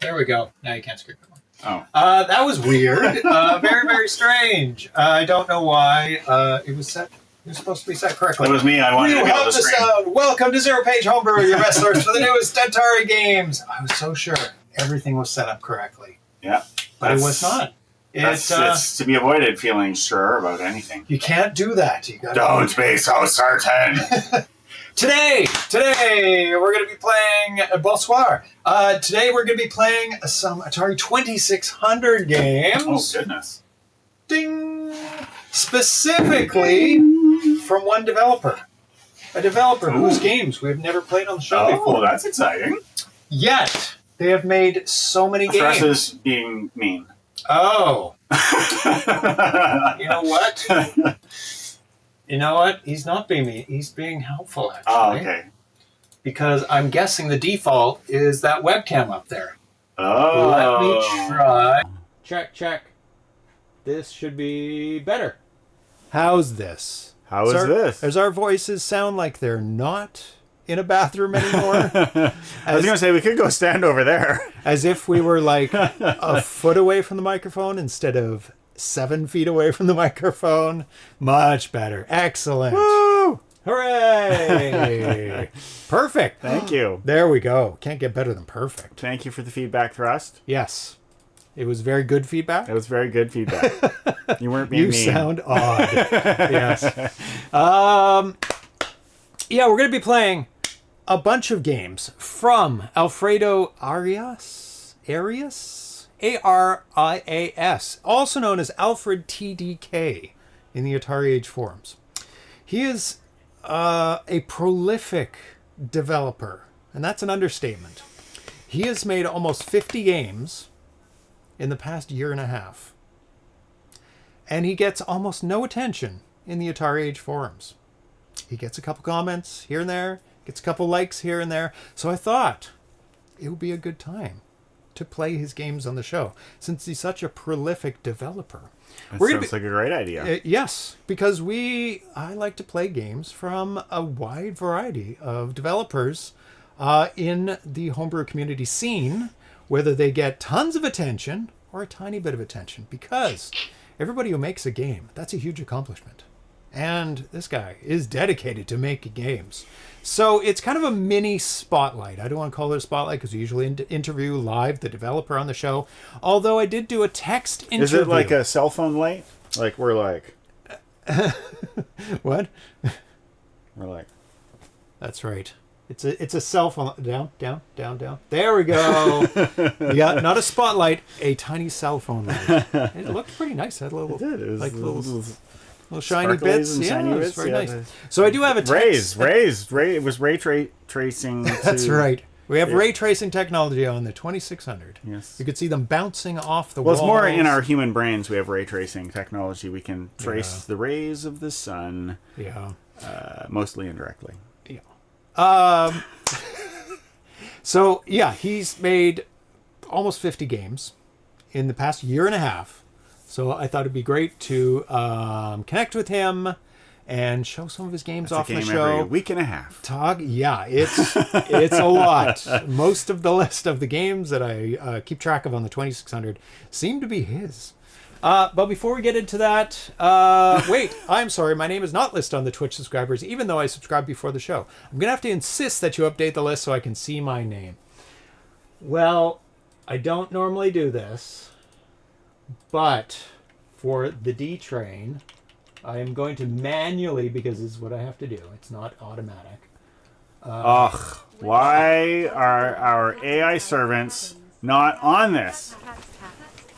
There we go. Now you can't scream anymore. Oh. That was weird. Very, very strange. I don't know why it was set. It was supposed to be set correctly. It was me. I wanted to be able to scream. Sound. Welcome to ZeroPage Homebrew, your best source for the newest Atari games. I was so sure everything was set up correctly. Yeah. But it was not. It's to be avoided feeling sure about anything. You can't do that. You gotta Don't be so certain. Today, we're going to be playing Bonsoir. Today, we're going to be playing some Atari 2600 games. Oh, goodness. Ding! Specifically from one developer. A developer whose games we have never played on the show before. Oh, that's exciting. Yet, they have made so many games. Versus being mean. Oh. You know what? You know what? He's not being mean. He's being helpful, actually. Oh, okay. Because I'm guessing the default is that webcam up there. Oh. Let me try. Check. This should be better. How's this? How is this? Does our voices sound like they're not in a bathroom anymore? I was going to say, we could go stand over there. As if we were like a foot away from the microphone instead of 7 feet away from the microphone. Much better. Excellent. Woo! Hooray! Perfect. Thank you. There we go. Can't get better than perfect. Thank you for the feedback thrust. Yes. It was very good feedback. It was very good feedback. You weren't being mean. You sound odd. Yes. Yeah, we're going to be playing a bunch of games from Alfredo Arias, A-R-I-A-S, also known as Alfred TDK in the Atari Age forums. He is a prolific developer, and that's an understatement. He has made almost 50 games in the past year and a half, and he gets almost no attention in the Atari Age forums. He gets a couple comments here and there, gets a couple likes here and there, so I thought it would be a good time to play his games on the show, since he's such a prolific developer. That sounds like a great idea. Yes, because I like to play games from a wide variety of developers in the homebrew community scene, whether they get tons of attention or a tiny bit of attention, because everybody who makes a game, that's a huge accomplishment. And this guy is dedicated to making games. So it's kind of a mini spotlight. I don't want to call it a spotlight because we usually interview live the developer on the show. Although I did do a text interview. Is it like a cell phone light? Like we're like... What? We're like... That's right. It's a cell phone. Down. There we go. Yeah, not a spotlight, a tiny cell phone light. It looked pretty nice. It had little, little shiny bits. Yeah, it was very nice. So I do have a text. It was ray tracing. That's right. We have ray tracing technology on the 2600. Yes. You could see them bouncing off the walls. Well, it's more in our human brains. We have ray tracing technology. We can trace the rays of the sun. Yeah. Mostly indirectly. So yeah, he's made almost 50 games in the past year and a half. So I thought it'd be great to connect with him and show some of his games off the show. Every week and a half. It's a lot. Most of the list of the games that I keep track of on the 2600 seem to be his. But before we get into that, wait, I'm sorry, my name is not listed on the Twitch subscribers, even though I subscribed before the show. I'm going to have to insist that you update the list so I can see my name. Well, I don't normally do this, but for the D train, I am going to manually, because this is what I have to do. It's not automatic. Why are our AI servants not on this?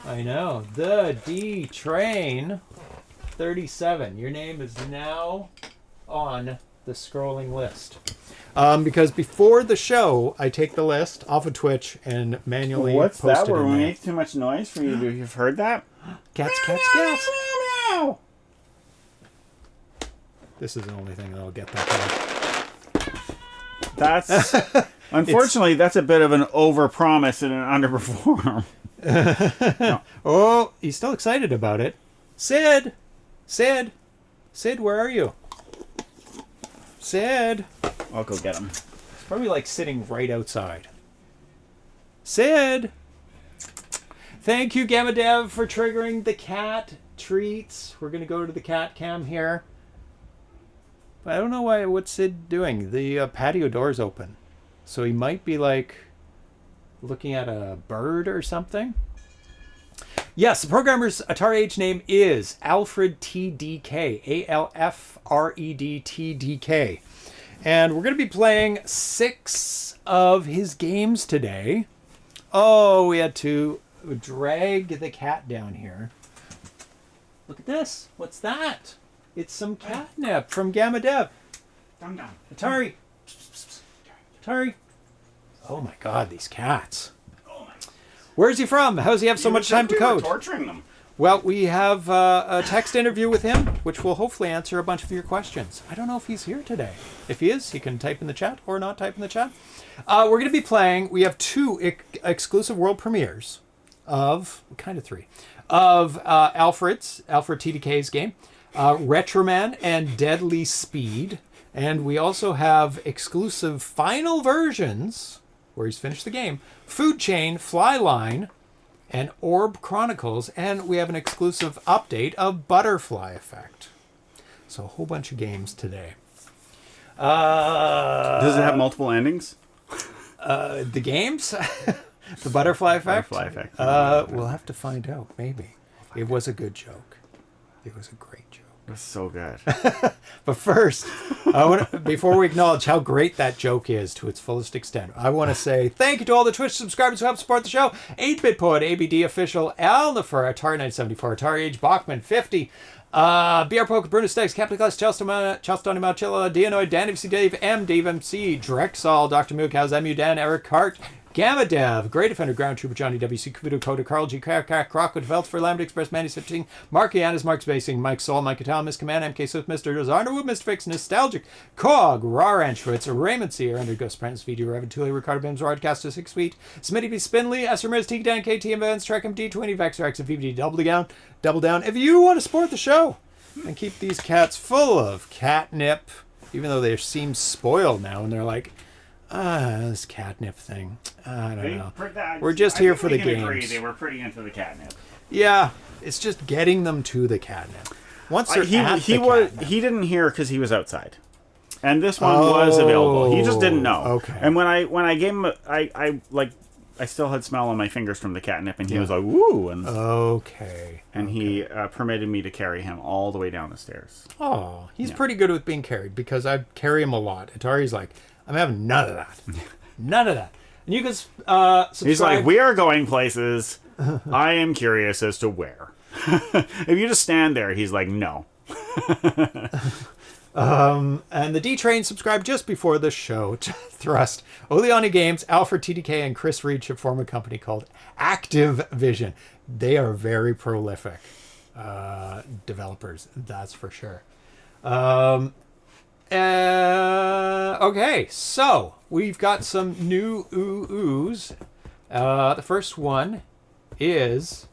I know. The D Train 37. Your name is now on the scrolling list. Because before the show, I take the list off of Twitch and manually What's post that? it Where in we there. make too much noise for you to have heard that? Cats. This is the only thing that'll get that time. That's... Unfortunately, that's a bit of an overpromise and an underperform. No. Oh, he's still excited about it. Sid, where are you? Sid. I'll go get him. He's probably like sitting right outside. Sid. Thank you, Gamma Dev, for triggering the cat treats. We're going to go to the cat cam here. But I don't know what's Sid doing. The patio door's open. So he might be like looking at a bird or something. Yes, the programmer's Atari Age name is Alfred TDK. ALFRED-TDK. And we're going to be playing 6 of his games today. Oh, we had to drag the cat down here. Look at this. What's that? It's some catnip from Gamma Dev. Come down. Atari. Atari. Oh my god, these cats. Oh my. Where's he from? How does he have so much time to code? Torturing them. Well, we have a text interview with him, which will hopefully answer a bunch of your questions. I don't know if he's here today. If he is, he can type in the chat or not type in the chat. We're going to be playing, we have 2 exclusive world premieres of, kind of 3, of Alfred TDK's game, Retroman and Deadly Speed. And we also have exclusive final versions, where he's finished the game, Food Chain, Flyline, and Orb Chronicles, and we have an exclusive update of Butterfly Effect. So a whole bunch of games today. Does it have multiple endings? The games? The Butterfly Effect? Butterfly Effect. We'll have to find out, maybe. It was a good joke. It was a great joke. That's so good. But first, before we acknowledge how great that joke is to its fullest extent, I want to say thank you to all the Twitch subscribers who help support the show. 8-Bit Poet, ABD Official, Alnifer, Atari 974, Atari Age, Bachman 50, BR Poker, Bruno Steggs, Captain Class, Chelstone, Malchilla, Dianoid, Dan FC Dave, M, Dave MC, Drexall, Dr. Mookhouse, MU Dan, Eric Hart, Gamma Dev, Great Offender, Ground Trooper, Johnny WC, Kubido, Coda, Carl G, Krak, Crockwood, Velt for Lambda Express, Manny 17, Mark Yanis, Mark Spacing, Mike Saul, Mike Catal, Miss Command, MK Swift, Mr. Dozarnerwood, Mr. Fix, Nostalgic, Cog, Rar Anschwitz, Raymond Sear, Under Ghost Prentice, VD, Revan Tully, Ricardo Bims, Rodcaster 6 Feet, Smitty B. Spinley, S. Ramirez, Tiki Dan, KT Events, Trek MD, 20, Vex, Rex, and VVD, Double Down. If you want to support the show and keep these cats full of catnip, even though they seem spoiled now and they're like, this catnip thing. I don't know. We're just here for the games. Agree, they were pretty into the catnip. Yeah, it's just getting them to the catnip. Once they're at the catnip. He didn't hear because he was outside, and this one was available. He just didn't know. Okay. And when I gave him, I still had smell on my fingers from the catnip, and he was like, "Woo!" And he permitted me to carry him all the way down the stairs. Oh, he's pretty good with being carried because I carry him a lot. Atari's like, I'm having none of that. None of that. And you can subscribe. He's like, we are going places. I am curious as to where. If you just stand there, he's like, no. And the D-Train subscribed just before the show. Thrust. Oleani Games, Alfred TDK, and Chris Reed should form a company called Active Vision. They are very prolific developers, that's for sure. Okay, so we've got some new oohs. The first one is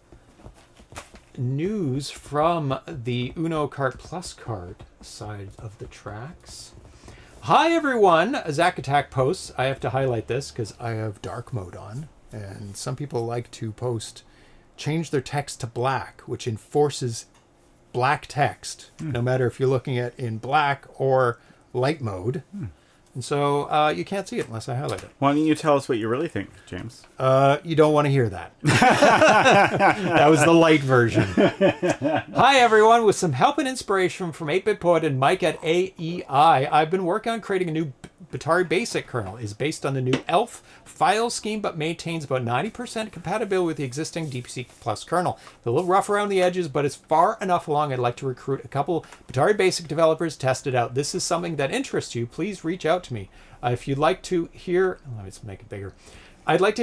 news from the Uno Kart Plus card side of the tracks. Hi everyone, Zack Attack posts. I have to highlight this because I have dark mode on, and some people like to change their text to black, which enforces black text, no matter if you're looking at in black or light mode. And so you can't see it unless I highlight it. Why don't you tell us what you really think, James? You don't want to hear that. That was the light version. Hi, everyone. With some help and inspiration from 8-Bit Poet and Mike at AEI, I've been working on creating a new Atari Basic kernel. It's based on the new ELF file scheme, but maintains about 90% compatibility with the existing DPC Plus kernel. It's a little rough around the edges, but it's far enough along I'd like to recruit a couple Atari Basic developers to test it out. This is something that interests you. Please reach out to me. If you'd like to hear... Let's make it bigger. I'd like to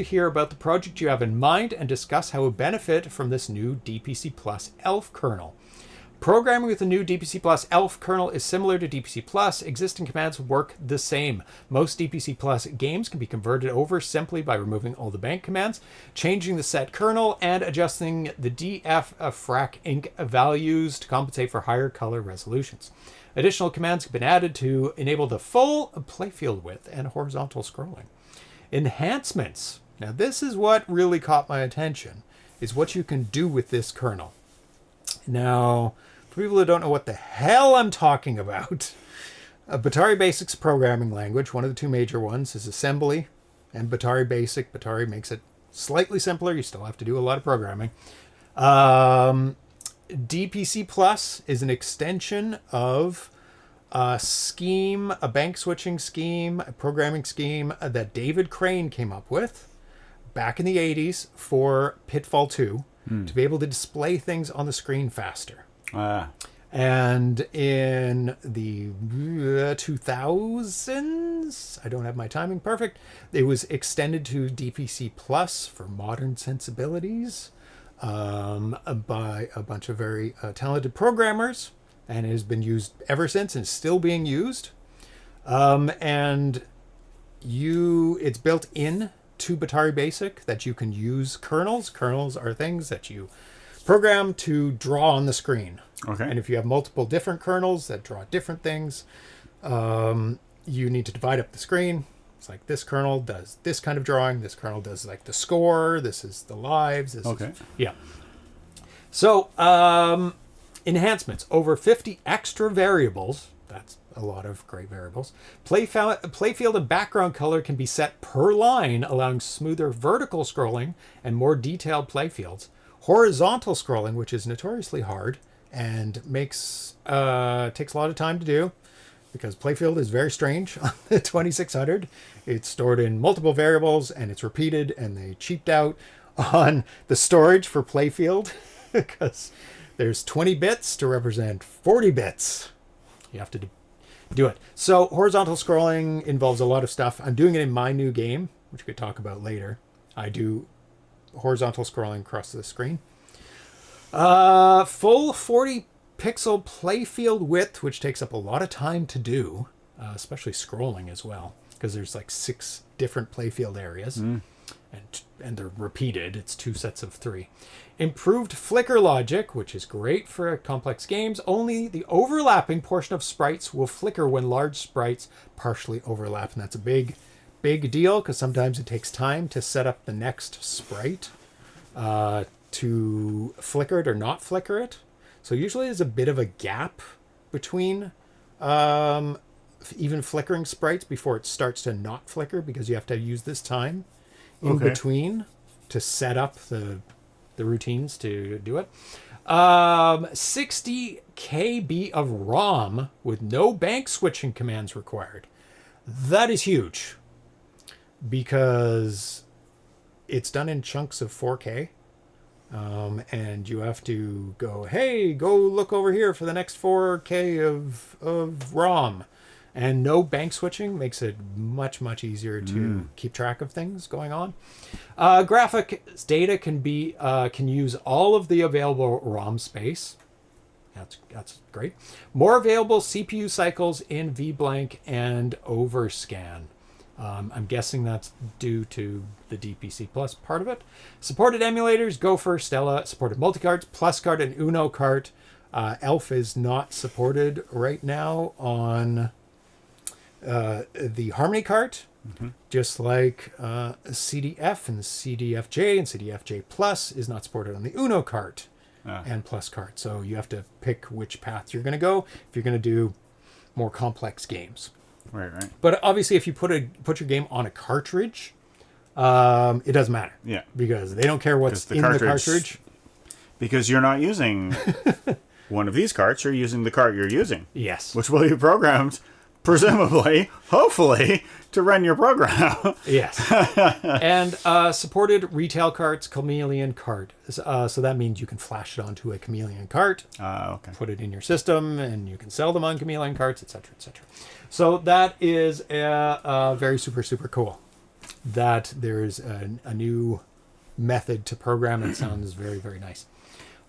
hear about the project you have in mind and discuss how it would benefit from this new DPC Plus ELF kernel. Programming with the new DPC Plus ELF kernel is similar to DPC Plus. Existing commands work the same. Most DPC Plus games can be converted over simply by removing all the bank commands, changing the set kernel, and adjusting the DF frac inc values to compensate for higher color resolutions. Additional commands have been added to enable the full playfield width and horizontal scrolling. Enhancements Now, this is what really caught my attention, is what you can do with this kernel. Now, for people who don't know what the hell I'm talking about, Batari Basics programming language, one of the two major ones, is assembly and Batari Basic. Batari makes it slightly simpler. You still have to do a lot of programming. DPC Plus is an extension of a scheme, a bank switching scheme, a programming scheme that David Crane came up with back in the 80s for Pitfall 2 to be able to display things on the screen faster. And in the 2000s, I don't have my timing perfect, it was extended to DPC Plus for modern sensibilities by a bunch of very talented programmers, and it has been used ever since and is still being used. And it's built in to Batari Basic that you can use kernels. Kernels are things that you program to draw on the screen. Okay. And if you have multiple different kernels that draw different things, you need to divide up the screen. It's like this kernel does this kind of drawing. This kernel does like the score. This is the lives. Yeah. So enhancements, over 50 extra variables. That's a lot of great variables. Playfield and background color can be set per line, allowing smoother vertical scrolling and more detailed playfields. Horizontal scrolling, which is notoriously hard and takes a lot of time to do because playfield is very strange on the 2600. It's stored in multiple variables and it's repeated, and they cheaped out on the storage for playfield because there's 20 bits to represent 40 bits. You have to do it. So horizontal scrolling involves a lot of stuff. I'm doing it in my new game, which we could talk about later. I do horizontal scrolling across the screen. Full 40 pixel playfield width, which takes up a lot of time to do, especially scrolling as well, because there's like 6 different playfield areas, and they're repeated. It's 2 sets of 3. Improved flicker logic, which is great for complex games. Only the overlapping portion of sprites will flicker when large sprites partially overlap, and that's a big deal because sometimes it takes time to set up the next sprite to flicker it or not flicker it. So usually there's a bit of a gap between even flickering sprites before it starts to not flicker, because you have to use this time in between to set up the routines to do it. 60 KB of ROM with no bank switching commands required. That is huge because it's done in chunks of 4K. And you have to go look over here for the next 4K of ROM. And no bank switching makes it much, much easier to keep track of things going on. Graphics data can use all of the available ROM space. That's great. More available CPU cycles in VBlank and Overscan. I'm guessing that's due to the DPC Plus part of it. Supported emulators, Gopher, Stella. Supported multicarts, PlusCart, and Uno Cart. Elf is not supported right now on the Harmony cart, just like CDF and CDFJ and CDFJ Plus is not supported on the Uno cart and Plus cart. So you have to pick which path you're going to go if you're going to do more complex games. Right. But obviously, if you put your game on a cartridge, it doesn't matter. Yeah. Because they don't care what's in the cartridge. Because you're not using one of these carts, you're using the cart you're using. Yes. Which will be programmed, presumably, hopefully, to run your program. Yes. And supported retail carts, Chameleon cart. So that means you can flash it onto a Chameleon cart, put it in your system, and you can sell them on Chameleon carts, etc., etc. So that is very super, super cool. That there's a new method to program. It sounds very, very nice.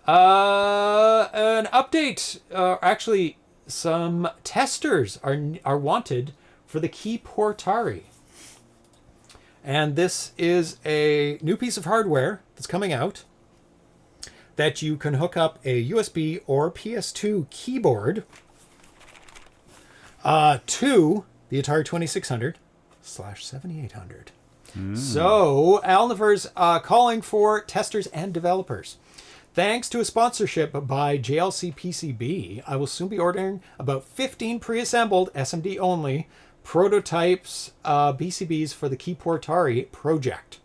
An update. Actually, some testers are wanted for the Key Portari. And this is a new piece of hardware that's coming out that you can hook up a USB or PS2 keyboard to the Atari 2600/7800. So, Alniver's calling for testers and developers. Thanks to a sponsorship by JLC PCB, I will soon be ordering about 15 pre-assembled SMD only prototypes BCBs for the Keyport Atari project.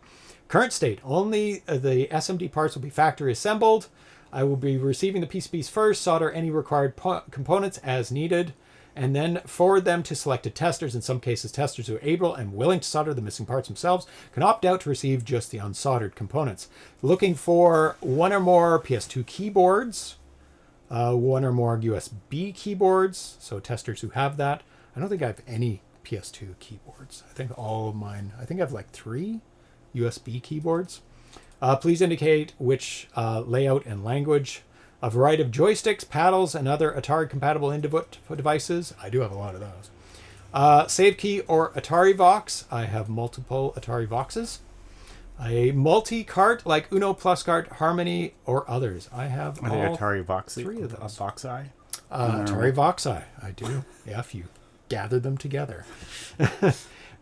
Current state, only the SMD parts will be factory assembled. I will be receiving the PCBs first, solder any required components as needed, and then forward them to selected testers. In some cases, testers who are able and willing to solder the missing parts themselves can opt out to receive just the unsoldered components. Looking for one or more PS2 keyboards, one or more USB keyboards, so testers who have that. I don't think I have any PS2 keyboards. I think all of mine, I think I have like 3 USB keyboards. Please indicate which layout and language. A variety of joysticks, paddles, and other Atari-compatible input devices. I do have a lot of those. Save key or Atari Vox. I have multiple Atari Voxes. A multi-cart like Uno, Plus Cart, Harmony, or others. I have all Atari Vox, 3 of those. Voxi? Atari Voxi. I do. Yeah, if you gather them together.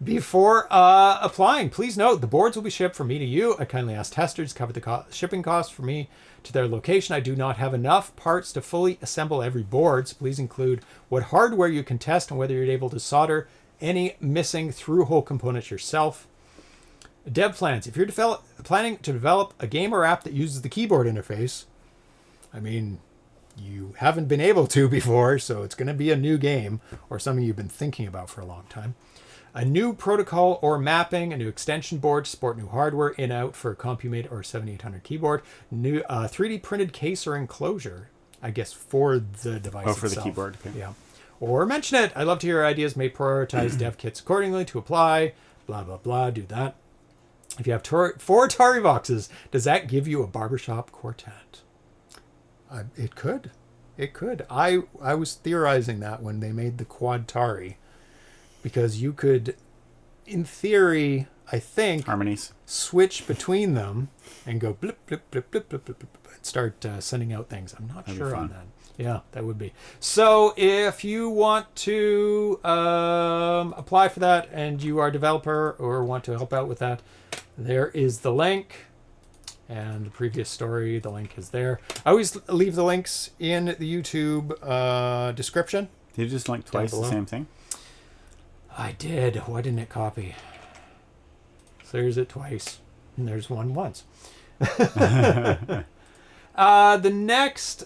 Before applying, please note the boards will be shipped from me to you. I kindly ask testers to cover the shipping costs for me to their location. I do not have enough parts to fully assemble every board, so please include what hardware you can test and whether you're able to solder any missing through-hole components yourself. Dev plans. If you're planning to develop a game or app that uses the keyboard interface, I mean, you haven't been able to before, so it's going to be a new game or something you've been thinking about for a long time. A new protocol or mapping, a new extension board to support new hardware in-out for a CompuMate or 7800 keyboard, new 3D printed case or enclosure, I guess, for the device itself. For the keyboard. Okay. Yeah. Or mention it. I'd love to hear your ideas. May prioritize dev kits accordingly to apply. Blah, blah, blah. Do that. If you have 4 Atari Voxes, does that give you a barbershop quartet? It could. It could. I was theorizing that when they made the Quad Atari. Because you could, in theory, I think, harmonies, switch between them and go blip, blip, blip, blip, blip, blip, blip, and start sending out things. I'm not sure on that. Yeah, that would be. So if you want to apply for that and you are a developer or want to help out with that, there is the link. And the previous story, the link is there. I always leave the links in the YouTube description. Did you just link twice the same thing? I did. Why didn't it copy? So there's it twice. And there's one once. The next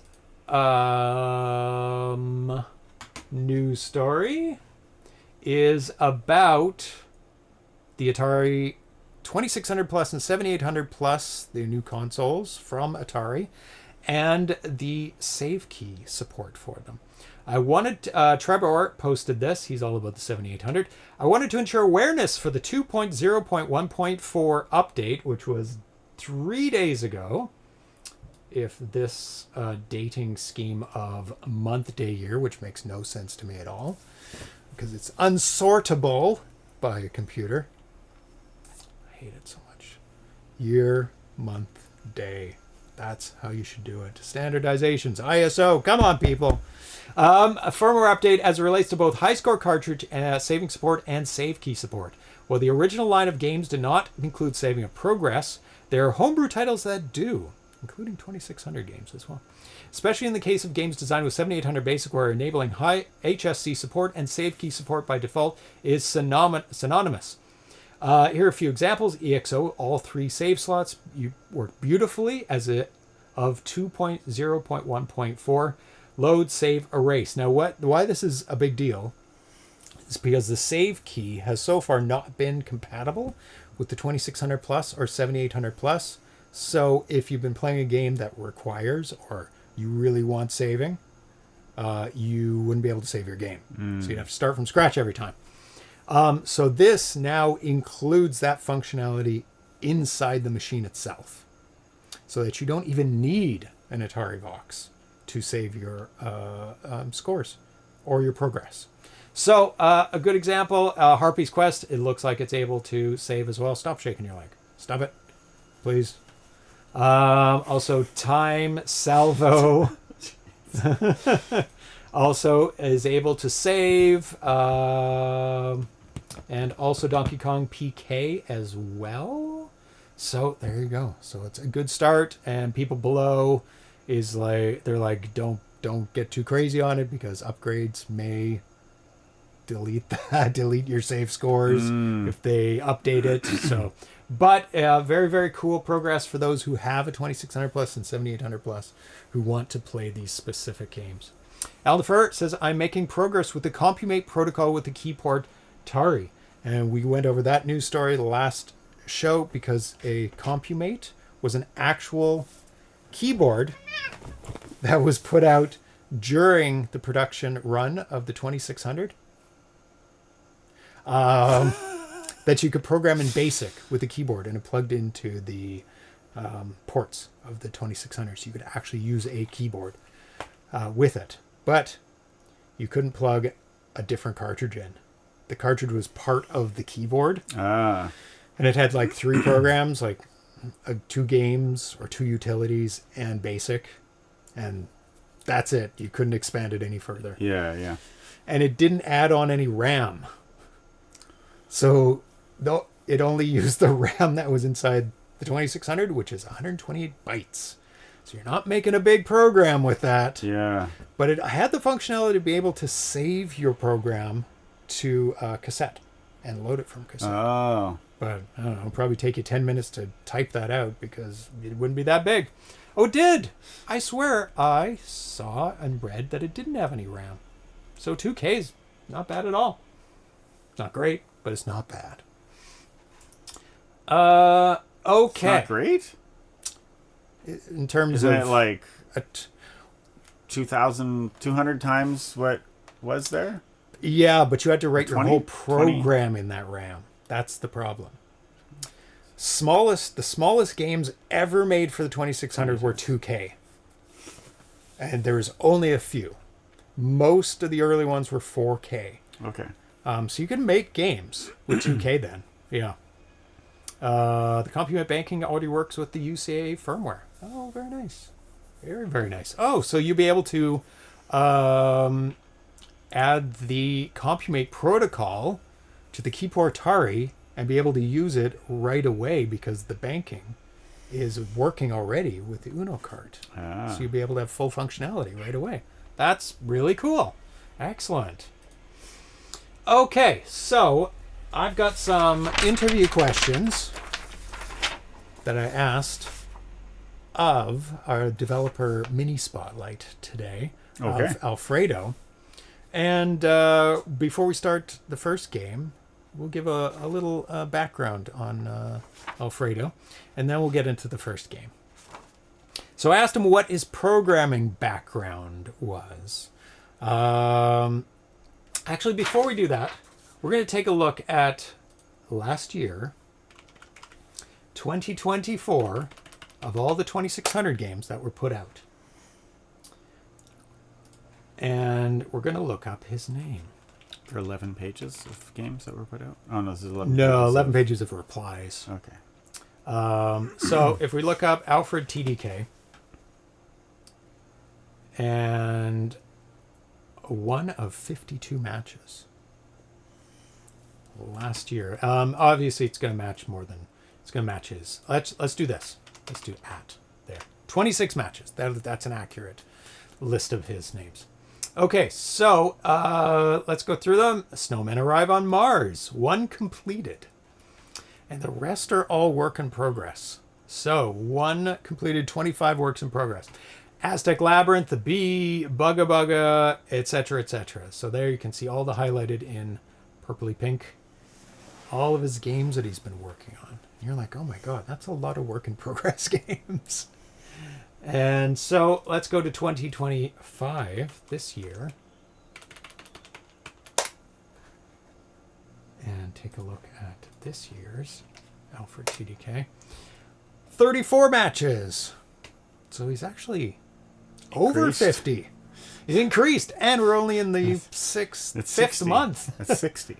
news story is about the Atari 2600 Plus and 7800 Plus, the new consoles from Atari, and the save key support for them. I wanted, Trevor posted this, he's all about the 7800. I wanted to ensure awareness for the 2.0.1.4 update, which was 3 days ago. If this dating scheme of month, day, year, which makes no sense to me at all, because it's unsortable by a computer. I hate it so much. Year, month, day. That's how you should do it. Standardizations, ISO, come on, people. A firmware update as it relates to both high score cartridge saving support and save key support. While the original line of games did not include saving of progress, there are homebrew titles that do, including 2600 games as well. Especially in the case of games designed with 7800 BASIC, where enabling high HSC support and save key support by default is synonymous. Here are a few examples. EXO, all 3 save slots work beautifully as of 2.0.1.4. Load, save, erase. Now, why this is a big deal is because the save key has so far not been compatible with the 2600 Plus or 7800 Plus. So if you've been playing a game that requires or you really want saving, you wouldn't be able to save your game. So you'd have to start from scratch every time. So this now includes that functionality inside the machine itself, so that you don't even need an Atari Vox to save your scores or your progress. So a good example, Harpy's Quest, it looks like it's able to save as well. Stop shaking your leg. Stop it, please. Also, Time Salvo also is able to save. And also Donkey Kong PK as well. So there you go. So it's a good start, and people below they're like, don't get too crazy on it because upgrades may delete your save scores if they update it. So, but very, very cool progress for those who have a 2600 plus and 7800 plus who want to play these specific games. Aldefer says, I'm making progress with the Compumate protocol with the keyboard Atari. And we went over that news story the last show because a Compumate was an actual keyboard that was put out during the production run of the 2600 that you could program in BASIC with a keyboard, and it plugged into the ports of the 2600, so you could actually use a keyboard with it. But you couldn't plug a different cartridge in. The cartridge was part of the keyboard. And it had like 3 programs, like 2 games or 2 utilities and BASIC. And that's it. You couldn't expand it any further. Yeah. And it didn't add on any RAM. So it only used the RAM that was inside the 2600, which is 128 bytes. So you're not making a big program with that. Yeah. But it had the functionality to be able to save your program to cassette and load it from cassette. Oh. But I don't know, it'll probably take you 10 minutes to type that out because it wouldn't be that big. Oh, it did. I swear I saw and read that it didn't have any RAM. So 2K's not bad at all. It's not great, but it's not bad. Okay. It's not great? In terms Isn't of... it like 2,200 times what was there? Yeah, but you had to write 20, your whole program in that RAM. That's the problem. The smallest games ever made for the 2600 were 2K. And there was only a few. Most of the early ones were 4K. Okay. So you can make games with 2K then. Yeah. The Compumate banking already works with the UCA firmware. Oh, very nice. Very, very nice. Oh, so you'll be able to add the Compumate protocol to the keyboard Atari and be able to use it right away because the banking is working already with the Uno cart. So you'll be able to have full functionality right away. That's really cool. Excellent. Okay, so I've got some interview questions that I asked of our developer mini spotlight today, of Alfredo. And before we start the first game, we'll give a little background on Alfredo, and then we'll get into the first game. So I asked him what his programming background was. Actually, before we do that, we're going to take a look at last year, 2024, of all the 2600 games that were put out. And we're going to look up his name. There are 11 pages of games that were put out? Oh, no, this is 11 No, pages 11 pages of replies. Okay. So if we look up Alfred TDK, and 1 of 52 matches last year. Obviously, it's going to match more than it's going to match his. Let's do this. Let's do at there. 26 matches. That's an accurate list of his names. Okay, so let's go through them. Snowmen arrive on Mars. 1 completed, and the rest are all work in progress. So 1 completed, 25 works in progress. Aztec Labyrinth, The Bee, Bugga Bugga, etc., etc. So there you can see all the highlighted in purpley pink, all of his games that he's been working on. You're like, oh my god, that's a lot of work in progress games. And so let's go to 2025, this year, and take a look at this year's Alfred TDK. 34 matches. So he's actually over 50. He's increased, and we're only in the fifth month. That's 60.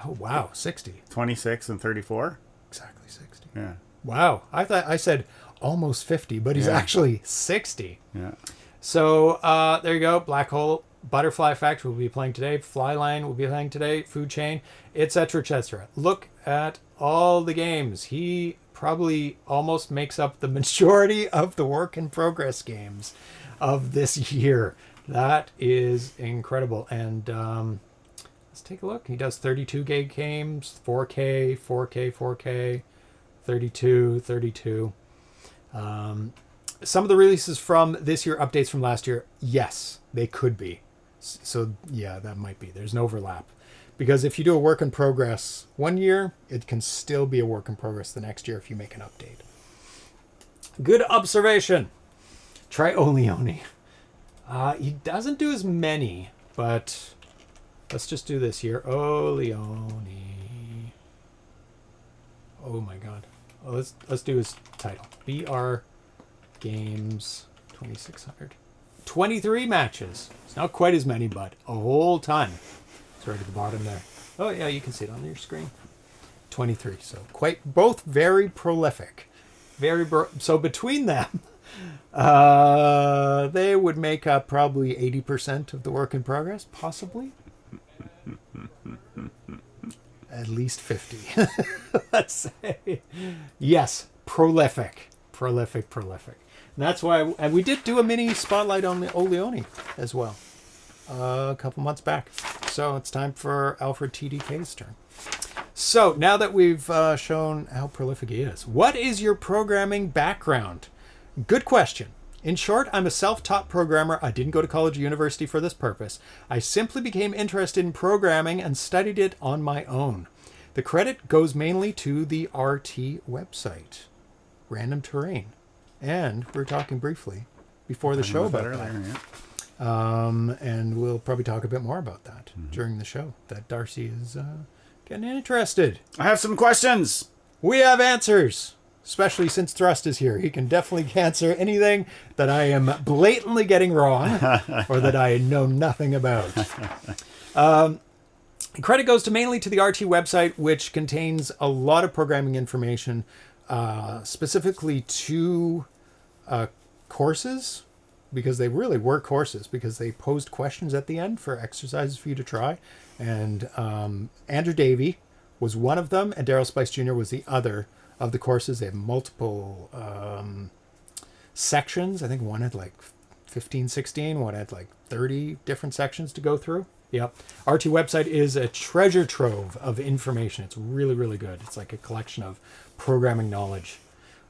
Oh, wow, 60. 26 and 34? Exactly 60. Yeah. Wow. I said almost 50, but he's actually 60. Yeah. So there you go. Black Hole Butterfly Factory will be playing today. Flyline will be playing today. Food Chain, etc., etc. Look at all the games. He probably almost makes up the majority of the work in progress games of this year. That is incredible. And let's take a look. He does 32 gig games, 4K, 4K, 4K, 32, 32. Some of the releases from this year, updates from last year, yes, they could be. So yeah, that might be. There's an overlap. Because if you do a work in progress one year, it can still be a work in progress the next year if you make an update. Good observation. Try Oleoni. He doesn't do as many, but let's just do this here. Oleoni. Oh my god. Oh, let's do his title. BR Games 2600. 23 matches. It's not quite as many, but a whole ton. It's right at the bottom there. Oh yeah, you can see it on your screen. 23. So both very prolific. So between them, they would make up probably 80% of the work in progress, possibly. At least 50. Let's say. Yes, prolific. And that's why, and we did do a mini spotlight on the Oleoni as well a couple months back. So it's time for Alfred TDK's turn. So now that we've shown how prolific he is, what is your programming background? Good question. In short, I'm a self-taught programmer. I didn't go to college or university for this purpose. I simply became interested in programming and studied it on my own. The credit goes mainly to the RT website, Random Terrain. And we're talking briefly before the show about that. Earlier, yeah. And we'll probably talk a bit more about that during the show, that Darcy is getting interested. I have some questions. We have answers, especially since Thrust is here. He can definitely answer anything that I am blatantly getting wrong or that I know nothing about. Credit goes mainly to the RT website, which contains a lot of programming information, specifically to courses, because they really were courses, because they posed questions at the end for exercises for you to try. And Andrew Davey was one of them, and Daryl Spice Jr. was the other of the courses. They have multiple sections. I think one had like 15, 16, one had like 30 different sections to go through. Yep. RT website is a treasure trove of information. It's really, really good. It's like a collection of programming knowledge.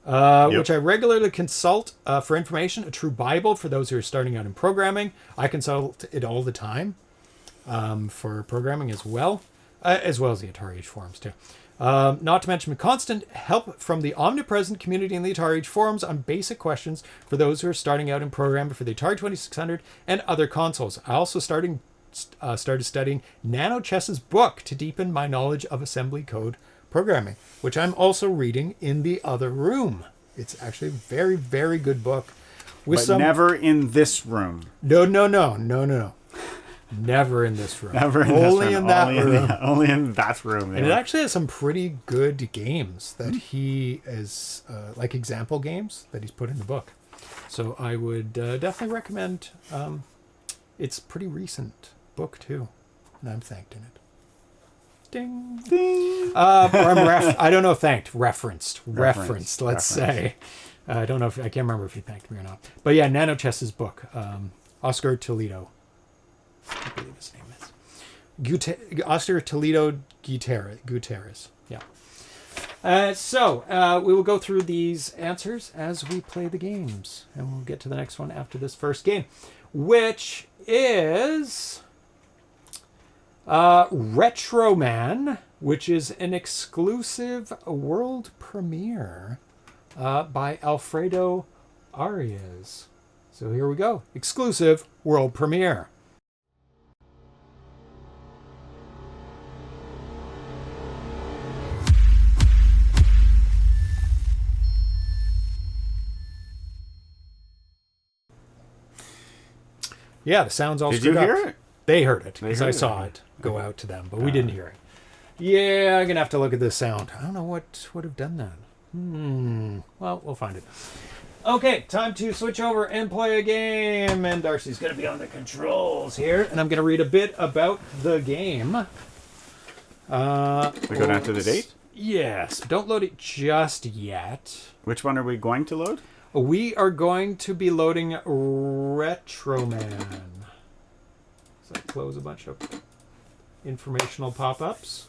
Which I regularly consult for information, a true Bible for those who are starting out in programming. I consult it all the time for programming as well as the Atari Age forums too. Not to mention constant help from the omnipresent community in the Atari Age forums on basic questions for those who are starting out in programming for the Atari 2600 and other consoles. I also started studying Nano Chess's book to deepen my knowledge of assembly code programming, which I'm also reading in the other room. It's actually a very, very good book. But never in this room. No. Never in this room. Never in only this room. In that room. Only in that room. And it actually has some pretty good games that he is, like example games that he's put in the book. So I would definitely recommend. It's a pretty recent book too, and I'm thanked in it. Ding. Ding. I don't know, referenced, let's say. I don't know I can't remember if he thanked me or not. But yeah, Nano Chess's book, Oscar Toledo, I believe his name is. Oscar Toledo Gutierrez. Yeah. So we will go through these answers as we play the games. And we'll get to the next one after this first game, which is Retro Man, which is an exclusive world premiere by Alfredo Arias. So here we go. Exclusive world premiere. Yeah, the sound's all screwed up. Did you hear it? They heard it, because I saw it go out to them, but we didn't hear it. Yeah, I'm going to have to look at this sound. I don't know what would have done that. Well, we'll find it. Okay, time to switch over and play a game. And Darcy's going to be on the controls here. And I'm going to read a bit about the game. We go down to the date? Yes. Don't load it just yet. Which one are we going to load? We are going to be loading Retroman. So close a bunch of informational pop-ups.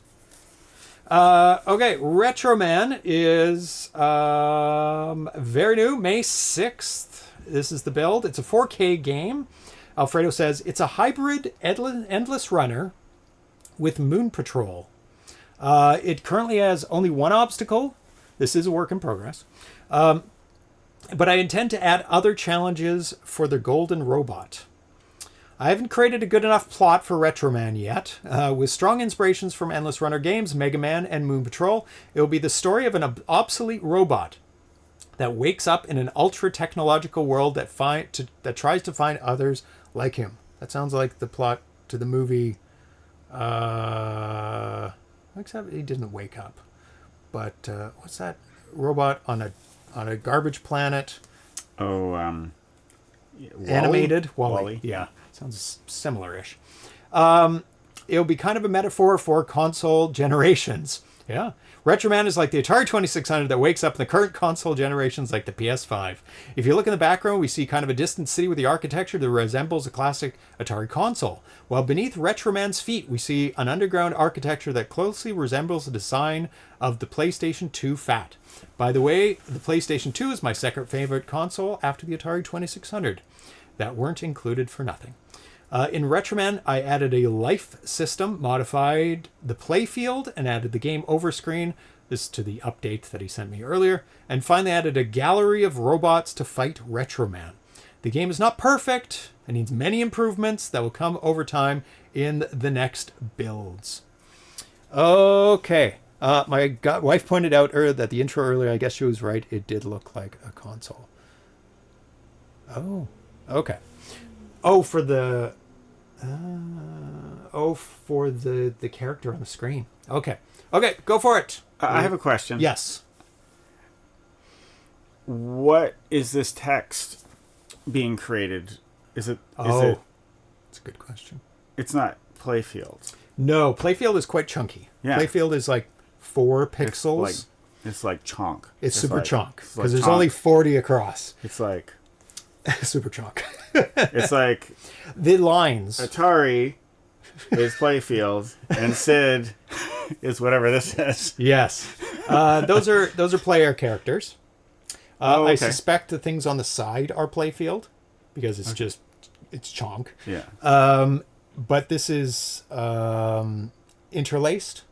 Okay, Retroman is very new, May 6th. This is the build. It's a 4K game. Alfredo says it's a hybrid endless runner with Moon Patrol. It currently has only one obstacle. This is a work in progress. But I intend to add other challenges for the Golden Robot. I haven't created a good enough plot for Retroman yet. With strong inspirations from Endless Runner games, Mega Man, and Moon Patrol, it will be the story of an obsolete robot that wakes up in an ultra-technological world that tries to find others like him. That sounds like the plot to the movie... except he didn't wake up. But what's that robot on a garbage planet? Oh, Animated? Wally. Yeah. Sounds similar-ish. It'll be kind of a metaphor for console generations. Yeah. Retroman is like the Atari 2600 that wakes up in the current console generations like the PS5. If you look in the background, we see kind of a distant city with the architecture that resembles a classic Atari console. While beneath Retroman's feet, we see an underground architecture that closely resembles the design of the PlayStation 2 Fat. By the way, the PlayStation 2 is my second favorite console after the Atari 2600. That weren't included for nothing. In Retroman, I added a life system, modified the playfield, and added the game over screen. This to the update that he sent me earlier. And finally added a gallery of robots to fight Retroman. The game is not perfect and needs many improvements that will come over time in the next builds. Okay. My wife pointed out that the intro earlier, I guess she was right. It did look like a console. Oh, okay. For the character on the screen. Okay, go for it. I have a question. Yes. What is this text being created? Is it? That's a good question. It's not playfield. No, playfield is quite chunky. Yeah. Playfield is like 4 pixels. It's like chonk. It's super chonk because like there's chonk. only 40 across. It's like super chonk. It's like the lines. Atari is playfield and Sid is whatever this is. Yes, those are player characters. Okay. I suspect the things on the side are playfield because it's it's chonk. Yeah. But this is interlaced.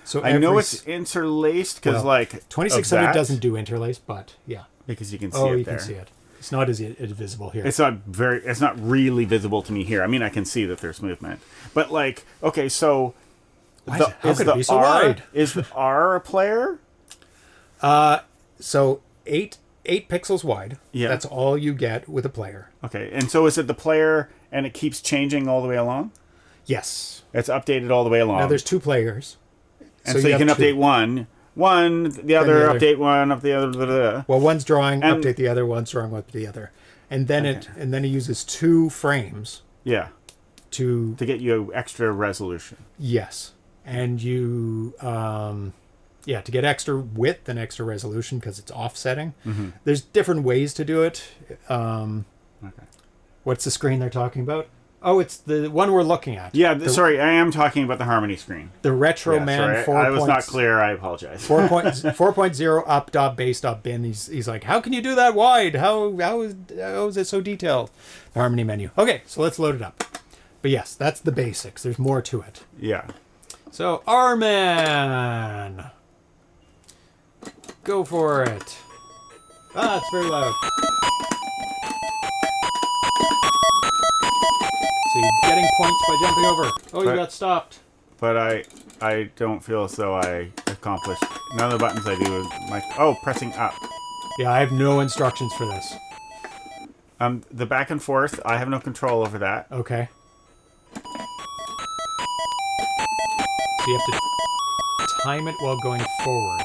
So I know it's interlaced because 2600 doesn't do interlaced, but yeah, because you can see it you there. can see it. It's not as visible here. It's not really visible to me here. I mean, I can see that there's movement, but okay, so how could it be so wide? Is the R a player? So 8 pixels wide. Yeah, that's all you get with a player. Okay, and so is it the player, and it keeps changing all the way along? Yes, it's updated all the way along. Now there's 2 players, and so you can update one, the other, update one, up the other. Blah, blah, blah. Well, one's drawing, update the other. One's drawing, update the other, and then it uses 2 frames. Yeah, to get you extra resolution. Yes, and you to get extra width and extra resolution because it's offsetting. Mm-hmm. There's different ways to do it. What's the screen they're talking about? Oh, it's the one we're looking at. Yeah, sorry, I am talking about the Harmony screen. The Retroman 4. I was not clear. I apologize. 4.0 up dot base dot bin. He's like, how can you do that wide? How is it so detailed? The Harmony menu. Okay, so let's load it up. But yes, that's the basics. There's more to it. Yeah. So R-Man, go for it. Ah, it's very loud. So you're getting points by jumping over. Oh, you got stopped. But I don't feel as though I accomplished none of the buttons I do. Pressing up. Yeah, I have no instructions for this. The back and forth, I have no control over that. Okay. So you have to time it while going forward.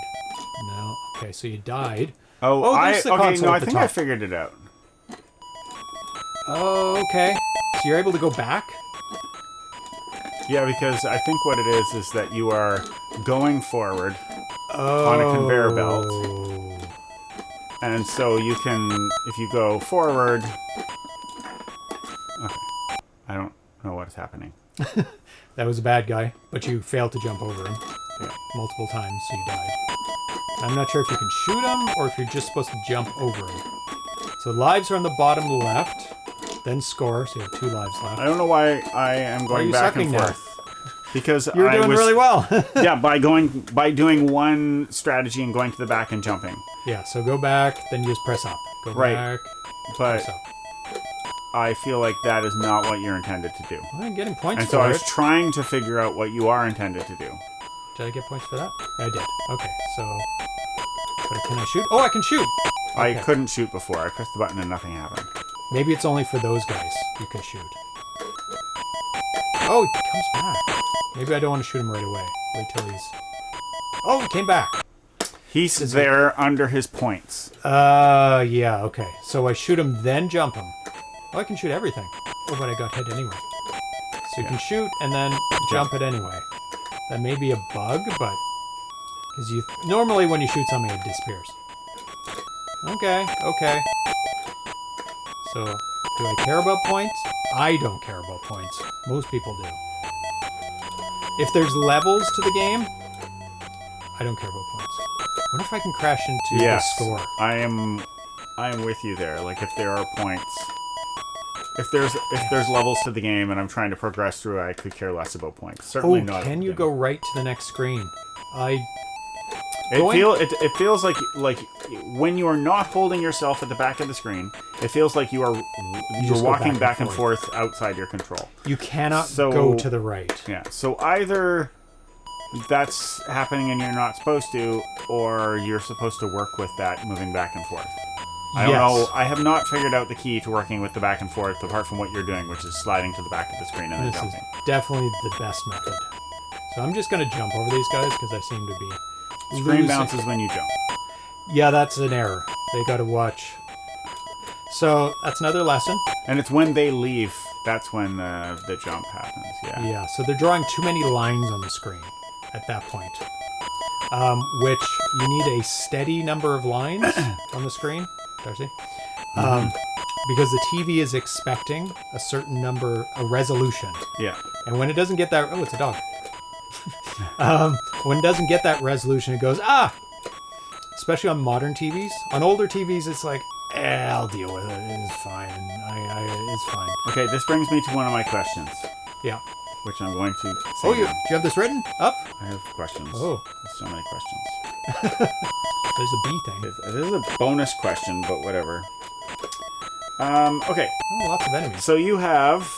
No. Okay, so you died. Oh, there's the console I at the think top. I figured it out. Oh, okay. So you're able to go back? Yeah, because I think what it is that you are going forward Oh. on a conveyor belt. And so you can, if you go forward... Okay. I don't know what's happening. That was a bad guy, but you failed to jump over him Yeah. multiple times, so you died. I'm not sure if you can shoot him or if you're just supposed to jump over him. So lives are on the bottom left, then score, so you have 2 lives left. I don't know why I am are going you back and sucking now? forth. Because You're doing really well. Yeah, by doing one strategy and going to the back and jumping. Yeah, so go back, then you just press up. Go Right. back, But press up. I feel like that is not what you're intended to do. I'm getting points And for so I it. was trying to figure out what you are intended to do. Did I get points for that? Yeah, I did. Okay, so... But can I shoot? Oh, I can shoot! I Okay. couldn't shoot before. I pressed the button and nothing happened. Maybe it's only for those guys you can shoot. Oh, he comes back. Maybe I don't want to shoot him right away. Wait till he's... Oh, he came back! He's there under his points. Yeah, okay. So I shoot him, then jump him. Oh, I can shoot everything. Oh, but I got hit anyway. So you can shoot and then jump it anyway. That may be a bug, but... Because you... Normally when you shoot something, it disappears. Okay. So, do I care about points? I don't care about points. Most people do. If there's levels to the game, I don't care about points. I wonder if I can crash into the score. I am with you there. Like if there are points, if there's levels to the game and I'm trying to progress through, I could care less about points. Certainly not. Can you go right to the next screen? It feels like when you are not holding yourself at the back of the screen, it feels like you're just go walking back and forth outside your control. You cannot go to the right. Yeah. So either that's happening and you're not supposed to, or you're supposed to work with that moving back and forth. I don't know. I have not figured out the key to working with the back and forth apart from what you're doing, which is sliding to the back of the screen and then This jumping. is definitely the best method. So I'm just going to jump over these guys because I seem to be Screen losing. bounces when you jump. Yeah, that's an error. They got to watch. So that's another lesson. And it's when they leave, that's when the jump happens. Yeah. Yeah, so they're drawing too many lines on the screen at that point. Which you need a steady number of lines on the screen, Darcy. Because the TV is expecting a certain number, a resolution. Yeah. And when it doesn't get that... Oh, it's a dog. When it doesn't get that resolution, it goes, ah! Especially on modern TVs. On older TVs, it's like, I'll deal with it. It's fine. It's fine. Okay, this brings me to one of my questions, Yeah. which I'm going to say Oh, do now. you have this written? Up? I have questions. Oh. There's so many questions. There's a bee thing. This is a bonus question, but whatever. Okay, Oh, lots of enemies. so you have...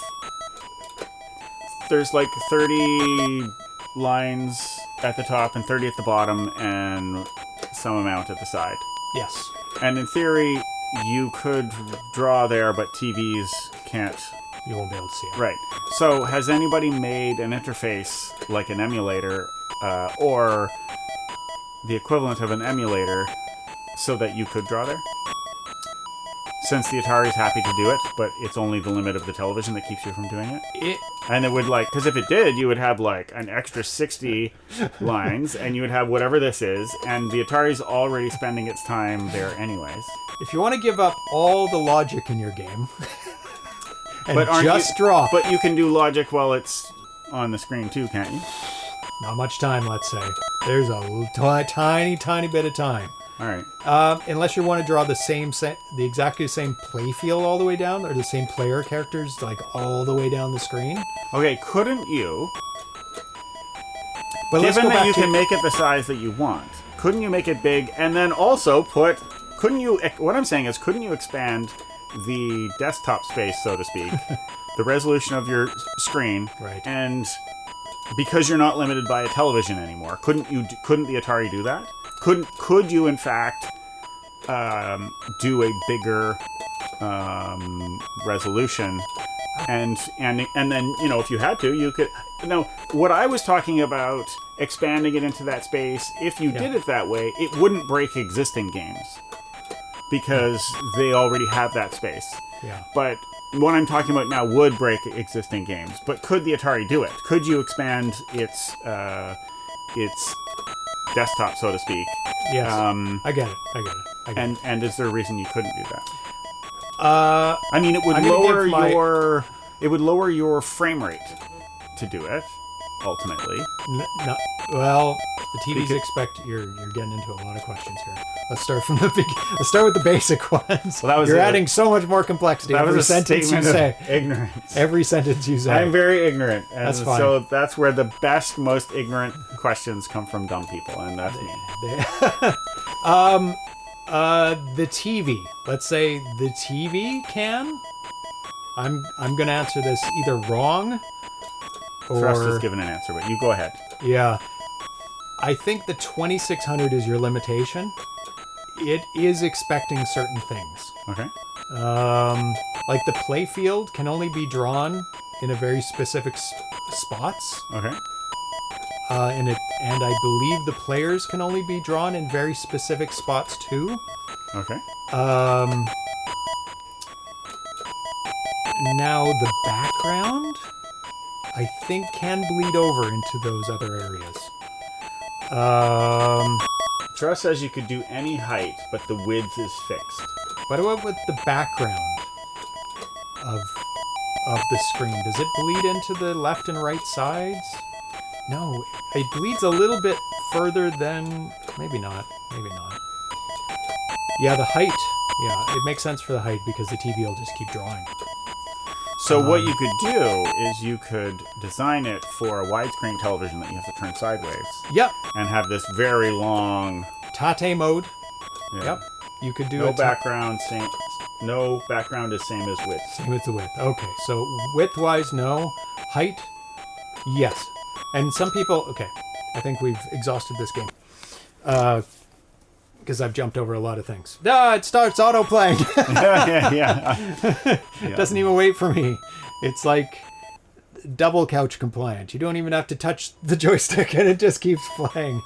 There's like 30 lines at the top and 30 at the bottom and some amount at the side. Yes. And in theory, you could draw there, but TVs can't. You won't be able to see it. Right. So has anybody made an interface like an emulator or the equivalent of an emulator so that you could draw there? Since the Atari's happy to do it, but it's only the limit of the television that keeps you from doing it? And it would because if it did, you would have like an extra 60 lines and you would have whatever this is, and the Atari's already spending its time there anyways. If you want to give up all the logic in your game and But just draw. But you can do logic while it's on the screen too, can't you? Not much time, let's say. There's a tiny bit of time. All right. Unless you want to draw the exactly same play field all the way down, or the same player characters like all the way down the screen. Okay, couldn't you? But let's Given go that back you to can make it the size that you want, couldn't you make it big and then also couldn't you, what I'm saying is, couldn't you expand the desktop space, so to speak, the resolution of your screen, Right. and because you're not limited by a television anymore, couldn't the Atari do that? Could you in fact do a bigger resolution, and then if you had to, you could. Now, what I was talking about, expanding it into that space, if you did it that way, it wouldn't break existing games. because they already have that space. Yeah. But what I'm talking about now would break existing games. But could the Atari do it? Could you expand its desktop, so to speak? Yes. I get it. And is there a reason you couldn't do that? I mean, it would lower your frame rate to do it. Ultimately, no, well, the TVs expect you're getting into a lot of questions here. Let's start from the Let's start with the basic ones. Well, you're adding so much more complexity. That was every a sentence you say. Ignorance. Every sentence you say. I'm very ignorant. And that's fine. So that's where the best, most ignorant questions come from dumb people, and that's me. The TV. Let's say the TV can. I'm gonna answer this either wrong. Thrust has given an answer, but you go ahead. Yeah. I think the 2600 is your limitation. It is expecting certain things. Okay. Like the playfield can only be drawn in a very specific spots. Okay. And I believe the players can only be drawn in very specific spots too. Okay. Now the background, I think, can bleed over into those other areas. Trust says you could do any height, but the width is fixed. What about with the background of the screen? Does it bleed into the left and right sides? No, it bleeds a little bit further than... Maybe not. Yeah, the height. Yeah, it makes sense for the height because the TV will just keep drawing. So what you could do is you could design it for a widescreen television that you have to turn sideways. Yep. And have this very long... Tate mode. Yeah. Yep. You could do no background, no background is same as width. Same as the width. Okay, so width-wise, no. Height, yes. And some people... Okay, I think we've exhausted this game. Because I've jumped over a lot of things. It starts auto-playing. Yeah. It doesn't even wait for me. It's like double couch compliant. You don't even have to touch the joystick and it just keeps playing.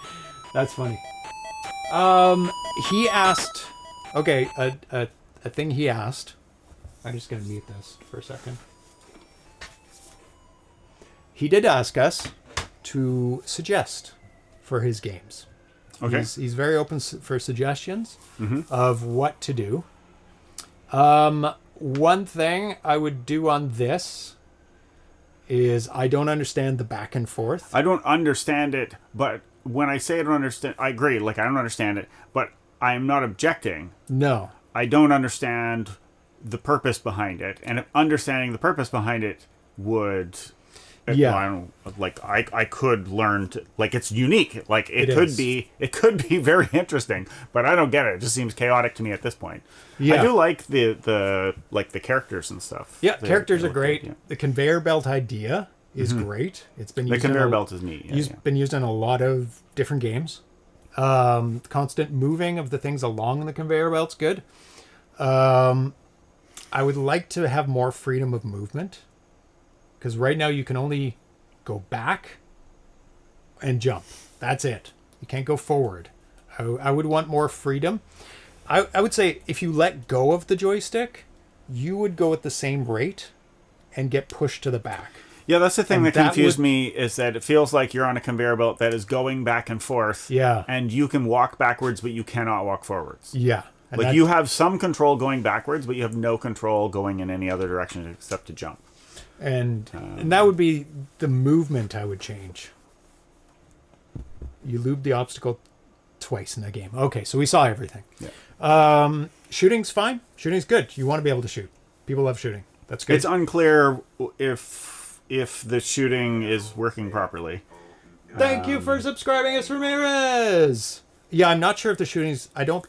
That's funny. He asked... Okay, a thing he asked... I'm just going to mute this for a second. He did ask us to suggest for his games. Okay. He's very open for suggestions of what to do. One thing I would do on this is I don't understand the back and forth. I don't understand it, but when I say I don't understand, I agree. Like, I don't understand it, but I'm not objecting. No. I don't understand the purpose behind it, and understanding the purpose behind it would... Yeah. I could learn to, like, it's unique. Like, it could be very interesting, but I don't get it. It just seems chaotic to me at this point. Yeah. I do like the characters and stuff. Yeah, characters are great. Good, yeah. The conveyor belt idea is great. It's been used. The conveyor belt is neat. Been used in a lot of different games. Constant moving of the things along the conveyor belt's good. I would like to have more freedom of movement. Because right now you can only go back and jump. That's it. You can't go forward. I would want more freedom. I would say if you let go of the joystick, you would go at the same rate and get pushed to the back. Yeah, that's the thing that confused me, is that it feels like you're on a conveyor belt that is going back and forth. Yeah. And you can walk backwards, but you cannot walk forwards. Yeah. Like, you have some control going backwards, but you have no control going in any other direction except to jump. And that would be the movement I would change. You loop the obstacle twice in the game. Okay, so we saw everything. Yeah. Shooting's fine. Shooting's good. You want to be able to shoot. People love shooting. That's good. It's unclear if the shooting is working properly. Thank you for subscribing, us Ramirez. Yeah, I'm not sure if the shootings... I don't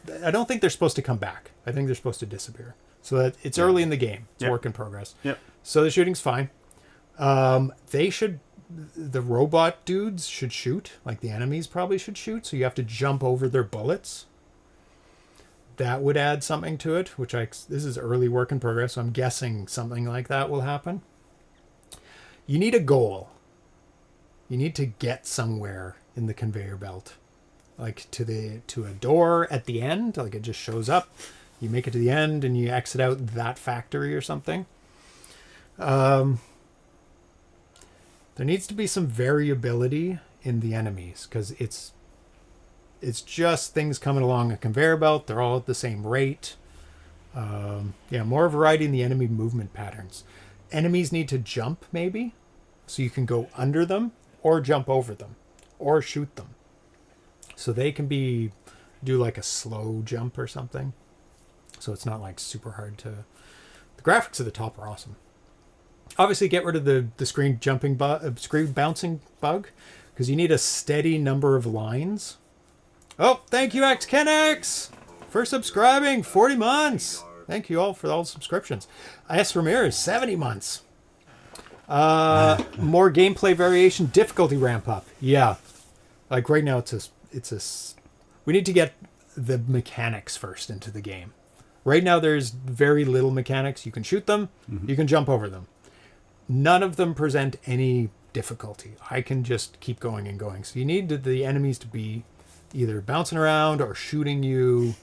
think they're supposed to come back. I think they're supposed to disappear. So that it's early in the game. It's work in progress. Yep. So the shooting's fine. The robot dudes should shoot. Like, the enemies probably should shoot. So you have to jump over their bullets. That would add something to it, this is early work in progress. So I'm guessing something like that will happen. You need a goal. You need to get somewhere in the conveyor belt. Like to a door at the end. Like, it just shows up. You make it to the end and you exit out that factory or something. There needs to be some variability in the enemies, because it's just things coming along a conveyor belt. They're all at the same rate. More variety in the enemy movement patterns. Enemies need to jump, maybe, so you can go under them or jump over them or shoot them. So they can do like a slow jump or something. So it's not like super hard to... The graphics at the top are awesome. Obviously, get rid of the screen jumping screen bouncing bug, because you need a steady number of lines. Oh, thank you, XKenX, for subscribing. 40 months. Thank you all for all the subscriptions. S. Ramirez, 70 months. More gameplay variation, difficulty ramp up. Yeah. Like right now, we need to get the mechanics first into the game. Right now, there's very little mechanics. You can shoot them. Mm-hmm. You can jump over them. None of them present any difficulty. I can just keep going and going. So you need the enemies to be either bouncing around or shooting you,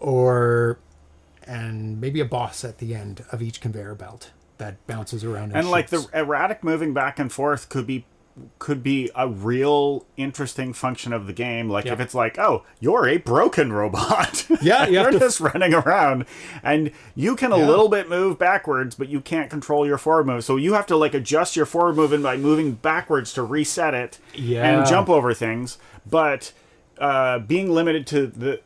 and maybe a boss at the end of each conveyor belt that bounces around and like the erratic moving back and forth could be a real interesting function of the game. Like if it's like, oh, you're a broken robot. Yeah, you're just running around, and you can a little bit move backwards, but you can't control your forward move. So you have to like adjust your forward movement by moving backwards to reset it and jump over things. But being limited to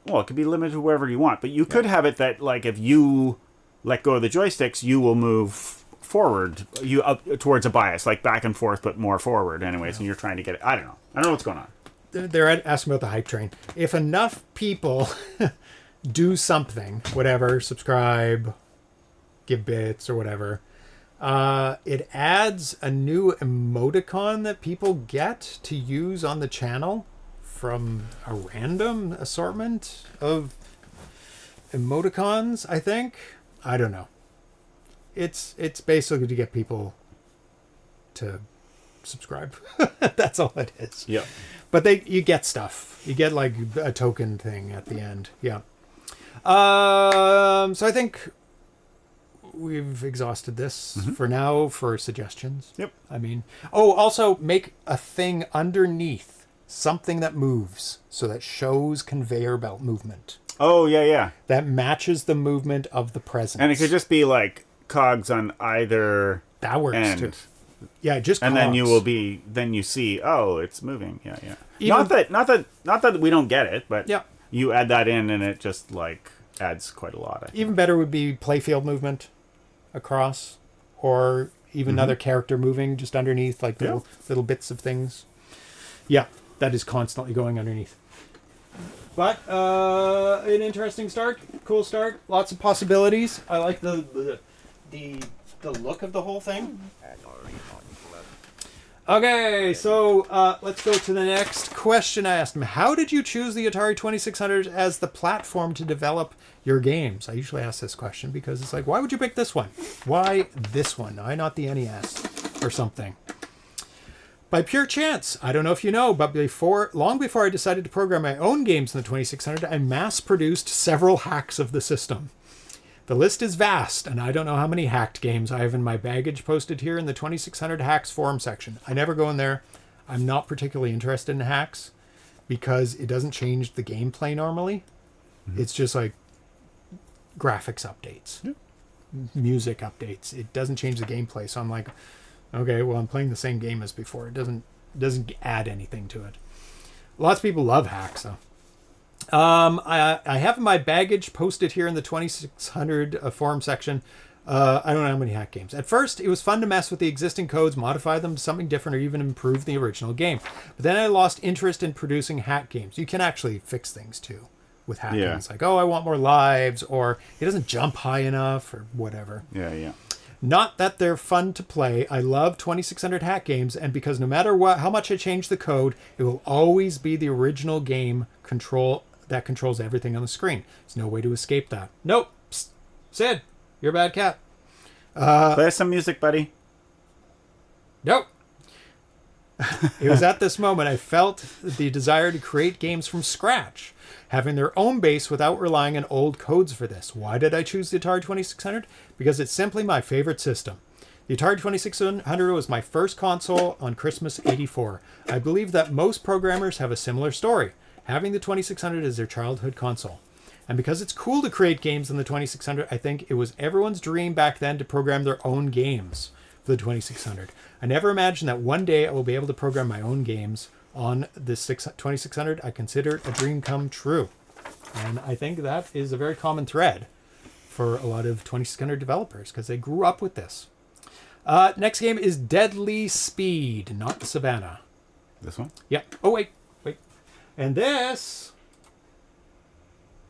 it could be limited to wherever you want. But you could have it that like if you let go of the joysticks, you will move forward, you up towards a bias, like back and forth, but more forward anyways, and you're trying to get it. I don't know what's going on. They're asking about the hype train. If enough people do something, whatever, subscribe, give bits or whatever, it adds a new emoticon that people get to use on the channel from a random assortment of emoticons, I think. I don't know. It's basically to get people to subscribe. That's all it is. Yeah. But you get stuff. You get like a token thing at the end. Yeah. So I think we've exhausted this for now for suggestions. Yep. I mean, also make a thing underneath, something that moves, so that shows conveyor belt movement. Oh, yeah. That matches the movement of the presence. And it could just be like cogs on either that works end. Too. Yeah, just and cogs. then you see, oh, it's moving. Yeah. Even, not that we don't get it, but yeah. You add that in and it just like adds quite a lot. I think. Even better would be playfield movement across, or even another character moving just underneath, like little bits of things. Yeah, that is constantly going underneath. But an interesting start, cool start, lots of possibilities. I like the look of the whole thing. Okay, so let's go to the next question. I asked him, how did you choose the Atari 2600 as the platform to develop your games? I usually ask this question because it's like, why would you pick this one? Why this one? Why not the NES or something? By pure chance. I don't know if you know, but long before I decided to program my own games in the 2600, I mass-produced several hacks of the system. The list is vast, and I don't know how many hacked games I have in my baggage posted here in the 2600 hacks forum section. I never go in there. I'm not particularly interested in hacks because it doesn't change the gameplay normally. Mm-hmm. It's just like graphics updates, music updates. It doesn't change the gameplay, so I'm like, okay, well, I'm playing the same game as before. It doesn't add anything to it. Lots of people love hacks, though. I have my baggage posted here in the 2600 forum section. I don't know how many hack games. At first, it was fun to mess with the existing codes, modify them to something different, or even improve the original game. But then I lost interest in producing hack games. You can actually fix things, too, with hack games. Like, I want more lives, or it doesn't jump high enough, or whatever. Yeah. Not that they're fun to play. I love 2600 hack games, and because no matter how much I change the code, it will always be the original game that controls everything on the screen. There's no way to escape that. Nope. Psst. Sid, you're a bad cat. Play some music, buddy. Nope. It was at this moment I felt the desire to create games from scratch, having their own base without relying on old codes for this. Why did I choose the Atari 2600? Because it's simply my favorite system. The Atari 2600 was my first console on Christmas '84. I believe that most programmers have a similar story, having the 2600 as their childhood console. And because it's cool to create games on the 2600, I think it was everyone's dream back then to program their own games for the 2600. I never imagined that one day I will be able to program my own games on the 2600. I consider it a dream come true. And I think that is a very common thread for a lot of 2600 developers because they grew up with this. Next game is Deadly Speed, not Savannah. This one? Yep. Oh, wait. And this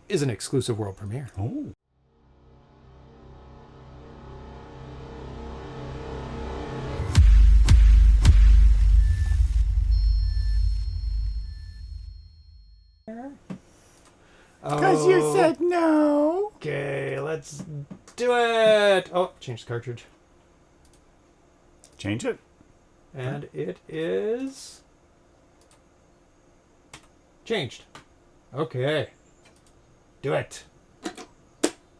is an exclusive world premiere. Oh. Because you said no. Okay, let's do it. Oh, change the cartridge. Change it. And it is changed. Okay. Do it.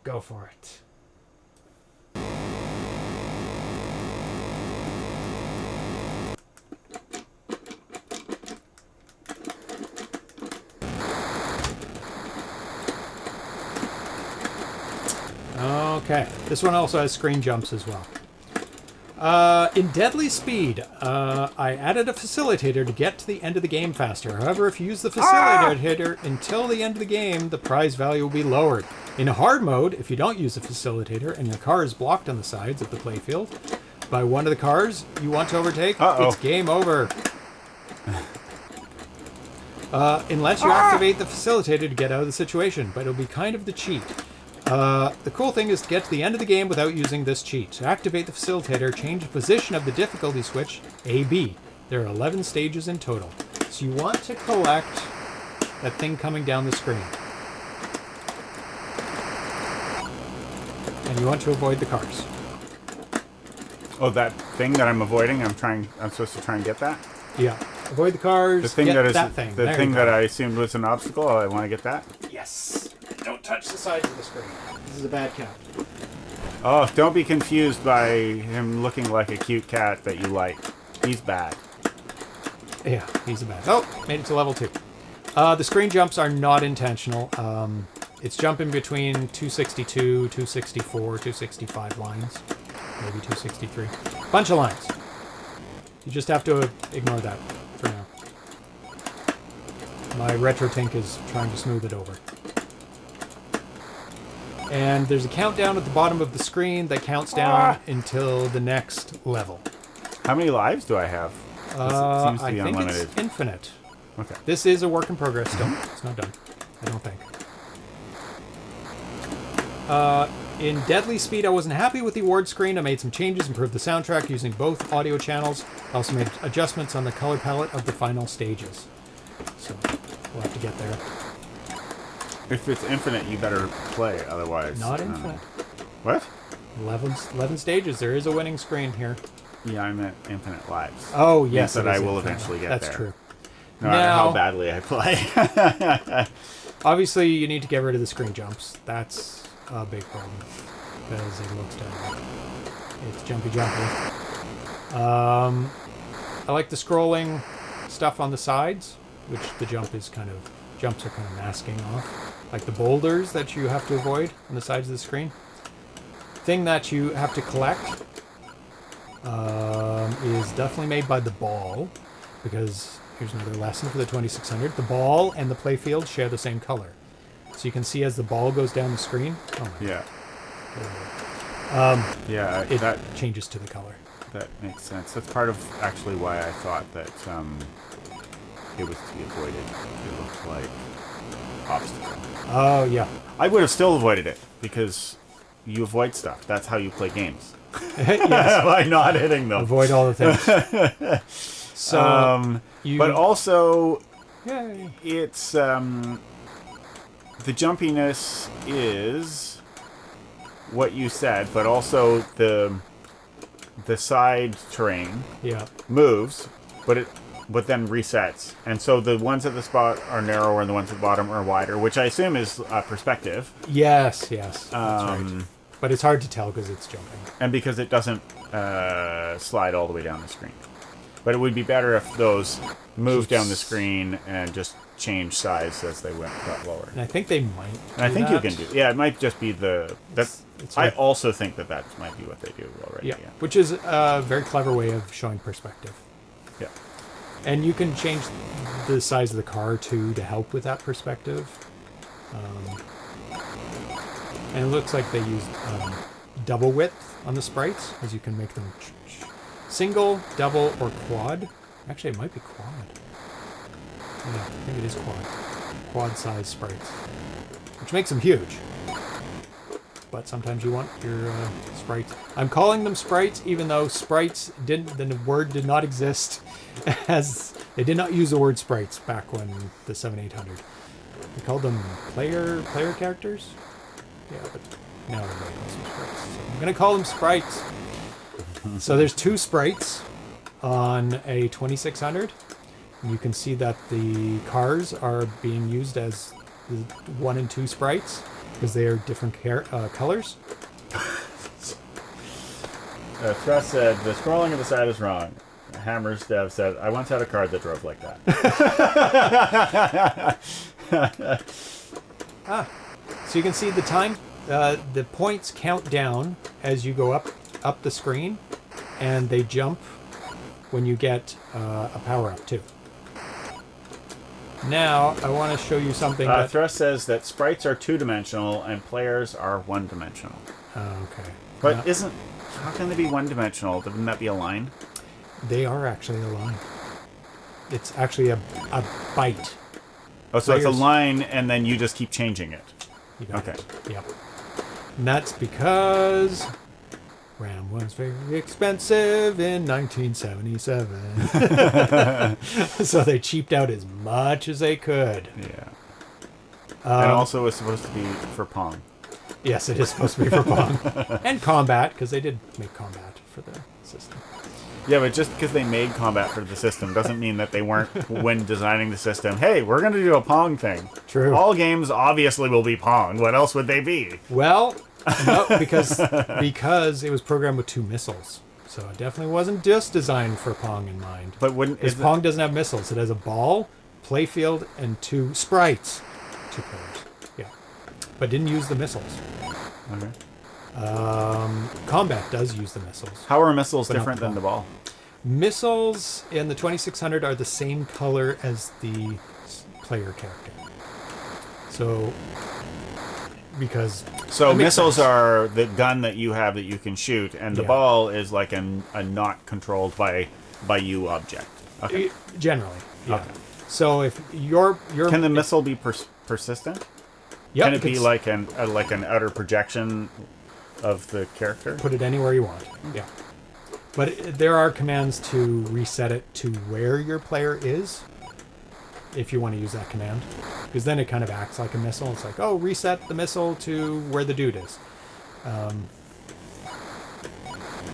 Go for it. Okay. This one also has screen jumps as well. In Deadly Speed, I added a facilitator to get to the end of the game faster. However, if you use the facilitator until the end of the game, the prize value will be lowered. In hard mode, if you don't use the facilitator and your car is blocked on the sides of the playfield by one of the cars you want to overtake, it's game over. Unless you activate the facilitator to get out of the situation, but it'll be kind of the cheat. The cool thing is to get to the end of the game without using this cheat. To activate the facilitator, change the position of the difficulty switch, A-B. There are 11 stages in total. So you want to collect that thing coming down the screen. And you want to avoid the cars. Oh, that thing that I'm avoiding, I'm supposed to try and get that? Yeah. Avoid the cars, the thing get that is that thing. The thing that I assumed was an obstacle, I want to get that? Yes. Don't touch the sides of the screen. This is a bad cat. Oh, don't be confused by him looking like a cute cat that you like. He's bad. Yeah, he's a bad. Oh, made it to level 2. The screen jumps are not intentional. It's jumping between 262, 264, 265 lines. Maybe 263. Bunch of lines. You just have to ignore that for now. My RetroTINK is trying to smooth it over. And there's a countdown at the bottom of the screen that counts down until the next level. How many lives do I have? It seems to be unlimited. I think it's infinite. Okay. This is a work in progress still. It's not done. I don't think. In Deadly Speed, I wasn't happy with the award screen. I made some changes, improved the soundtrack using both audio channels. I also made adjustments on the color palette of the final stages. So we'll have to get there. If it's infinite, you better play, otherwise... Not infinite. What? 11 stages. There is a winning screen here. Yeah, I meant infinite lives. Oh, yes. That I will eventually get That's there. That's true. No matter how badly I play. Obviously, you need to get rid of the screen jumps. That's a big problem. Because it looks terrible. It's jumpy. I like the scrolling stuff on the sides, which the jumps are kind of masking off. Like the boulders that you have to avoid on the sides of the screen. Thing that you have to collect is definitely made by the ball, because here's another lesson for the 2600. The ball and the playfield share the same color. So you can see as the ball goes down the screen. Oh my God. That changes to the color. That makes sense. That's part of actually why I thought that it was to be avoided. It looked like obstacle. Oh, yeah. I would have still avoided it, because you avoid stuff. That's how you play games. Yes. By not hitting them. Avoid all the things. So, but also, yay. it's, the jumpiness is what you said, but also the side terrain moves but then resets. And so the ones at the spot are narrower and the ones at the bottom are wider, which I assume is perspective. Yes, that's right. But it's hard to tell because it's jumping. And because it doesn't slide all the way down the screen. But it would be better if those moved down the screen and just changed size as they got lower. And I think they might And I think you can do. Yeah, it might just be I also think that might be what they do already. Yeah, which is a very clever way of showing perspective. Yeah. And you can change the size of the car, too, to help with that perspective. And it looks like they used double width on the sprites, as you can make them single, double, or quad. Actually, it might be quad. Yeah, maybe it is quad. Quad-size sprites. Which makes them huge. But sometimes you want your sprites. I'm calling them sprites, even though sprites the word did not exist, as they did not use the word sprites back when the 7800. We called them player characters. Yeah, but now everybody calls them sprites. So I'm gonna call them sprites. So there's 2 sprites on a 2600. And you can see that the cars are being used as the 1 and 2 sprites because they are different colors. Thrust said, the scrolling of the side is wrong. Hammer's Dev said, I once had a card that drove like that. So you can see the time, the points count down as you go up the screen, and they jump when you get a power-up too. Now, I want to show you something Thrust says that sprites are 2-dimensional and players are 1-dimensional. Oh, okay. But how can they be 1-dimensional? Wouldn't that be a line? They are actually a line. It's actually a byte. Oh, so it's a line and then you just keep changing it. You got Okay. it. Yep. And that's because RAM was very expensive in 1977. So they cheaped out as much as they could. Yeah. And also it's supposed to be for Pong. Yes, it is supposed to be for Pong. And Combat, because they did make Combat for the system. Yeah, but just because they made Combat for the system doesn't mean that they weren't, when designing the system, hey, we're going to do a Pong thing. True. All games obviously will be Pong. What else would they be? Well, no, because it was programmed with 2 missiles. So it definitely wasn't just designed for Pong in mind. But because Pong doesn't have missiles. It has a ball, playfield, and 2 sprites. 2 players. Yeah. But didn't use the missiles. Okay. Combat does use the missiles. How are missiles different than the ball? Missiles in the 2600 are the same color as the player character. So, missiles are the gun that you have that you can shoot, and the ball is like a not controlled by you object. Okay. Generally, yeah. Okay. So if your can the missile be persistent? Yep, Can it be like an outer projection of the character? Put it anywhere you want. Yeah. But there are commands to reset it to where your player is, if you want to use that command. Because then it kind of acts like a missile. It's like, oh, reset the missile to where the dude is.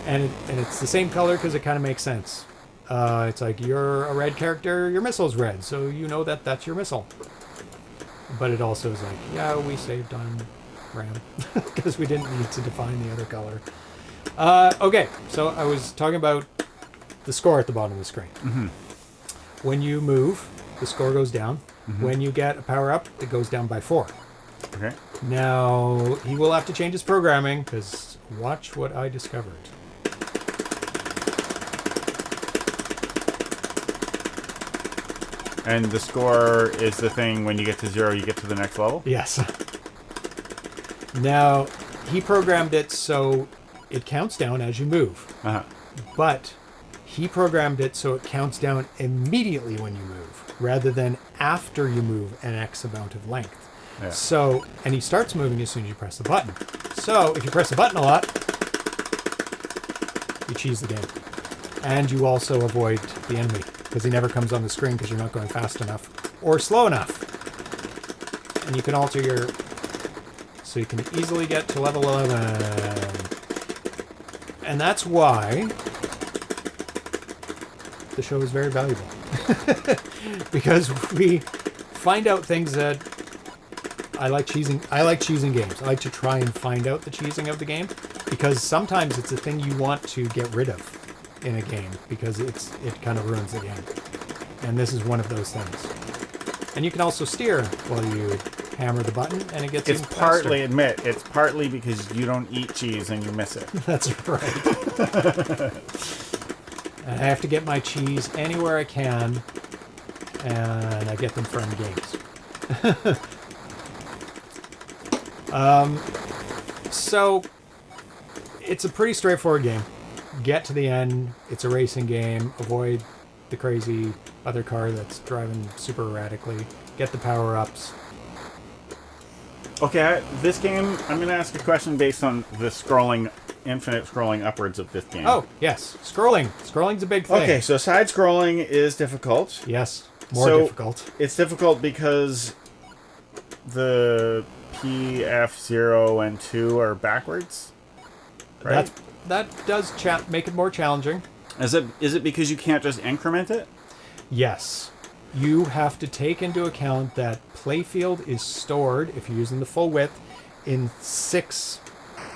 And it's the same color because it kind of makes sense. It's like, you're a red character, your missile's red, so you know that that's your missile. But it also is like, yeah, we saved on RAM because we didn't need to define the other color. Okay, so I was talking about the score at the bottom of the screen. Mm-hmm. When you move, the score goes down. Mm-hmm. When you get a power-up, it goes down by 4. Okay. Now, he will have to change his programming, because watch what I discovered. And the score is the thing, when you get to 0, you get to the next level? Yes. Now, he programmed it so it counts down as you move. Uh-huh. But he programmed it so it counts down immediately when you move, rather than after you move an X amount of length. Yeah. So, and he starts moving as soon as you press the button. So, if you press the button a lot, you cheese the game. And you also avoid the enemy, because he never comes on the screen because you're not going fast enough or slow enough. And you can alter your... So you can easily get to level 11. And that's why the show is very valuable. Because we find out things that I like cheesing games. I like to try and find out the cheesing of the game, because sometimes it's a thing you want to get rid of in a game because it kind of ruins the game. And this is one of those things. And you can also steer while you hammer the button, and it gets It's even partly, faster. it's partly because you don't eat cheese and you miss it. That's right. And I have to get my cheese anywhere I can, and I get them from games. So it's a pretty straightforward game. Get to the end. It's a racing game. Avoid the crazy other car that's driving super erratically. Get the power-ups. Okay, this game, I'm going to ask a question based on the infinite scrolling upwards of this game. Oh, yes. Scrolling. Scrolling's a big thing. Okay, so side-scrolling is difficult. Yes, more difficult. It's difficult because the P, F, 0, and 2 are backwards, right? That does make it more challenging. Is it because you can't just increment it? Yes. You have to take into account that playfield is stored, if you're using the full width, in 6,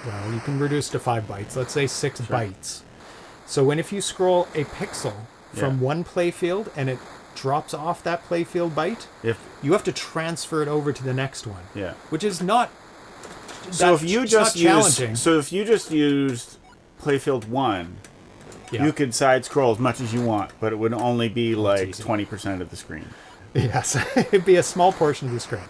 well, you can reduce to 5 bytes. Let's say 6 bytes. So if you scroll a pixel from one playfield and it drops off that playfield byte, you have to transfer it over to the next one. Yeah. Which is not So if you just challenging. used playfield 1, you could side scroll as much as you want, but it would only be like 20% of the screen. Yes, it'd be a small portion of the screen.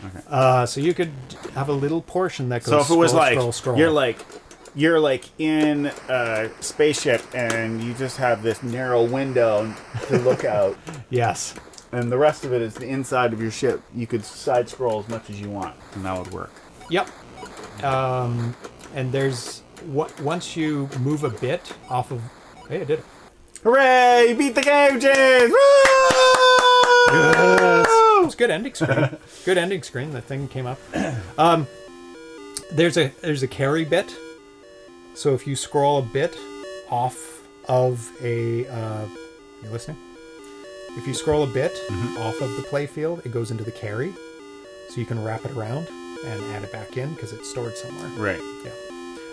Okay. So you could have a little portion that goes. So if it was scroll. you're like in a spaceship and you just have this narrow window to look out. Yes. And the rest of it is the inside of your ship. You could side scroll as much as you want, and that would work. Yep. And there's once you move a bit off of. Hey, I did it. Hooray! You beat the game, James! Woo! Yes. It was a good ending screen. Good ending screen. The thing came up. There's a carry bit. So if you scroll a bit off of a, you listening? If you scroll a bit off of the playfield, it goes into the carry. So you can wrap it around and add it back in because it's stored somewhere. Right. Yeah.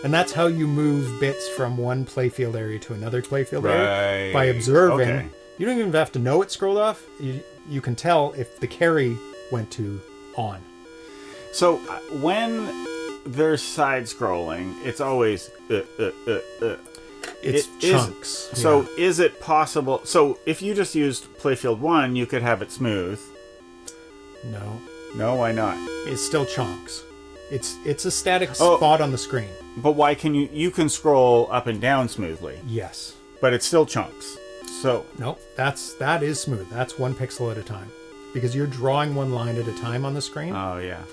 And that's how you move bits from one playfield area to another playfield area. By observing. Okay. You don't even have to know it scrolled off. You can tell if the carry went to on. So when there's side scrolling, it's always It's chunks. So is it possible? So if you just used playfield 1, you could have it smooth. No. No, why not? It's still chunks. It's a static spot on the screen. But why can you can scroll up and down smoothly? Yes. But it's still chunks. So Nope. That is smooth. That's 1 pixel at a time. Because you're drawing one line at a time on the screen. Oh yeah.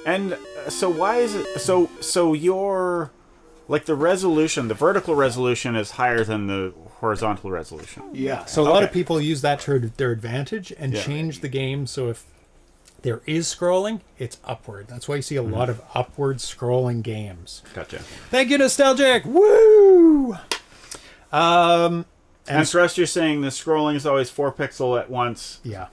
And so why is it so your like the vertical resolution is higher than the horizontal resolution? Yeah. So a lot of people use that to their advantage and change the game so if there is scrolling, it's upward. That's why you see a lot of upward scrolling games. Gotcha. Thank you, Nostalgic. Woo! And for us, you're saying the scrolling is always 4 pixel at once. Yeah.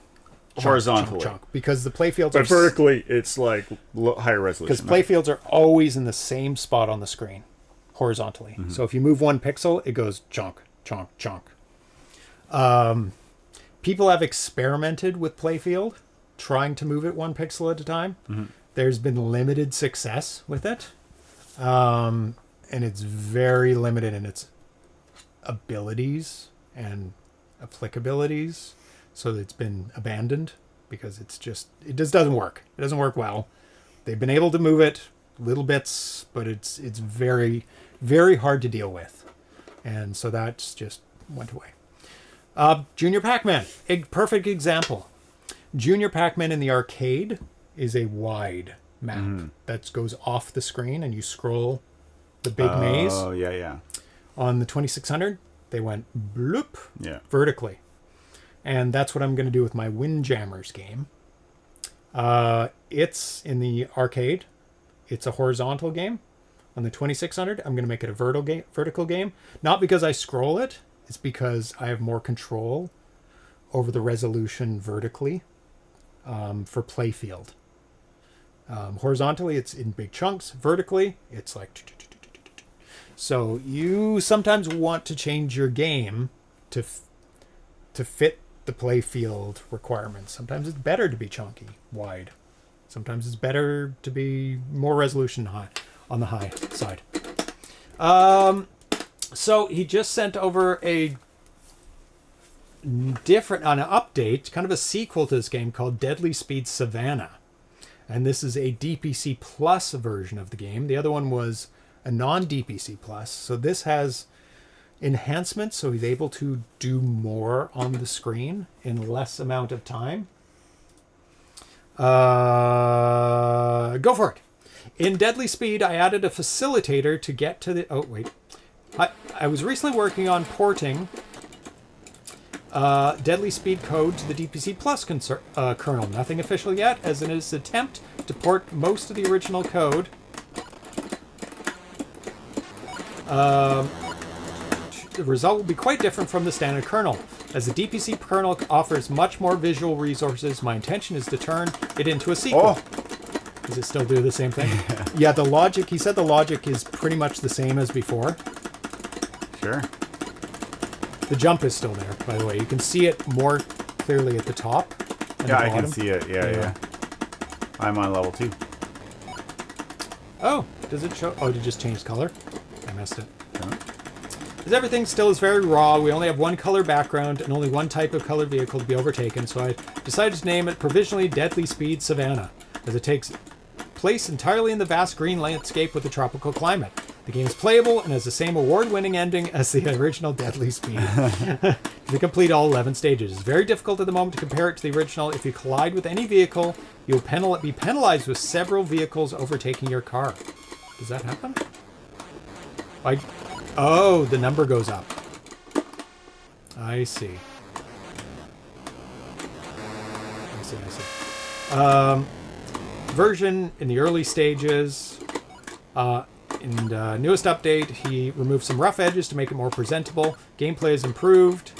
Horizontally. Chunk. Because the playfields But vertically, it's like higher resolution. Because playfields are always in the same spot on the screen, horizontally. So if you move 1 pixel, it goes chunk, chunk, chunk. People have experimented with playfield, trying to move it 1 pixel at a time. There's been limited success with it. And it's very limited in its abilities and applicabilities. So it's been abandoned because it just doesn't work. It doesn't work well. They've been able to move it little bits, but it's very, very hard to deal with. And so that's just went away. Junior Pac-Man, a perfect example. Junior Pac-Man in the arcade is a wide map that goes off the screen and you scroll the big maze. Oh, yeah. On the 2600, they went bloop vertically. And that's what I'm going to do with my Windjammers game. It's in the arcade. It's a horizontal game. On the 2600, I'm going to make it a vertical game. Not because I scroll it is because I have more control over the resolution vertically for playfield. Horizontally, it's in big chunks. Vertically, it's like... So you sometimes want to change your game to fit the playfield requirements. Sometimes it's better to be chunky, wide. Sometimes it's better to be more resolution high on the high side. So he just sent over an update, kind of a sequel to this game called Deadly Speed Savannah. And this is a DPC Plus version of the game. The other one was a non-DPC Plus. So this has enhancements, so he's able to do more on the screen in less amount of time. Go for it. In Deadly Speed, I added a facilitator to get to the... Oh, wait. I was recently working on porting Deadly Speed code to the DPC Plus kernel. Nothing official yet, as in its attempt to port most of the original code. The result will be quite different from the standard kernel. As the DPC kernel offers much more visual resources, my intention is to turn it into a sequel. Oh. Does it still do the same thing? Yeah, the logic, he said the logic is pretty much the same as before. Sure. The jump is still there, by the way. You can see it more clearly at the top. And Yeah, the I can bottom. see it. Yeah. I'm on level 2. Oh, does it show? Oh, did it just change color? I missed it. As everything still is very raw, we only have one color background and only one type of color vehicle to be overtaken, so I decided to name it provisionally Deadly Speed Savannah, as it takes place entirely in the vast green landscape with a tropical climate. The game is playable and has the same award-winning ending as the original Deadly Speed. To complete all 11 stages. It's very difficult at the moment to compare it to the original. If you collide with any vehicle, you'll be penalized with several vehicles overtaking your car. Does that happen? Oh, the number goes up. I see. Version in the early stages. In the newest update, he removed some rough edges to make it more presentable. Gameplay is improved.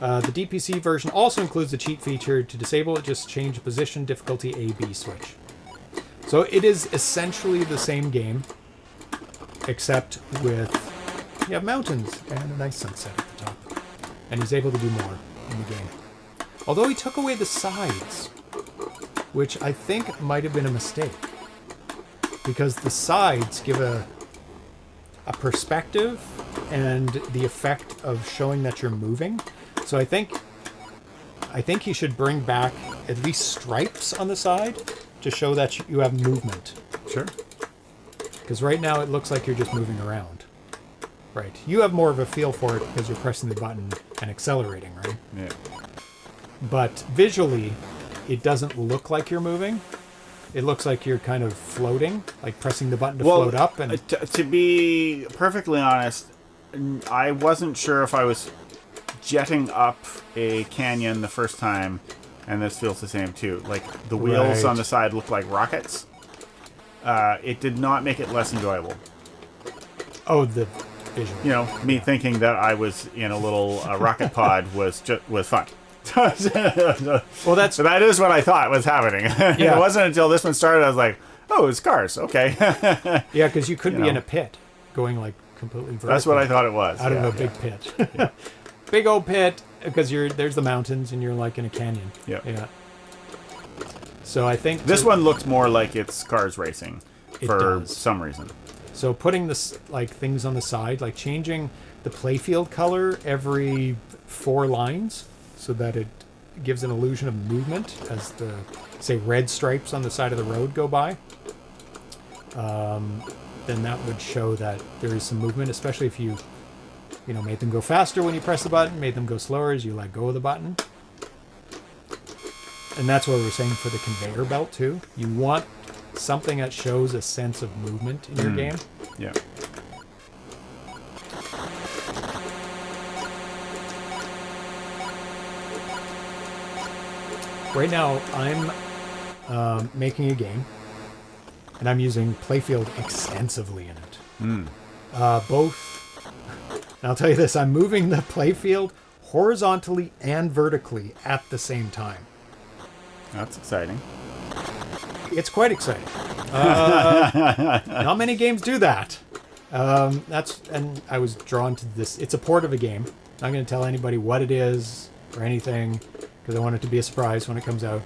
The DPC version also includes a cheat feature. To disable it, just change the position, difficulty A-B switch. So it is essentially the same game, except with... You have mountains and a nice sunset at the top. And he's able to do more in the game. Although he took away the sides, which I think might have been a mistake. Because the sides give a perspective and the effect of showing that you're moving. So I think he should bring back at least stripes on the side to show that you have movement. Sure. Because right now it looks like you're just moving around. Right. You have more of a feel for it because you're pressing the button and accelerating, right? Yeah. But visually, it doesn't look like you're moving. It looks like you're kind of floating, like pressing the button to float up. And to be perfectly honest, I wasn't sure if I was jetting up a canyon the first time, and this feels the same too. Like the wheels on the side look like rockets. It did not make it less enjoyable. Oh, the visual. You know, me thinking that I was in a little rocket pod was fun. Well, that is what I thought was happening. Yeah. It wasn't until this one started I was like, oh, it's cars. Okay. Yeah, because you could be in a pit going like completely vertical. That's what I thought it was. Out of a big pit. Yeah. Big old pit, because there's the mountains and you're like in a canyon. Yeah. So I think... This one looks more like it's cars racing for some reason. So putting this like things on the side, like changing the playfield color every 4 lines so that it gives an illusion of movement as the, say, red stripes on the side of the road go by, then that would show that there is some movement, especially if you made them go faster when you press the button, made them go slower as you let go of the button. And that's what we're saying for the conveyor belt too. You want something that shows a sense of movement in your game. Yeah. Right now, I'm making a game, and I'm using playfield extensively in it. Both. And I'll tell you this, I'm moving the playfield horizontally and vertically at the same time. That's exciting. It's quite exciting. Not many games do that. And I was drawn to this. It's a port of a game. I'm not going to tell anybody what it is or anything because I want it to be a surprise when it comes out.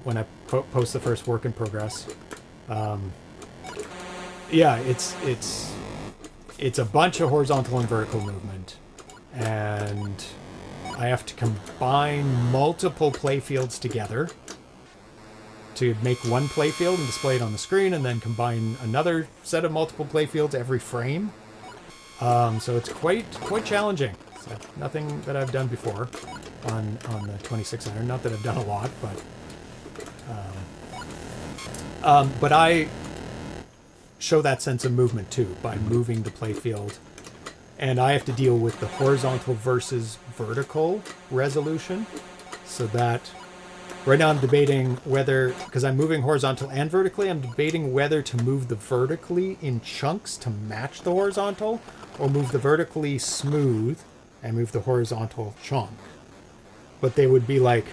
When I post the first work in progress. Yeah, it's a bunch of horizontal and vertical movement, and I have to combine multiple playfields together to make one playfield and display it on the screen, and then combine another set of multiple playfields every frame. So it's quite challenging. So nothing that I've done before on the 2600. Not that I've done a lot, but I show that sense of movement too by moving the playfield, and I have to deal with the horizontal versus vertical resolution. So that right now I'm debating whether, because I'm moving horizontal and vertically, I'm debating whether to move the vertically in chunks to match the horizontal, or move the vertically smooth and move the horizontal chunk. But they would be like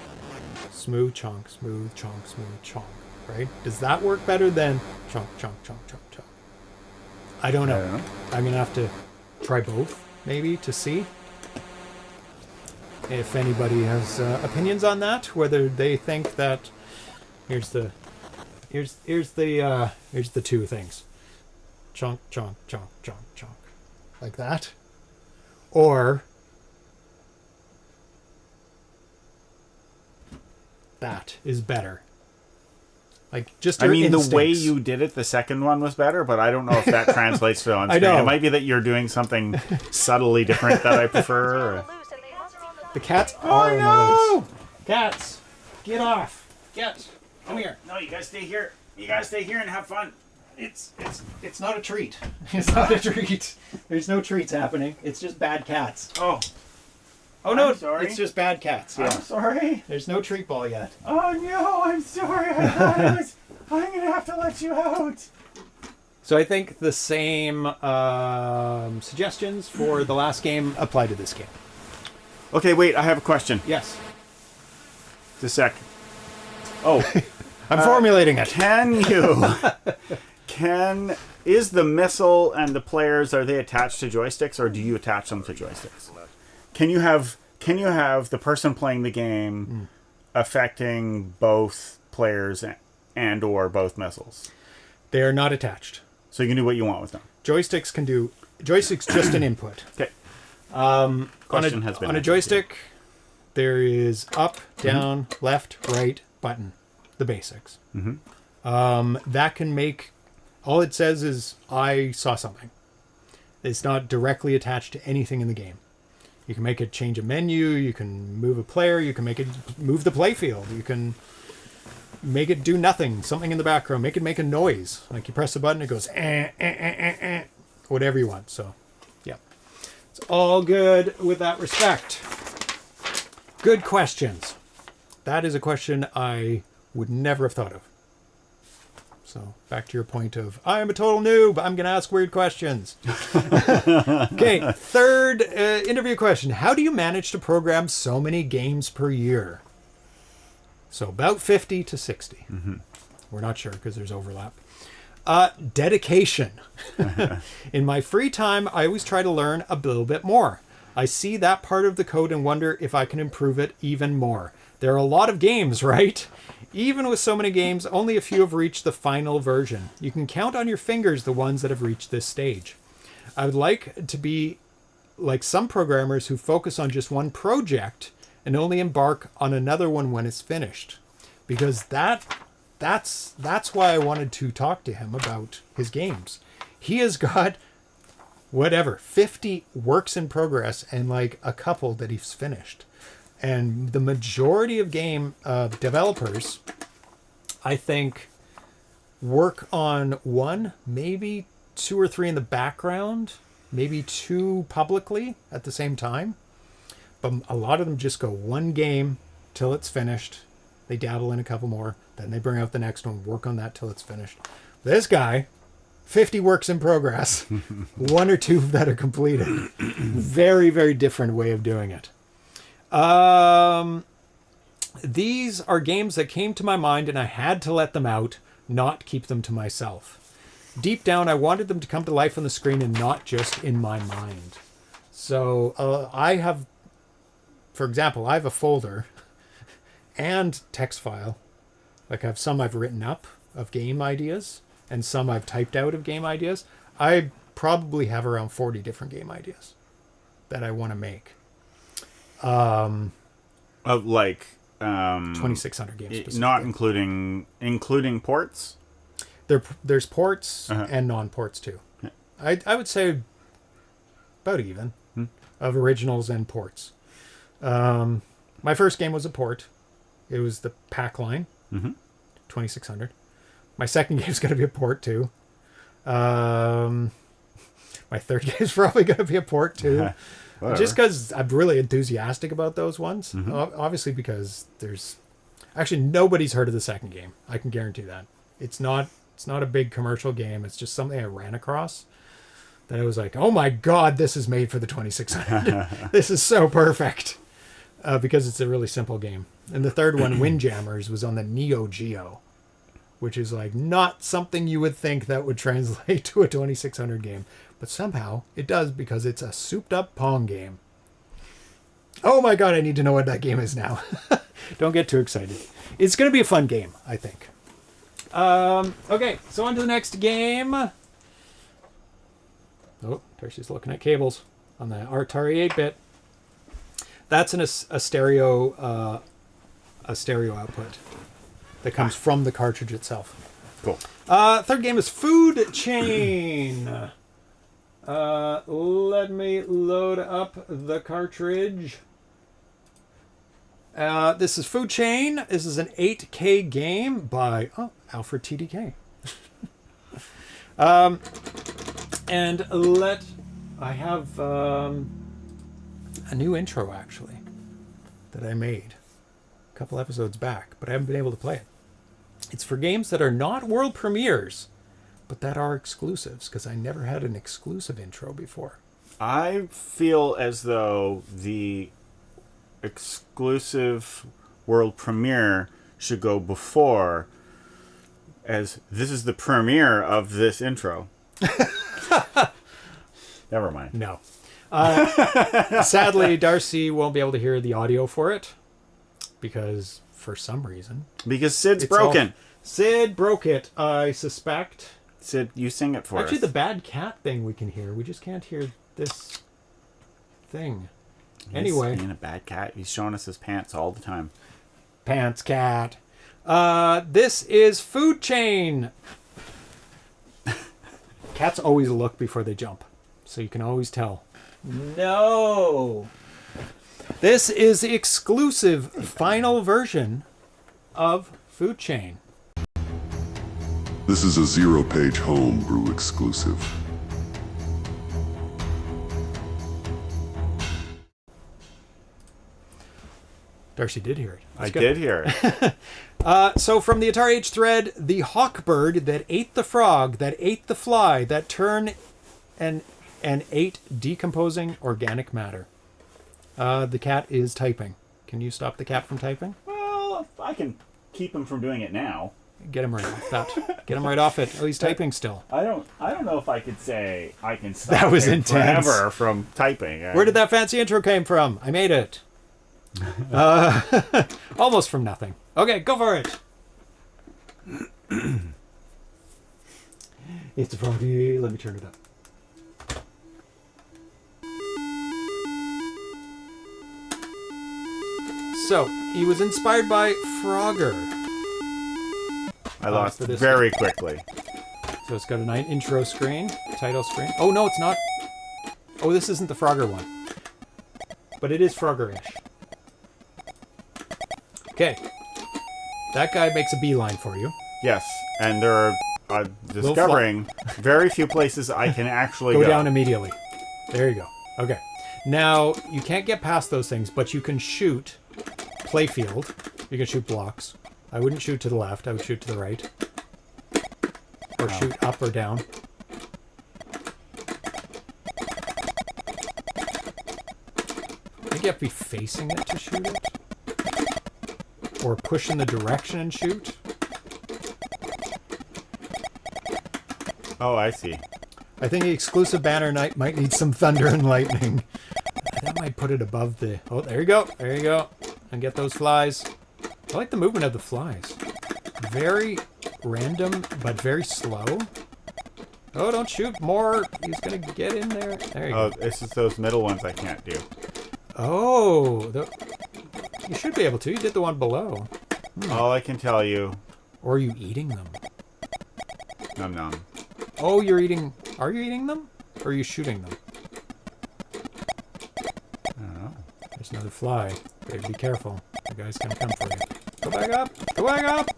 smooth chunk, smooth chunk, smooth chunk, right? Does that work better than chunk, chunk, chunk, chunk, chunk? I don't know. I'm going to have to try both, maybe, to see. If anybody has opinions on that, whether they think that here's the two things. Chunk, chunk, chunk, chunk, chunk. Like that. Or that is better. Like, just I mean, instincts. the way you did it, the second one was better, but I don't know if that translates to on screen. I know. It might be that you're doing something subtly different that I prefer. Or... The cats are on the loose. Cats, get off. Get. Come here. No, you guys stay here. You guys stay here and have fun. It's not a treat. It's not a treat. There's no treats happening. It's just bad cats. Oh no, I'm sorry. It's just bad cats. Yeah. I'm sorry. There's no treat ball yet. Oh no, I'm sorry. I thought I was. I'm gonna have to let you out. So I think the same suggestions for the last game apply to this game. Okay, wait. I have a question. Yes. Just a sec. Oh, I'm formulating it. Is the missile and the players, are they attached to joysticks, or do you attach them to joysticks? Can you have the person playing the game affecting both players and or both missiles? They are not attached. So you can do what you want with them. Joysticks just an input. Okay. On a joystick, there is up, down, left, right button. The basics. That can make, all it says is I saw something. It's not directly attached to anything in the game. You can make it change a menu, you can move a player, you can make it move the playfield, you can make it do nothing, something in the background, make it make a noise. Like you press the button, it goes whatever you want. So, yeah. It's all good with that respect. Good questions. That is a question I would never have thought of. So back to your point of, I am a total noob, I'm going to ask weird questions. Okay, third interview question. How do you manage to program so many games per year? So about 50 to 60. We're not sure because there's overlap. Dedication. In my free time, I always try to learn a little bit more. I see that part of the code and wonder if I can improve it even more. There are a lot of games, right? Even with so many games, only a few have reached the final version. You can count on your fingers the ones that have reached this stage. I would like to be like some programmers who focus on just one project and only embark on another one when it's finished. Because that's why I wanted to talk to him about his games. He has got 50 works in progress and like a couple that he's finished. And the majority of game developers, I think, work on one, maybe two or three in the background, maybe two publicly at the same time. But a lot of them just go one game till it's finished. They dabble in a couple more. Then they bring out the next one, work on that till it's finished. This guy 50 works in progress. 1 or 2 that are completed. Very, very different way of doing it. These are games that came to my mind and I had to let them out, not keep them to myself. Deep down, I wanted them to come to life on the screen and not just in my mind. So I have, for example, I have a folder and text file. Like I have some I've written up of game ideas and some I've typed out of game ideas. I probably have around 40 different game ideas that I want to make. Of like 2,600 games specifically. Not including ports? There's ports and non-ports too. Yeah. I would say about even of originals and ports. My first game was a port. It was the Pack Line, 2,600. My second game is going to be a port too. My third game is probably going to be a port too. Just because I'm really enthusiastic about those ones. Obviously because there's... Actually, nobody's heard of the second game. I can guarantee that. It's not a big commercial game. It's just something I ran across that I was like, oh my God, this is made for the 2,600. This is so perfect. Because it's a really simple game. And the third one, Windjammers, was on the Neo Geo, which is like not something you would think that would translate to a 2,600 game. But somehow it does because it's a souped up Pong game. Oh my God, I need to know what that game is now. Don't get too excited. It's going to be a fun game, I think. Okay, so on to the next game. Oh, Darcy's looking at cables on the Atari 8-bit. That's a stereo output that comes from the cartridge itself. Cool. Third game is Food Chain. Let me load up the cartridge. This is Food Chain. This is an 8K game by Alfred TDK. And I have a new intro actually that I made a couple episodes back, but I haven't been able to play it. It's for games that are not world premieres, but that are exclusives, because I never had an exclusive intro before. I feel as though the exclusive world premiere should go before, as this is the premiere of this intro. Never mind. No. Sadly, Darcy won't be able to hear the audio for it, because for some reason... Because Sid's broken. Sid broke it, I suspect. Sid, you sing it for us. Actually, the bad cat thing we can hear. We just can't hear this thing. Anyway. He's being a bad cat. He's showing us his pants all the time. Pants cat. This is Food Chain. Cats always look before they jump, so you can always tell. No! This is the exclusive final version of Food Chain. This is a ZeroPage Homebrew exclusive. Darcy did hear it. I did hear it. So from the Atari H thread, the hawkbird that ate the frog, that ate the fly, that turned and ate decomposing organic matter. The cat is typing. Can you stop the cat from typing? Well, I can keep him from doing it now. Get him right off that. Get him right off it. Oh, he's typing still. I don't know if I could say I can stop that was him intense. forever from typing. Where did that fancy intro came from? I made it. Almost from nothing. Okay, go for it. It's a froggy. Let me turn it up. So, he was inspired by Frogger. I lost very quickly. So it's got a nice intro screen, title screen. Oh, no, it's not. Oh, this isn't the Frogger one. But it is Frogger-ish. Okay. That guy makes a beeline for you. Yes, and there are discovering very few places I can actually go. Go down immediately. There you go. Okay. Now, you can't get past those things, but you can shoot playfield. You can shoot blocks. I wouldn't shoot to the left. I would shoot to the right. Or shoot up or down. you have to be facing it to shoot it. Or push in the direction and shoot. Oh, I see. I think the exclusive banner night might need some thunder and lightning. That might put it above the... Oh, there you go. There you go. And get those flies. I like the movement of the flies. Very random, but very slow. Oh, don't shoot more. He's going to get in there. There you go. Oh, it's just those middle ones I can't do. Oh. You should be able to. You did the one below. All I can tell you... Or are you eating them? Nom nom. Oh, you're eating... Are you eating them? Or are you shooting them? I don't know. There's another fly. Better be careful. The guy's going to come for you. Go back up. Go back up.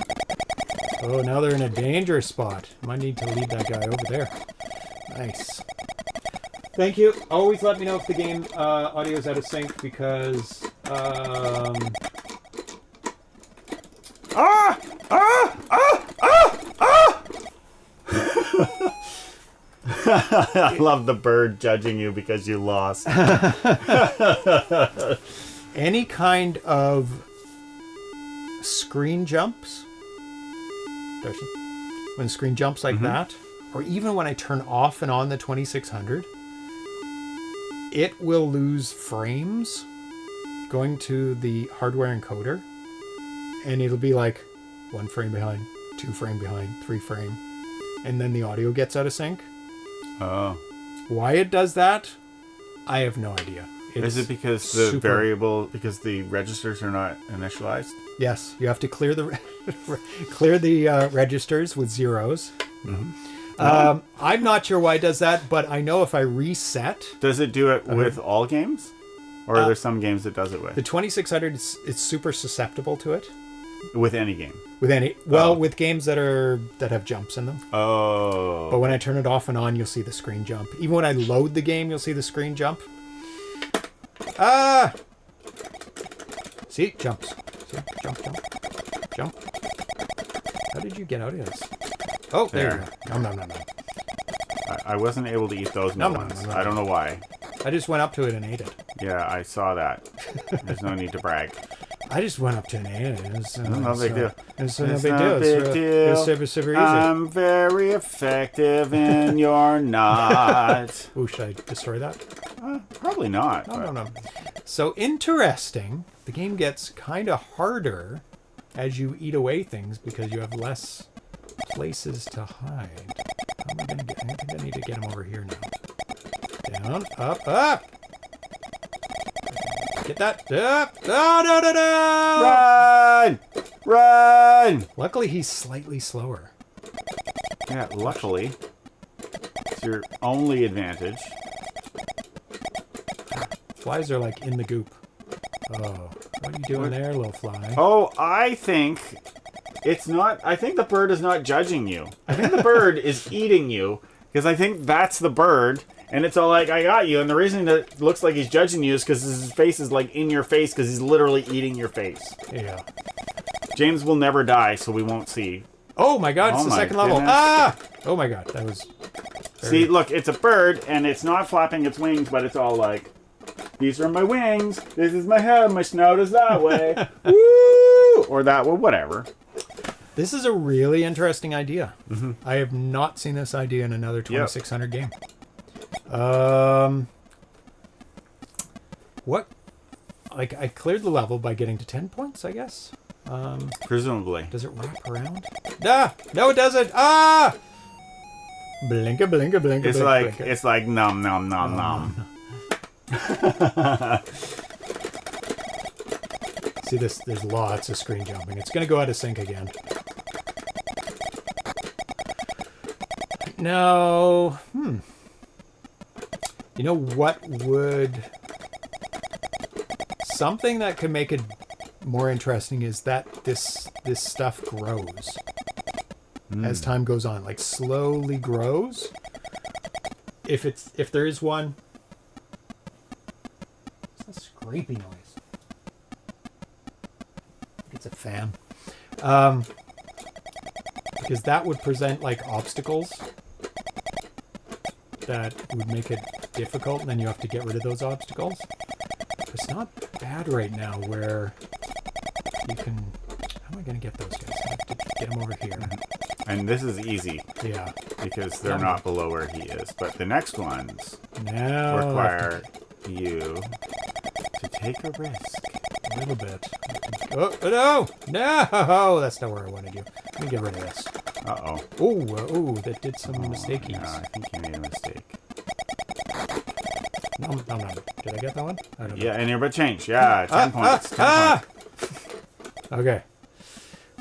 Oh, now they're in a dangerous spot. Might need to lead that guy over there. Nice. Thank you. Always let me know if the game audio is out of sync because... I love the bird judging you because you lost. Any kind of screen jumps, when screen jumps like that, or even when I turn off and on the 2600, it will lose frames going to the hardware encoder, and it'll be like 1 frame behind, 2 frame behind, 3 frame, and then the audio gets out of sync. Oh. Why it does that, I have no idea. Is it because the because the registers are not initialized? Yes, you have to clear the registers with zeros. I'm not sure why it does that, but I know if I reset... Does it do it with all games? Or are there some games it does it with? The 2600, it's super susceptible to it. With any game? With games that have jumps in them. Oh. But when I turn it off and on, you'll see the screen jump. Even when I load the game, you'll see the screen jump. Ah! See? Jumps. See? Jump. How did you get out of this? Oh, there you go. No. I wasn't able to eat those ones. I don't know why. I just went up to it and ate it. Yeah, I saw that. There's no need to brag. I just went up to and ate it. It was no big deal. It's no big deal. It's super easy. I'm very effective and you're not. Ooh, should I destroy that? Probably not. No. So interesting. The game gets kind of harder as you eat away things because you have less places to hide. How am I going to get... I think I need to get him over here now. Down, up. Get that. Up. Oh, no. Run! Luckily, he's slightly slower. Yeah, luckily. It's your only advantage. Flies are like in the goop. Oh, what are you doing there, little fly? Oh, I think it's not... I think the bird is not judging you. I think the bird is eating you because I think that's the bird. And it's all like, I got you. And the reason that it looks like he's judging you is because his face is like in your face because he's literally eating your face. Yeah. James will never die, so we won't see. Oh my god, it's the second level. Ah! Oh my god, that was... See, look, it's a bird, and it's not flapping its wings, but it's all like, these are my wings, this is my head, my snout is that way. Woo! Or that way, whatever. This is a really interesting idea. I have not seen this idea in another 2600 game. What? Like, I cleared the level by getting to 10 points, I guess? Presumably. Does it wrap around? Ah! No, it doesn't! Ah! Blinka, blinka, blinka, It's blinka, like, blinka. it's like nom, nom, nom, nom. See this? There's lots of screen jumping. It's going to go out of sync again. No. You know what would... Something that could make it more interesting is that this stuff grows as time goes on. Like, slowly grows. If there is one... What's that scraping noise? I think it's a fan. Because that would present, like, obstacles that would make it difficult, and then you have to get rid of those obstacles. It's not bad right now where you can... How am I going to get those guys? I have to get them over here. And this is easy. Yeah. Because they're not below where he is. But the next ones now require you to take a risk. A little bit. Oh, no! No! That's not where I wanted you. Let me get rid of this. Uh-oh. Oh, that did some mistakies. Yeah, I think you made a mistake. No. Did I get that one? I don't know. Yeah, and your but change. Yeah, 10 points. 10 points. Okay.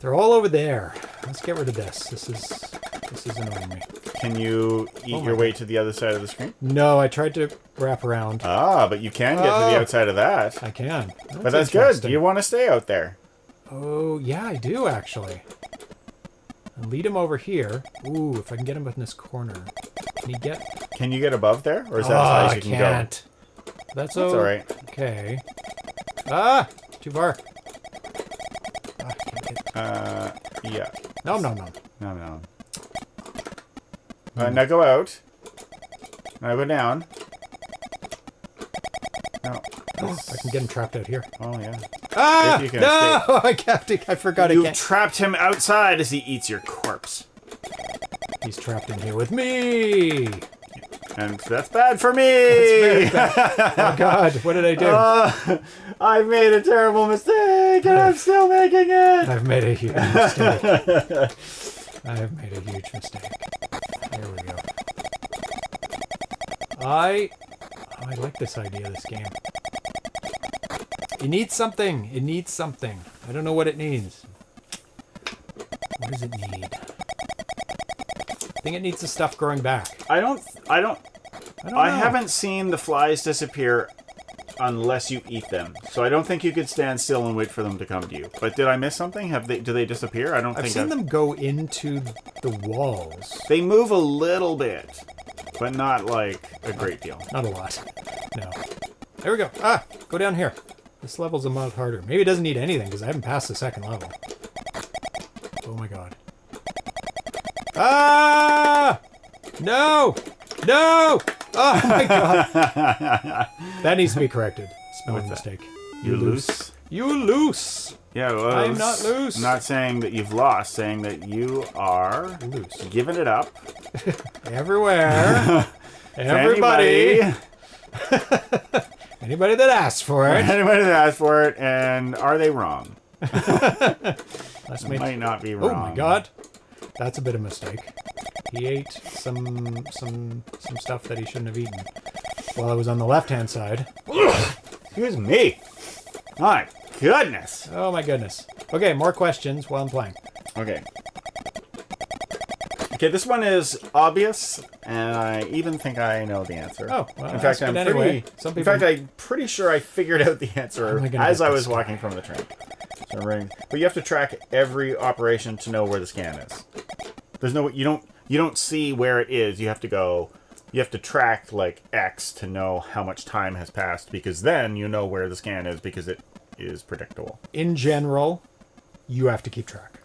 They're all over there. Let's get rid of this. This is annoying me. Can you eat your way to the other side of the screen? No, I tried to wrap around. Ah, but you can get to the outside of that. I can. But that's good. You want to stay out there. Oh, yeah, I do, actually. I'll lead him over here. Ooh, if I can get him in this corner. Can you get above there? Or is that as high as you can go? I can't. That's all right. Okay. Ah! Too far. Yeah. No. No. Now go out. Now go down. No. I can get him trapped out here. Oh, yeah. Ah! If you can No! escape. I kept it. I forgot You've again. trapped him outside as he eats your corpse. He's trapped in here with me. And that's bad for me! Very bad. Oh, God. What did I do? I made a terrible mistake, and I'm still making it! I've made a huge mistake. I have made a huge mistake. There we go. I like this idea of this game. It needs something. It needs something. I don't know what it needs. What does it need? I think it needs the stuff growing back. I don't know. haven't seen the flies disappear unless you eat them. So I don't think you could stand still and wait for them to come to you. But did I miss something? Do they disappear? I don't think I've seen them go into the walls. They move a little bit, but not like a great deal. Not a lot. No. There we go. Ah, go down here. This level's a lot harder. Maybe it doesn't need anything because I haven't passed the second level. Oh my god. Ah! No! No! Oh my god. That needs to be corrected. Spelling mistake. You loose? You loose! Yeah, well, I'm not loose. I'm not saying that you've lost, saying that you are loose. Giving it up. Everywhere. Everybody. Anybody that asks for it. Anybody that asks for it, and are they wrong? Might not be wrong. Oh my god. That's a bit of a mistake. He ate some stuff that he shouldn't have eaten while I was on the left-hand side. Excuse me. My goodness. Oh my goodness. Okay, more questions while I'm playing. Okay. Okay, this one is obvious, and I even think I know the answer. Oh, well, in fact, anyway. I'm pretty sure I figured out the answer as I was walking from the train. So but you have to track every operation to know where the scan is. There's no you don't see where it is. You have to track like X to know how much time has passed, because then you know where the scan is because it is predictable. In general, you have to keep track.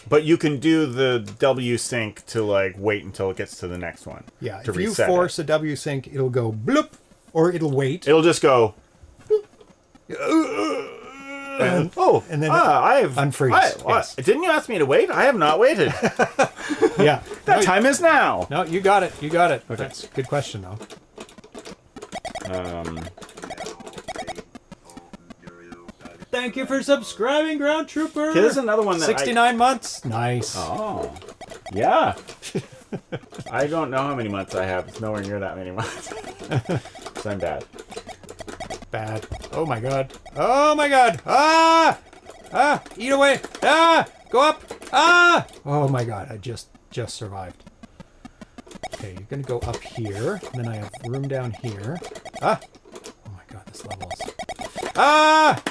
But you can do the W sync to like wait until it gets to the next one. Yeah, to if you force a W sync, it'll go bloop, or it'll wait. It'll just go. And then unfreeze. Didn't you ask me to wait? I have not waited. Yeah, that time is now. No, you got it. You got it. Okay. That's a good question, though. Thank you for subscribing, Ground Trooper. Okay, there's another one that 69 months. Nice. Oh, yeah. I don't know how many months I have. It's nowhere near that many months. So I'm bad. Bad. Oh my god. Oh my god. Ah! Ah! Eat away. Ah! Go up. Ah! Oh my god. I just survived. Okay, you're gonna go up here. And then I have room down here. Ah! Oh my god, this level is... Ah!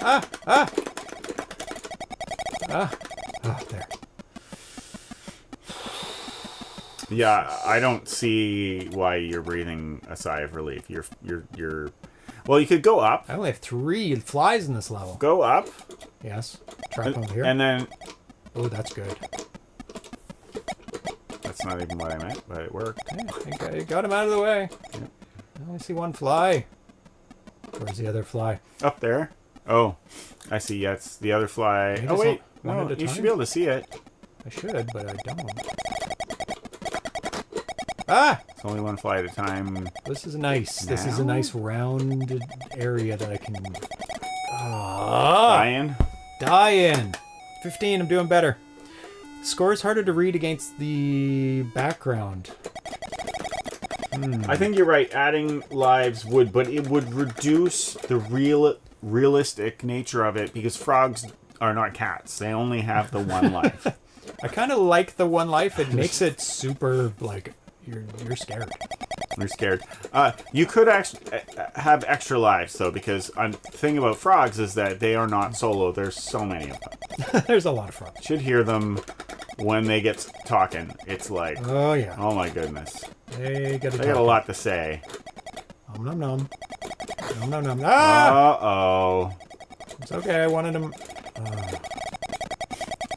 Ah! Ah! Ah! Ah, there. Yeah, I don't see why you're breathing a sigh of relief. You're. Well, you could go up. I only have 3 flies in this level. Go up. Yes. Trap over here. And then. Oh, that's good. That's not even what I meant, but it worked. Hey, I got him out of the way. Yeah. I only see 1 fly. Where's the other fly? Up there. Oh, I see. Yeah, it's the other fly. Maybe Oh, it's wait. not one No, at a you time? should be able to see it. I should, but I don't. Ah! It's only one fly at a time. This is nice. This is a Now? nice rounded area that I can Ryan? die in. 15, I'm doing better. Score is harder to read against the background. I think you're right. Adding lives would, but it would reduce the realistic nature of it because frogs are not cats. They only have the one life. I kind of like the one life. It makes it super, like, you're scared. You're scared. You could actually have extra lives, though, because the thing about frogs is that they are not solo. There's so many of them. There's a lot of frogs. Should hear them when they get talking. It's like, Oh, yeah. oh my goodness. They got They got a lot to say. Nom nom nom. Nom nom nom. Ah! Uh-oh. It's okay. I wanted them.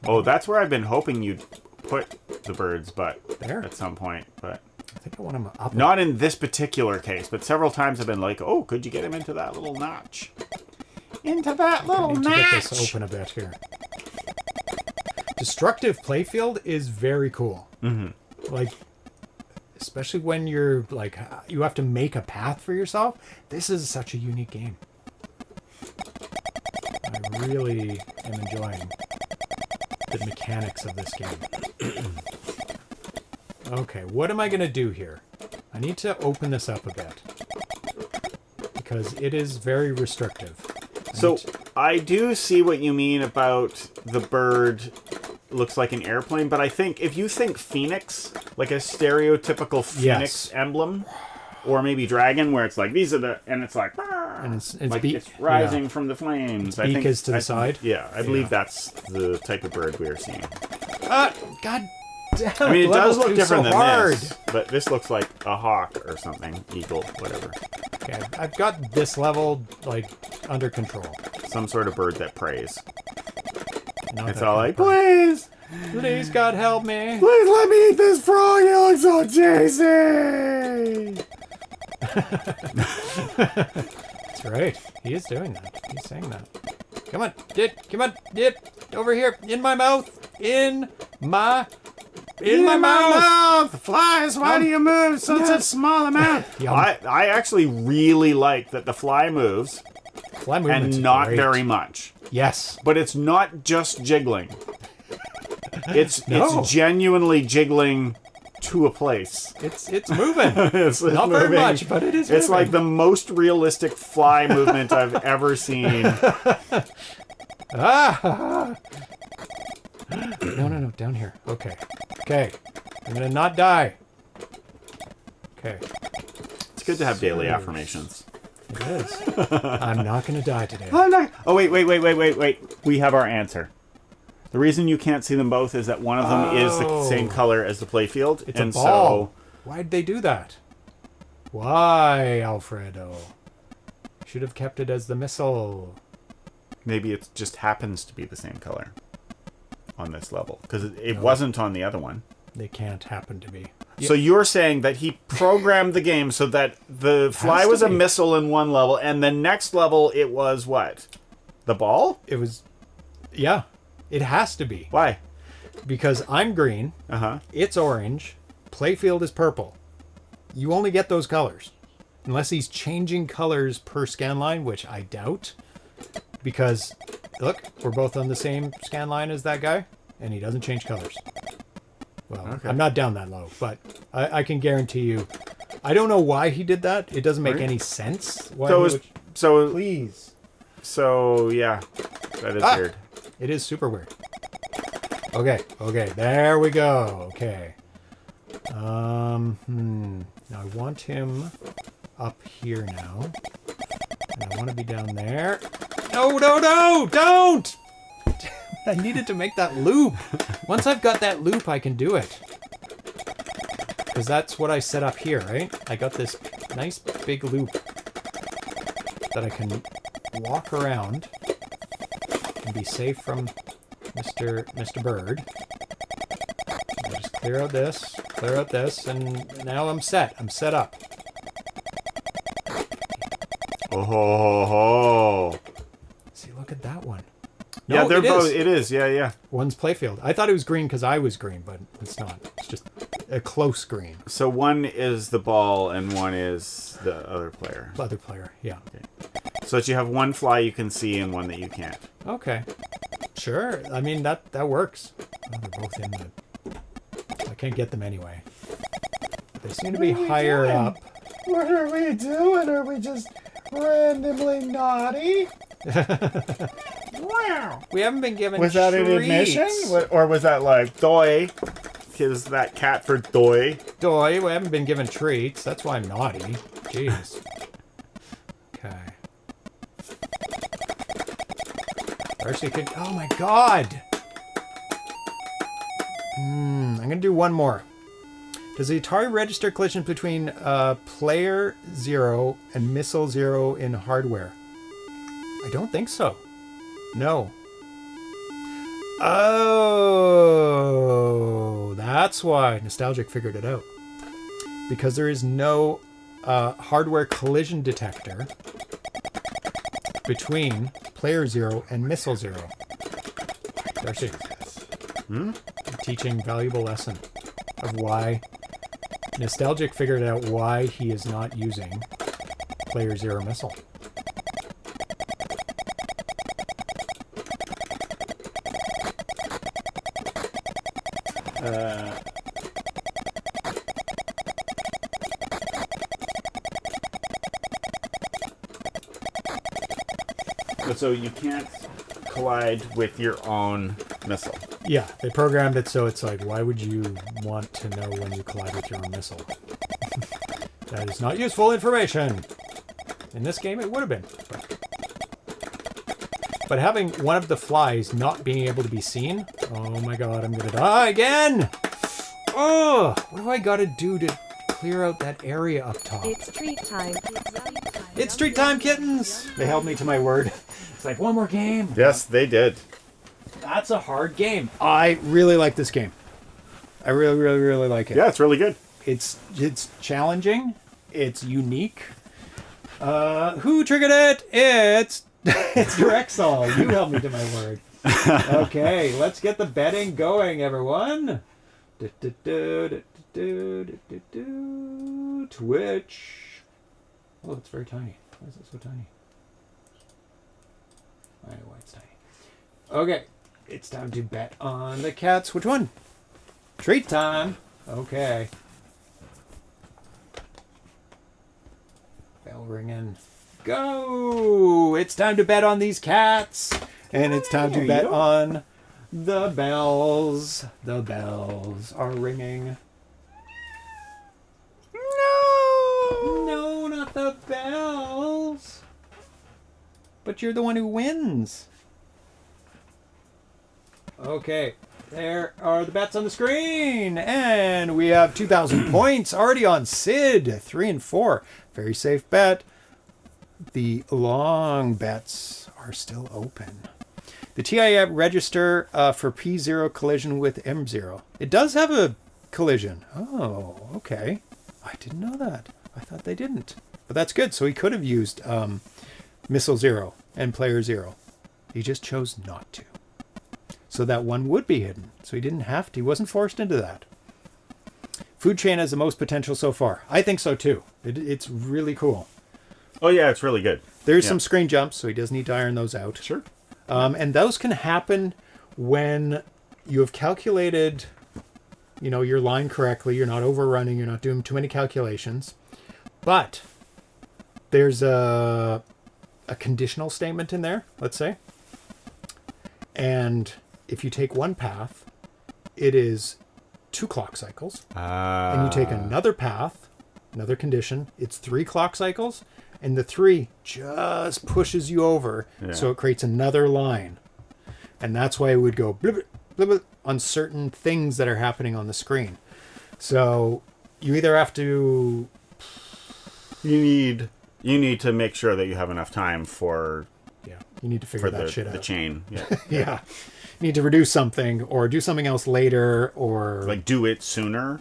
Oh, that's where I've been hoping you'd put the birds, but There? at some point, but I think I want them up. not in this particular case, but several times I've been like, oh, could you get him into that little notch? Into that I little need to get this notch! open a bit here. Destructive playfield is very cool. Mm-hmm. Like, especially when you're like, you have to make a path for yourself. This is such a unique game. I really am enjoying the mechanics of this game. Okay, what am I going to do here? I need to open this up a bit. Because it is very restrictive. So, I do see what you mean about the bird looks like an airplane, but I think if you think phoenix, like a stereotypical phoenix emblem, or maybe dragon, where it's like, these are the, and it's like, and it's like beak, it's rising from the flames. I beak think is to the side? Yeah, I believe that's the type of bird we are seeing. God damn, I mean, it does look level's different so than hard. this, but this looks like a hawk or something, eagle, whatever. Okay, I've got this level, like, under control. Some sort of bird that prays. Not It's that all kind like, of bird. please, Please, God, help me. please let me eat this frog, you look so juicy! That's right. He is doing that. He's saying that. Come on, come on, over here, in my mouth, in my mouth. Flies, why do you move such a small amount? Yum. I actually really like that the fly moves, Fly movement's and not great. very much. Yes. But it's not just jiggling. It's No. it's genuinely jiggling to a place. It's moving. It's Not very moving. much, but it is It's moving. like the most realistic fly movement I've ever seen. Ah! No, down here. Okay. I'm gonna not die. Okay. It's good to have daily affirmations. It is. I'm not gonna die today. Oh, wait. We have our answer. The reason you can't see them both is that one of them is the same color as the playfield. It's and a ball. Why'd they do that? Why, Alfredo? Should have kept it as the missile. Maybe it just happens to be the same color on this level. Because it wasn't on the other one. They can't happen to be. So you're saying that he programmed the game so that the fly to was a be. missile in one level, and the next level it was what? The ball? It was... Yeah. It has to be. Why? Because I'm green, Uh-huh. it's orange, playfield is purple. You only get those colors. Unless he's changing colors per scan line, which I doubt. Because, look, we're both on the same scan line as that guy, and he doesn't change colors. Well, Okay. I'm not down that low, but I can guarantee you. I don't know why he did that. It doesn't make Right. any sense. Why So, he is, would- so, Please. so, yeah. That is weird. It is super weird. Okay, there we go. Okay. Now I want him up here now. And I want to be down there. No, don't! I needed to make that loop. Once I've got that loop, I can do it. Because that's what I set up here, right? I got this nice big loop that I can walk around and be safe from Mr. Bird. I'll just clear out this, and now I'm set. I'm set up. Oh. See, look at that one. Yeah, No, they're it both. is. It is. Yeah. One's playfield. I thought it was green because I was green, but it's not. It's just a close green. So one is the ball and one is the other player. Other player, yeah. Okay. So that you have one fly you can see and one that you can't. Okay. Sure. I mean, that works. Oh, they're both in the... I can't get them anyway. They seem to be higher up. What are we doing? Are we just randomly naughty? Wow. We haven't been given Was that an treats. admission? Or was that like, doy? Is that cat for doy? Doy, we haven't been given treats. That's why I'm naughty. Jeez. Okay. Actually, could... Oh my god! I'm gonna do one more. Does the Atari register collisions between player 0 and missile 0 in hardware? I don't think so. No. Oh, that's why Nostalgic figured it out. Because there is no hardware collision detector between player 0 and missile 0. Darcy, teaching valuable lesson of why Nostalgic figured out why he is not using player 0 missile. So you can't collide with your own missile. Yeah, they programmed it so it's like, why would you want to know when you collide with your own missile? That is not useful information. In this game, it would have been. But having one of the flies not being able to be seen, oh my god, I'm gonna die again! Oh, what do I gotta do to clear out that area up top? It's treat time. It's treat time, kittens! They held me to my word. It's like, one more game. Yes, they did. That's a hard game. I really like this game. I really, really, really like it. Yeah, it's really good. It's challenging. It's unique. Who triggered it? It's Drexel. You held me to my word. Okay, let's get the betting going, everyone. Twitch. Oh, it's very tiny. Why is it so tiny? I know why it's tiny. Okay, it's time to bet on the cats. Which one? Treat time. Okay. Bell ringing. Go! It's time to bet on these cats. And it's time to bet on the bells. The bells are ringing. No! No, not the bells. But you're the one who wins. Okay, there are the bets on the screen. And we have 2,000 points already on Sid. 3 and 4. Very safe bet. The long bets are still open. The TI register for P0 collision with M0. It does have a collision. Oh, okay. I didn't know that. I thought they didn't. But that's good. So he could have used Missile 0 and Player 0. He just chose not to. So that one would be hidden. So he didn't have to. He wasn't forced into that. Food chain has the most potential so far. I think so too. It's really cool. Oh yeah, it's really good. There's some screen jumps, so he does need to iron those out. Sure. And those can happen when you have calculated, your line correctly. You're not overrunning. You're not doing too many calculations. But there's a conditional statement in there, let's say. And if you take one path, it is 2 clock cycles. And you take another path, another condition, it's 3 clock cycles. And the 3 just pushes you over, so it creates another line. And that's why it would go blip, blip, blip on certain things that are happening on the screen. So you either have to... You need to make sure that you have enough time for... Yeah, you need to figure that shit out. The chain. Yeah. Yeah. You need to reduce something or do something else later or... Like do it sooner.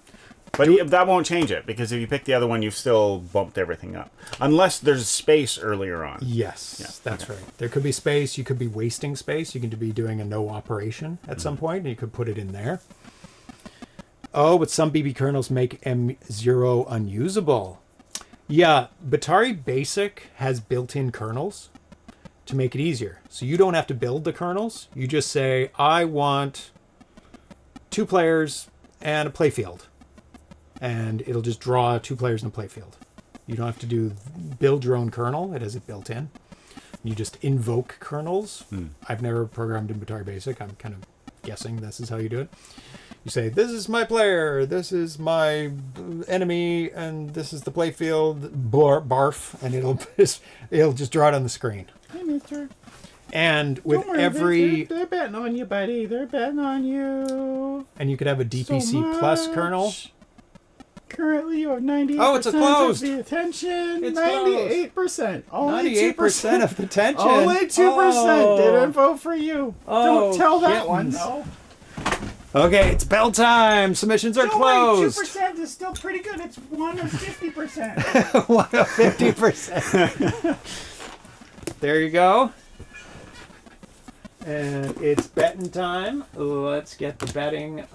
But that won't change it, because if you pick the other one, you've still bumped everything up. Unless there's space earlier on. Yes, that's right. There could be space. You could be wasting space. You could be doing a no operation at some point, and you could put it in there. Oh, but some BB kernels make M0 unusable. Yeah, Atari Basic has built-in kernels to make it easier. So you don't have to build the kernels. You just say, I want 2 players and a playfield. And it'll just draw 2 players in a playfield. You don't have to build your own kernel. It has it built in. You just invoke kernels. I've never programmed in Atari Basic. I'm kind of guessing this is how you do it. You say, this is my player, this is my enemy, and this is the playfield, barf, and it'll just draw it on the screen. Hey, mister. And with every... They're betting on you, buddy. They're betting on you. And you could have a DPC plus kernel. Currently, you have 98% it's closed. of the attention. It's 98%. Only 98% of the attention. Only 2% didn't vote for you. Don't tell that one, kittens. though. Okay, it's bell time. Submissions are closed. 2% is still pretty good. It's 1 of 50%. 1 of 50%. There you go. And it's betting time. Let's get the betting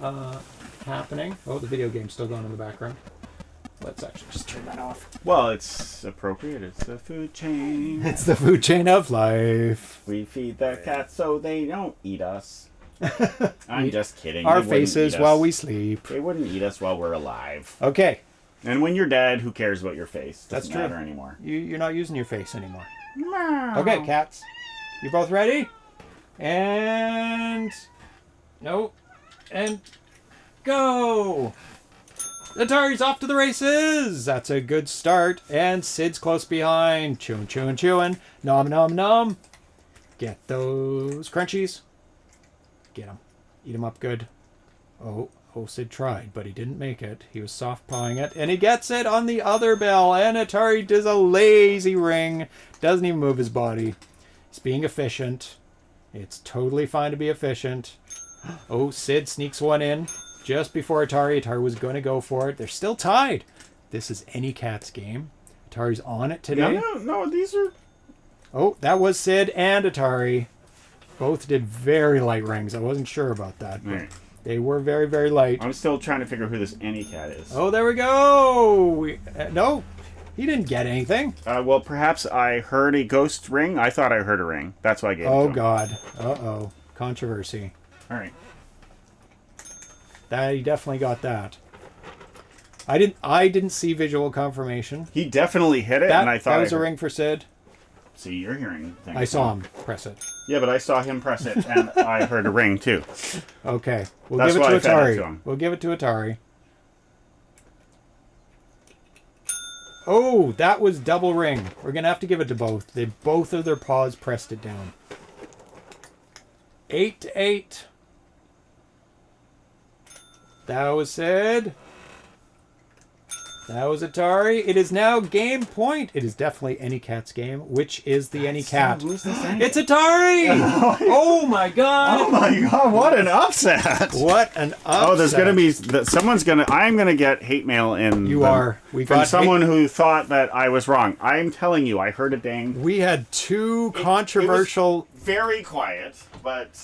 happening. Oh, the video game's still going in the background. Let's actually just turn that off. Well, it's appropriate. It's the food chain. It's the food chain of life. We feed the cats so they don't eat us. I'm just kidding. Our They wouldn't faces eat us. while we sleep. They wouldn't eat us while we're alive. Okay. And when you're dead, who cares about your face? That's Doesn't true. matter anymore. You're not using your face anymore. Meow. Okay, cats. You both ready? And... No. And... Go! Atari's off to the races! That's a good start. And Sid's close behind. Chewing, chewing, chewing. Nom, nom, nom. Get those crunchies. Get them. Eat them up good. Oh, Sid tried, but he didn't make it. He was soft pawing it, and he gets it on the other bell. And Atari does a lazy ring. Doesn't even move his body. He's being efficient. It's totally fine to be efficient. Oh, Sid sneaks one in just before Atari. Atari was going to go for it. They're still tied. This is any cat's game. Atari's on it today. No, these are... Oh, that was Sid and Atari. Both did very light rings. I wasn't sure about that. But Right. they were very, very light. I'm still trying to figure who this Anycat is. Oh, there we go. No, he didn't get anything. Well, perhaps I heard a ghost ring. I thought I heard a ring. That's why I gave it to him. God. Uh-oh. Controversy. All right. He definitely got that. I didn't see visual confirmation. He definitely hit it, and I thought that was a ring for Sid. See, you're hearing things. I saw him press it. Yeah, but I saw him press it, and I heard a ring, too. Okay. We'll That's give it why to I fed it Atari. to him. We'll give it to Atari. Oh, that was double ring. We're going to have to give it to both. Both of their paws pressed it down. 8-8. That was Sid. That was Atari. It is now game point. It is definitely Anycat's game. Which is the Anycat? Who's this Anycat? It's Atari! Oh my god! Oh my god, what an upset! What an upset. Oh, there's gonna be... I'm gonna get hate mail in... You are. We from got someone who thought that I was wrong. I'm telling you, I heard a ding. We had two controversial... It was very quiet, but...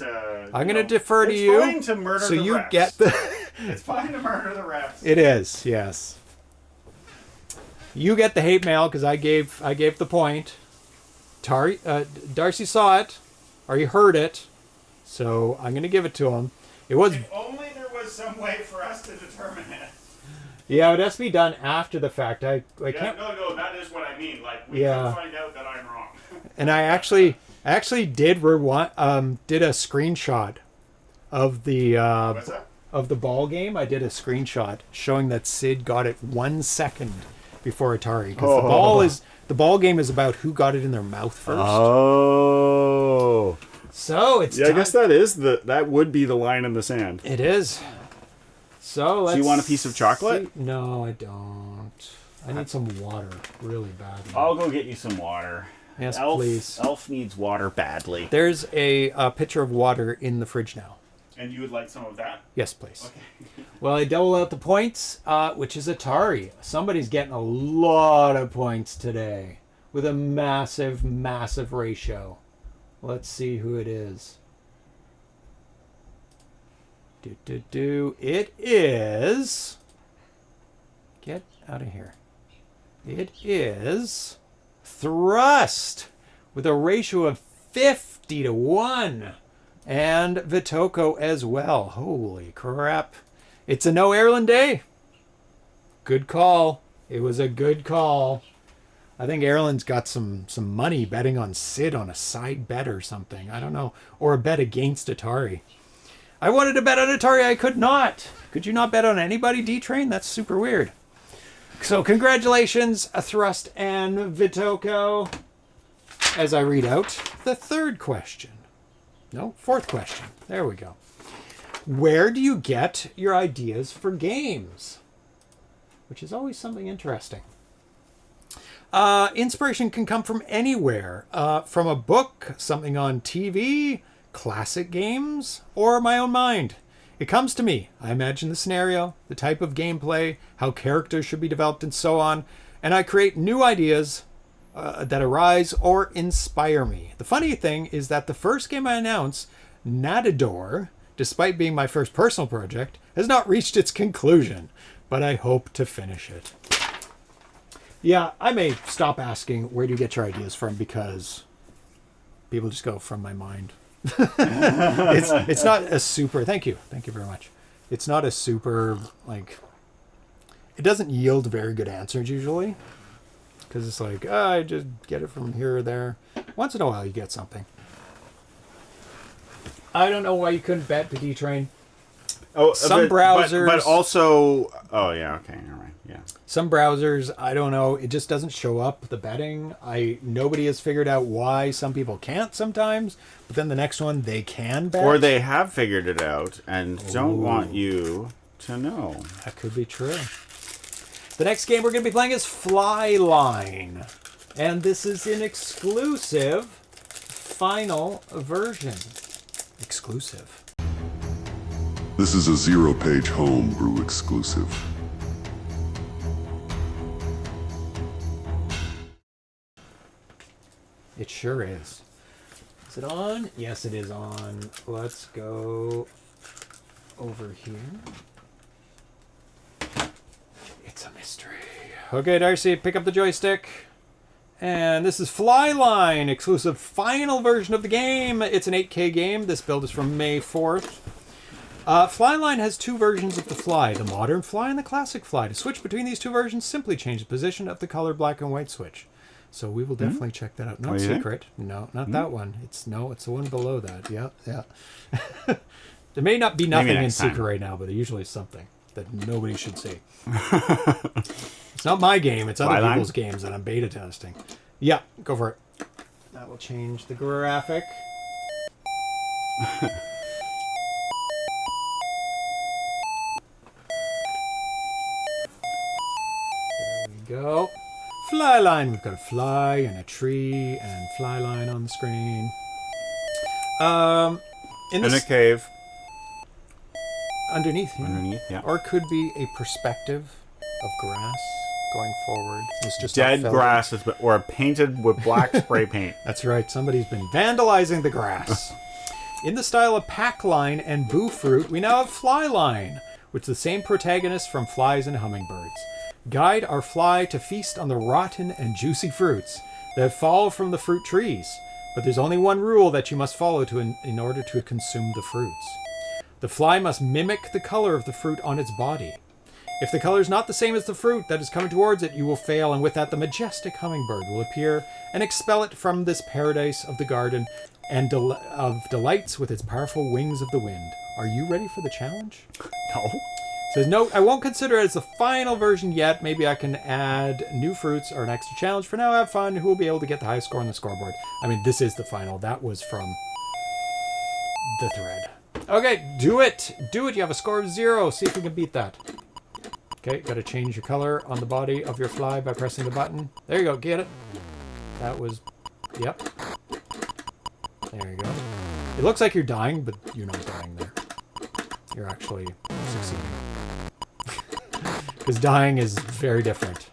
I'm going to defer to you. It's fine to murder the you refs. Get the... It's fine to murder the refs. It is, yes. You get the hate mail because I gave the point. Darcy saw it, or he heard it, so I'm going to give it to him. It was... If only there was some way for us to determine it. Yeah, it has to be done after the fact. I can't... No, that is what I mean. Like, we Yeah. can find out that I'm wrong. And I actually did did a screenshot of the What's that? of the ball game. I did a screenshot showing that Sid got it 1 second before Atari because the ball game is about who got it in their mouth first. Oh. So it's Yeah, I guess that would be the line in the sand. it is. So let's. Do you want a piece of chocolate? see. No, I don't. I need some water really badly. I'll go get you some water. Yes, Elf, please. Elf needs water badly. There's a pitcher of water in the fridge now. And you would like some of that? Yes, please. Okay. Well, I double out the points, which is Atari. Somebody's getting a lot of points today with a massive, massive ratio. Let's see who it is. It is... Get out of here. It is Thrust with a ratio of 50 to 1. And Vitoko as well. Holy crap. It's a no Ireland day. Good call. It was a good call. I think Ireland's got some money betting on Sid on a side bet or something. I don't know. Or a bet against Atari. I wanted to bet on Atari. I could not. Could you not bet on anybody, D-Train? That's super weird. So congratulations, Thrust and Vitoko. As I read out the third question. No, fourth question. There we go. Where do you get your ideas for games? Which is always something interesting. Inspiration can come from anywhere. From a book, something on TV, classic games, or my own mind. It comes to me. I imagine the scenario, the type of gameplay, how characters should be developed, and so on. And I create new ideas that arise or inspire me. The funny thing is that the first game I announced, Natador, despite being my first personal project, has not reached its conclusion, but I hope to finish it. Yeah, I may stop asking where do you get your ideas from, because people just go from my mind. It's not a super... Thank you very much. It's not a super, like... It doesn't yield very good answers usually, because it's like, I just get it from here or there. Once in a while you get something. I don't know why you couldn't bet the D-Train. Oh, some browsers... But also... Oh, yeah, okay, all right, yeah. Some browsers, I don't know, it just doesn't show up, the betting. Nobody has figured out why some people can't sometimes, but then the next one, they can bet. Or they have figured it out and don't want you to know. That could be true. The next game we're going to be playing is Flyline. And this is an exclusive final version. Exclusive. This is a ZeroPage Homebrew exclusive. It sure is. Is it on? Yes, it is on. Let's go over here. It's a mystery. Okay, Darcy, pick up the joystick. And this is Flyline, exclusive final version of the game. It's an 8K game. This build is from May 4th. Flyline has two versions of the Fly, the modern Fly and the classic Fly. To switch between these two versions, simply change the position of the color black and white switch. So we will definitely check that out. Not secret. No, not that one. It's the one below that. Yeah. There may not be nothing in secret right now, but there usually is something that nobody should see. It's not my game. It's other people's games that I'm beta testing. Yeah, go for it. That will change the graphic. There we go. Flyline. We've got a fly and a tree and Flyline on the screen. In a cave. Underneath, yeah. Underneath, yeah. Or it could be a perspective of grass going forward. It's just dead grass or painted with black spray paint. That's right. Somebody's been vandalizing the grass. In the style of Packline and Boo Fruit, we now have Flyline, with the same protagonists from Flies and Hummingbirds. Guide our fly to feast on the rotten and juicy fruits that fall from the fruit trees. But there's only one rule that you must follow in order to consume the fruits. The fly must mimic the color of the fruit on its body. If the color is not the same as the fruit that is coming towards it, you will fail, and with that the majestic hummingbird will appear and expel it from this paradise of the garden and of delights with its powerful wings of the wind. Are you ready for the challenge? No. Says, no, I won't consider it as the final version yet. Maybe I can add new fruits or an extra challenge. For now, have fun. Who will be able to get the highest score on the scoreboard? I mean, this is the final. That was from the thread. Okay, do it. Do it. You have a score of 0. See if we can beat that. Okay, got to change your color on the body of your fly by pressing the button. There you go. Get it. That was... Yep. There you go. It looks like you're dying, but you're not dying there. You're actually succeeding. Because dying is very different.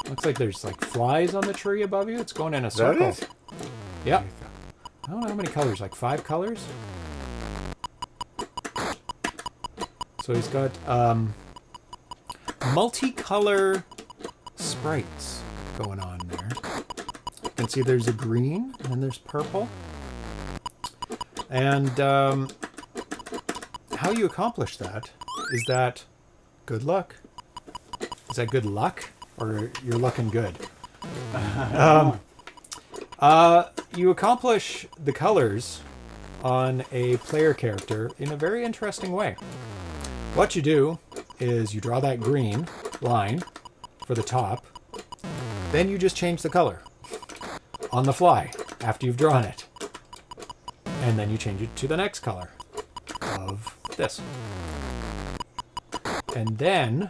Looks like there's like flies on the tree above you. It's going in a circle. Is that it? Yep. I don't know how many colors, like 5 colors? So he's got multicolor sprites going on there. You can see there's a green and then there's purple. And how you accomplish that is that good luck. Is that good luck or you're looking good? You accomplish the colors on a player character in a very interesting way. What you do is you draw that green line for the top, then you just change the color on the fly after you've drawn it. And then you change it to the next color of this. And then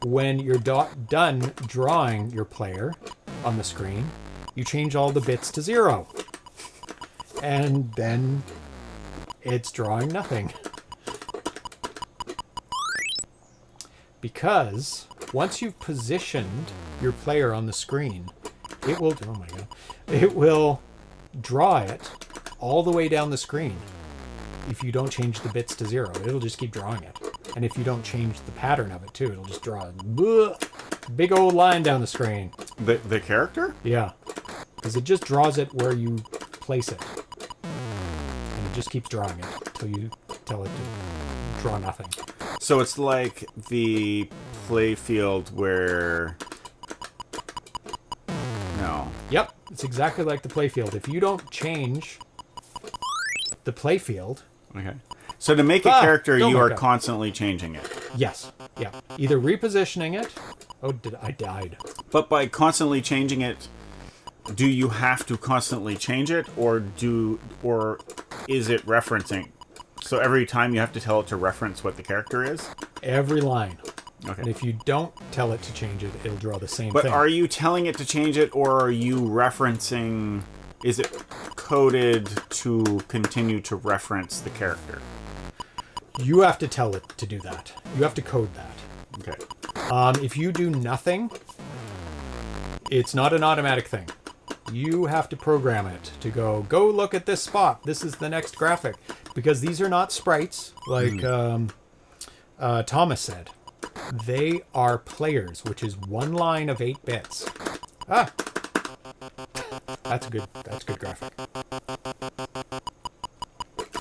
when you're done drawing your player on the screen, you change all the bits to 0. And then it's drawing nothing. Because once you've positioned your player on the screen, it will, oh my god, it will draw it all the way down the screen. If you don't change the bits to 0, it'll just keep drawing it. And if you don't change the pattern of it too, it'll just draw a big old line down the screen. The character? Yeah. Because it just draws it where you place it. And it just keeps drawing it until you tell it to draw nothing. So it's like the play field where... No. Yep. It's exactly like the playfield. If you don't change the playfield... Okay. So to make a character, don't you make are up. constantly changing it. Yes. Yeah. Either repositioning it... Oh, I died. But by constantly changing it, do you have to constantly change it, or is it referencing? So every time you have to tell it to reference what the character is? Every line. Okay. And if you don't tell it to change it, it'll draw the same But thing. are you telling it to change it, or are you referencing... Is it coded to continue to reference the character? You have to tell it to do that. You have to code that. Okay. If you do nothing, it's not an automatic thing. You have to program it to go look at this spot. This is the next graphic. Because these are not sprites, like Thomas said. They are players, which is one line of 8 bits. Ah! That's good graphic.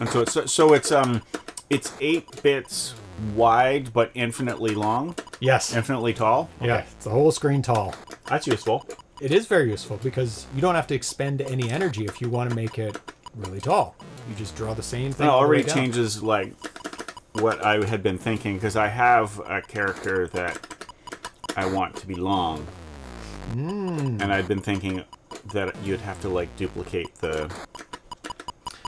And it's 8 bits wide but infinitely long, Yes. infinitely tall. Yeah, it's the whole screen tall. That's useful. It is very useful because you don't have to expend any energy if you want to make it really tall. You just draw the same thing. It all the way already down. changes like what I had been thinking, because I have a character that I want to be long, and I'd been thinking that you'd have to like duplicate the.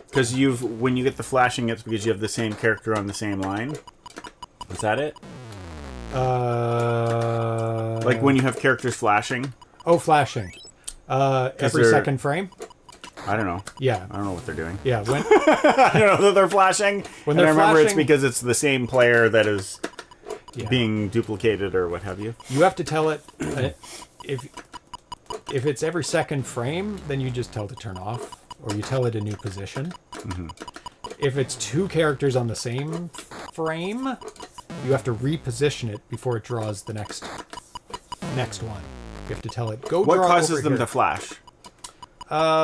Because when you get the flashing, it's because you have the same character on the same line. Is that it? Like when you have characters flashing. Oh, flashing. Every they're- second frame? I don't know. Yeah. I don't know what they're doing. Yeah. When I don't know that they're flashing. When And they're I remember it's flashing- because it's the same player that is yeah. being duplicated or what have you. You have to tell it if it's every second frame, then you just tell it to turn off, or you tell it a new position. Mm-hmm. If it's 2 characters on the same frame, you have to reposition it before it draws the next one. You have to tell it go. What draw causes over them here. to flash?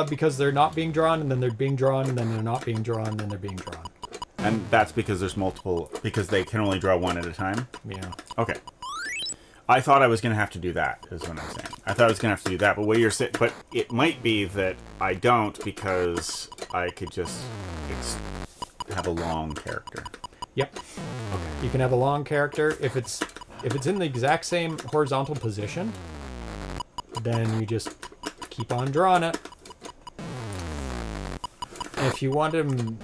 Because they're not being drawn, and then they're being drawn, and then they're not being drawn, and then they're being drawn. And that's because there's multiple, because they can only draw one at a time? Yeah. Okay. I thought I was going to have to do that, is what I'm saying. I thought I was going to have to do that, but what you're saying, but it might be that I don't, because I could just have a long character. Yep. Okay. You can have a long character if it's in the exact same horizontal position. Then you just keep on drawing it. And if you want him,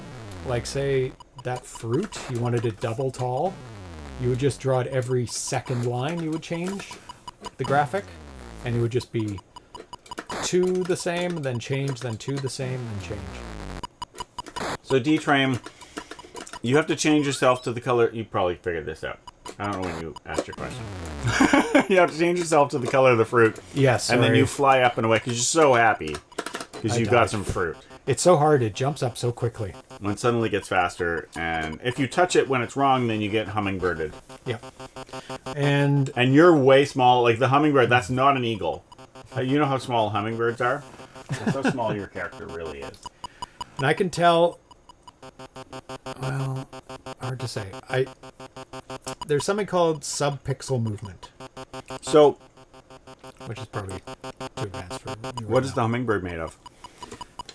like say that fruit, you wanted it double tall, you would just draw it every second line. You would change the graphic, and it would just be 2 the same, then change, then 2 the same, then change. So D-Train, you have to change yourself to the color. You probably figured this out. I don't know when you asked your question. You have to change yourself to the color of the fruit. Yes. And then you fly up and away because you're so happy because you got some fruit. It's so hard. It jumps up so quickly. When it suddenly gets faster, and if you touch it when it's wrong, then you get hummingbirded. Yep. And you're way small. Like the hummingbird, that's not an eagle. You know how small hummingbirds are? That's how small your character really is. And I can tell. Well, hard to say. There's something called sub-pixel movement. So, which is probably too advanced for you. What is the hummingbird made of?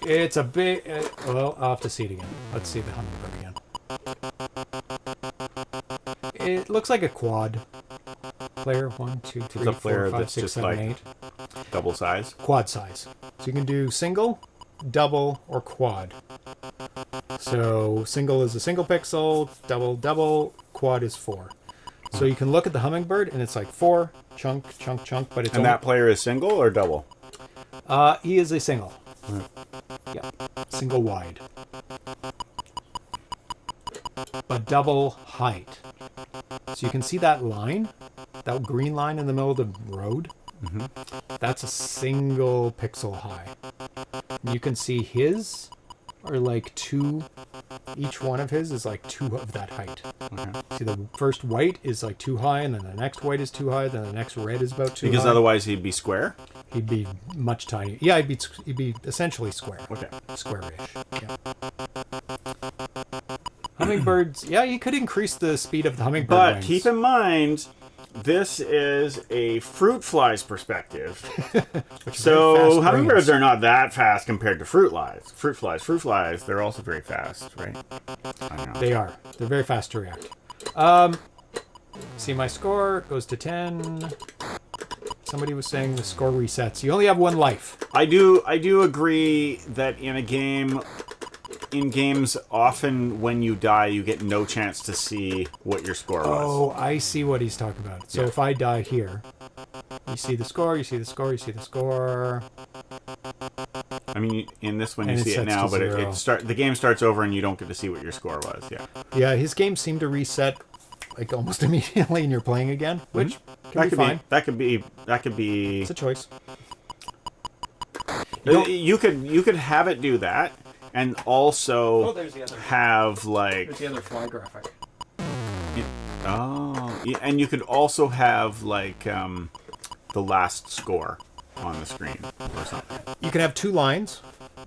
It's a big. Well, I'll have to see it again. Let's see the hummingbird again. It looks like a quad player. 1, 2, 3, It's a 4, player 5, that's 6, just 7, like 8. double size. Quad size. So you can do single, double, or quad. So single is a single pixel, double, quad is 4. So you can look at the hummingbird and it's like 4, chunk, but it's And that player is single or double? he is a single. Yeah, single wide. But double height. So you can see that line, that green line in the middle of the road. Mm-hmm. That's a single pixel high. And you can see his are like 2. Each one of his is like 2 of that height. Okay. See, the first white is like 2 high, and then the next white is 2 high, then the next red is about 2 Because high. otherwise he'd be square? He'd be much tinier. Yeah, he'd be essentially square. Okay. Square-ish. Yeah. Hummingbirds, yeah, you could increase the speed of the hummingbird But wings. keep in mind, this is a fruit fly's perspective. So hummingbirds are not that fast compared to fruit flies. Fruit flies, they're also very fast, right? I don't know. They are. They're very fast to react. See, my score goes to 10. Somebody was saying the score resets. You only have 1 life. I do agree that in games, often when you die, you get no chance to see what your score was. Oh, I see what he's talking about. So if I die here, you see the score, you see the score, you see the score. I mean, in this one you And it see it sets now, to but 0. the game starts over and you don't get to see what your score was. Yeah, Yeah, his games seem to reset like almost immediately, and you're playing again, which can be fine. That could be. It's a choice. You could have it do that, and also there's the other. have like. There's the other fly graphic. Oh, yeah, and you could also have like the last score on the screen or something. You can have 2 lines.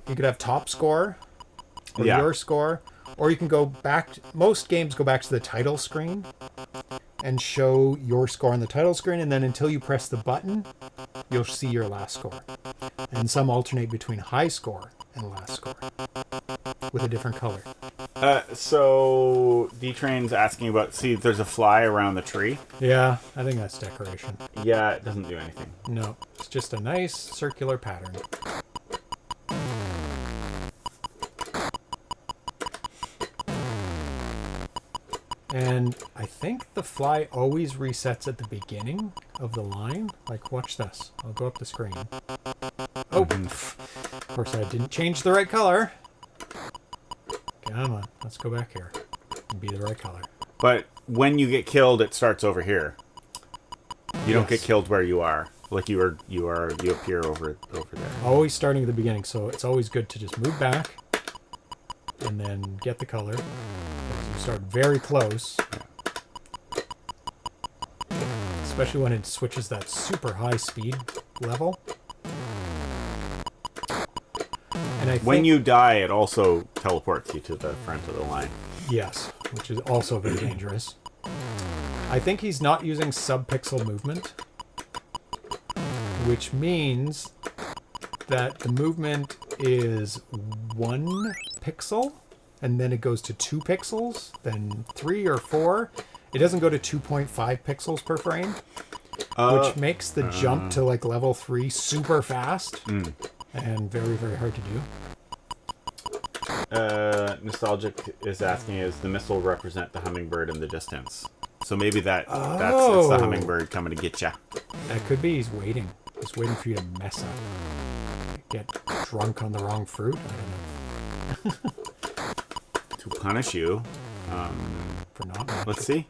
You could have top score, or Yeah. your score, or you can go back. Most games go back to the title screen and show your score on the title screen, and then until you press the button, you'll see your last score. And some alternate between high score and last score with a different color. So D-Train's asking about. See, there's a fly around the tree. Yeah, I think that's decoration. Yeah, it doesn't do anything. No, it's just a nice circular pattern. And I think the fly always resets at the beginning of the line. Like, watch this. I'll go up the screen. Oh, of course I didn't change the right color. Come on, let's go back here and be the right color. But when you get killed, it starts over here. You don't get Yes. killed where you are. Like you appear over there. Always starting at the beginning, so it's always good to just move back and then get the color. You start very close, especially when it switches that super high speed level. And I think, When you die, it also teleports you to the front of the line. yes, which is also very dangerous. I think he's not using sub-pixel movement, which means that the movement is 1 pixel, and then it goes to 2 pixels, then 3 or 4. It doesn't go to 2.5 pixels per frame, which makes the jump to like level 3 super fast and very, very hard to do. Nostalgic is asking, is the missile represent the hummingbird in the distance? So maybe that's it's Oh. the hummingbird coming to get ya. That could be he's waiting. He's waiting for you to mess up. Get drunk on the wrong fruit. I don't know. to punish you. For not matching. Let's see.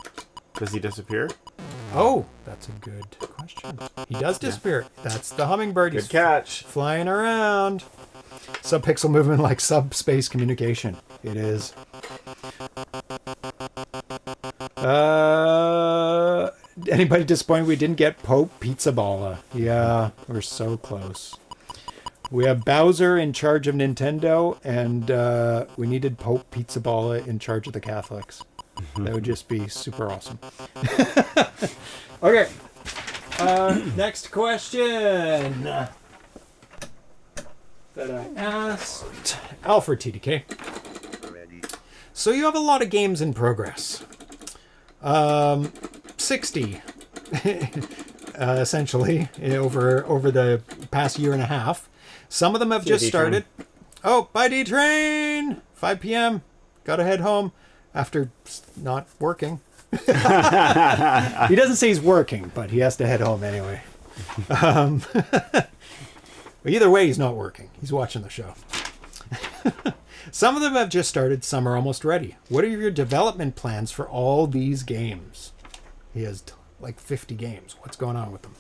Does he disappear? Oh, that's a good question. He does disappear. That's the hummingbird. He's Good catch. flying around. Subpixel movement like subspace communication. It is. Anybody disappointed we didn't get Pope Pizza Balla? Yeah, we're so close. We have Bowser in charge of Nintendo, and we needed Pope Pizza Balla in charge of the Catholics. That would just be super awesome. Okay. Next question that I asked Alfred TDK. So you have a lot of games in progress. 60 essentially over the past year and a half. Some of them have just started. Oh, bye D-Train! 5 p.m. Gotta head home after not working. He doesn't say he's working, but he has to head home anyway. But either way, he's not working. He's watching the show. Some of them have just started. Some are almost ready. What are your development plans for all these games? He has like 50 games. What's going on with them?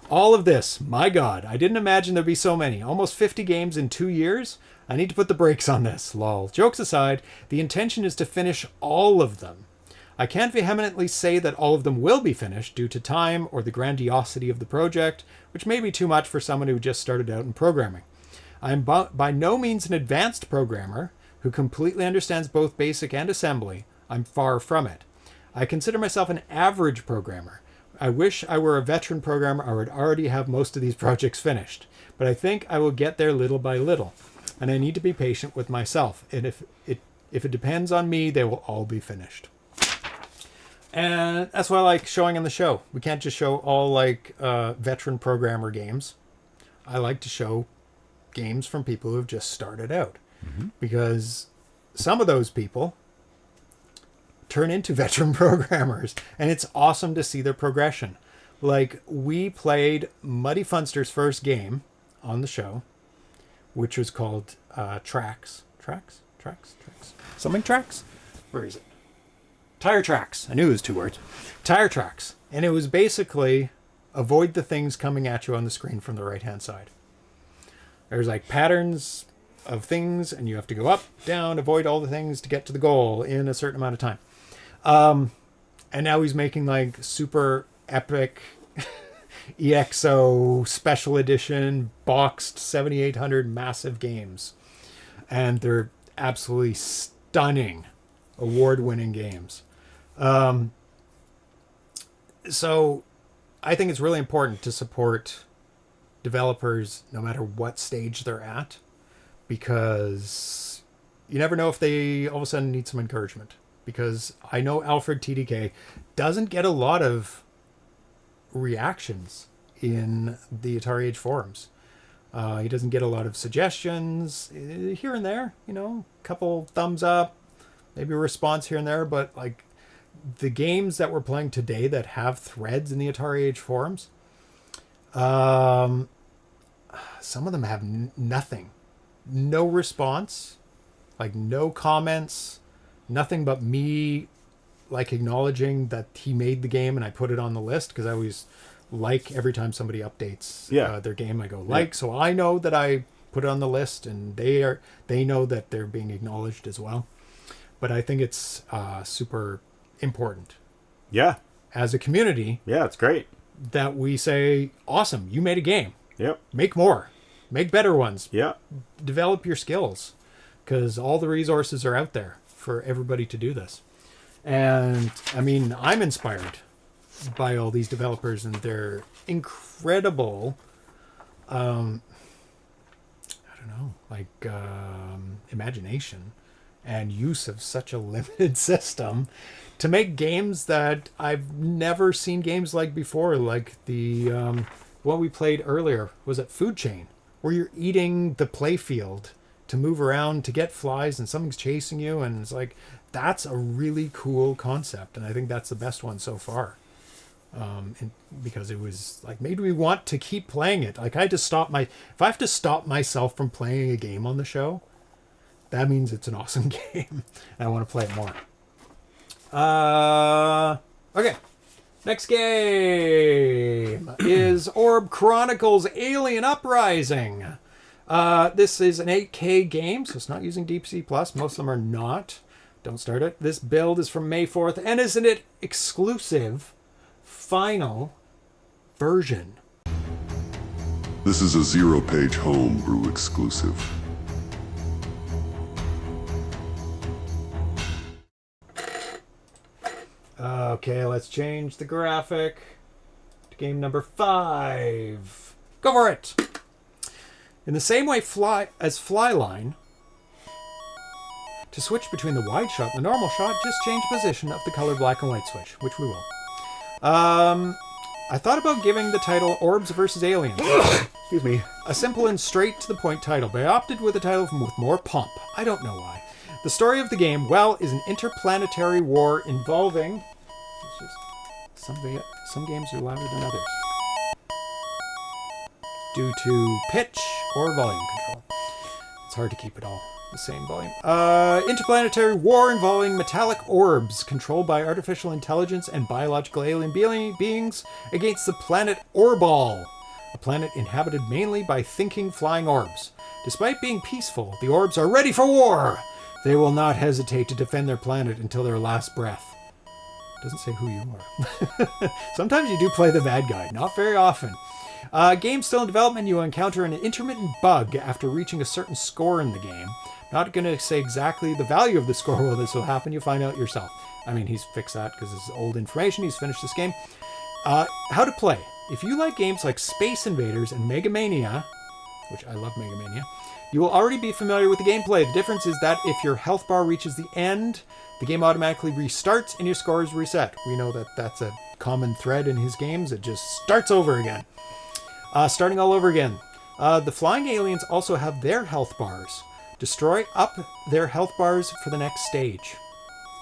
All of this. My God, I didn't imagine there'd be so many. Almost 50 games in 2 years? I need to put the brakes on this. Lol. Jokes aside, the intention is to finish all of them. I can't vehemently say that all of them will be finished due to time or the grandiosity of the project, which may be too much for someone who just started out in programming. I am by no means an advanced programmer who completely understands both basic and assembly. I'm far from it. I consider myself an average programmer. I wish I were a veteran programmer. I would already have most of these projects finished. But I think I will get there little by little. And I need to be patient with myself. And if it depends on me, they will all be finished. And that's what I like showing on the show. We can't just show all like veteran programmer games. I like to show games from people who have just started out. Mm-hmm. Because some of those people turn into veteran programmers. And it's awesome to see their progression. Like, we played Muddy Funster's first game on the show, which was called Tracks. Tracks? Something Tracks? Where is it? Tire Tracks. I knew it was 2 words. Tire Tracks. And it was basically avoid the things coming at you on the screen from the right-hand side. There's like patterns of things, and you have to go up, down, avoid all the things to get to the goal in a certain amount of time. And now he's making like super epic EXO special edition boxed 7800 massive games. And they're absolutely stunning, award-winning games. So I think it's really important to support developers no matter what stage they're at, because you never know if they all of a sudden need some encouragement. Because I know Alfred TDK doesn't get a lot of reactions in the Atari Age forums. He doesn't get a lot of suggestions here and there, a couple thumbs up, maybe a response here and there, but like the games that we're playing today that have threads in the Atari Age forums, some of them have nothing. No response, like no comments, nothing but me like acknowledging that he made the game and I put it on the list, because I always like every time somebody updates their game, I go like, so I know that I put it on the list, and they know that they're being acknowledged as well. But I think it's super important. Yeah. As a community. Yeah, it's great. That we say, awesome, you made a game. Yep. Make more. Make better ones. Yeah. Develop your skills, because all the resources are out there for everybody to do this. And I mean, I'm inspired by all these developers and their incredible, imagination and use of such a limited system to make games that I've never seen games like before. Like the what we played earlier, was it Food Chain, where you're eating the playfield to move around to get flies and something's chasing you, and it's like, that's a really cool concept, and I think that's the best one so far. And because it was like, made me want to keep playing it. Like, if I have to stop myself from playing a game on the show, that means it's an awesome game. And I want to play it more. Okay. Next game is Chronicles Alien Uprising. This is an 8K game, so it's not using Deep C+. Most of them are not. Don't start it. This build is from May 4th, and is an exclusive final version. This is a ZeroPage Homebrew exclusive. Okay, let's change the graphic to game number 5. Go for it! In the same way as Flyline, to switch between the wide shot and the normal shot, just change position of the color black and white switch, which we will. I thought about giving the title Orbs vs. Aliens. Excuse me. A simple and straight to the point title, but I opted with a title with more pomp. I don't know why. The story of the game, well, is an interplanetary war involving... Some games are louder than others. Due to pitch or volume control. It's hard to keep it all the same volume. Interplanetary war involving metallic orbs controlled by artificial intelligence and biological alien beings against the planet Orball, a planet inhabited mainly by thinking flying orbs. Despite being peaceful, the orbs are ready for war. They will not hesitate to defend their planet until their last breath. Doesn't say who you are. Sometimes you do play the bad guy, not very often. Game still in development, you will encounter an intermittent bug after reaching a certain score in the game. Not going to say exactly the value of the score while this will happen, you'll find out yourself. I mean, he's fixed that because it's old information, he's finished this game. How to play. If you like games like Space Invaders and Mega Mania, which I love Mega Mania, you will already be familiar with the gameplay. The difference is that if your health bar reaches the end, the game automatically restarts and your score is reset. We know that that's a common thread in his games. It just starts over again. Starting all over again. The flying aliens also have their health bars. Destroy up their health bars for the next stage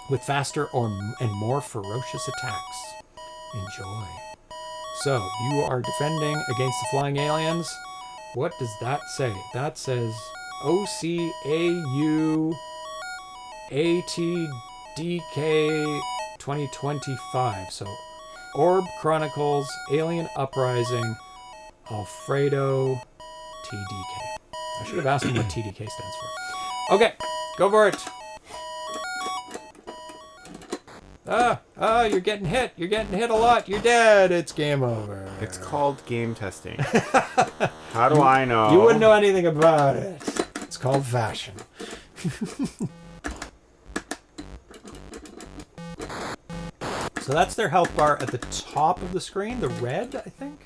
with faster and more ferocious attacks. Enjoy. So, you are defending against the flying aliens. What does that say? That says OCAU ATDK 2025. So, Orb Chronicles, Alien Uprising, Alfredo, TDK. I should have asked him what TDK stands for. Okay, go for it. You're getting hit. You're getting hit a lot. You're dead. It's game over. It's called game testing. How do I know? You wouldn't know anything about it. It's called fashion. So that's their health bar at the top of the screen, the red, I think.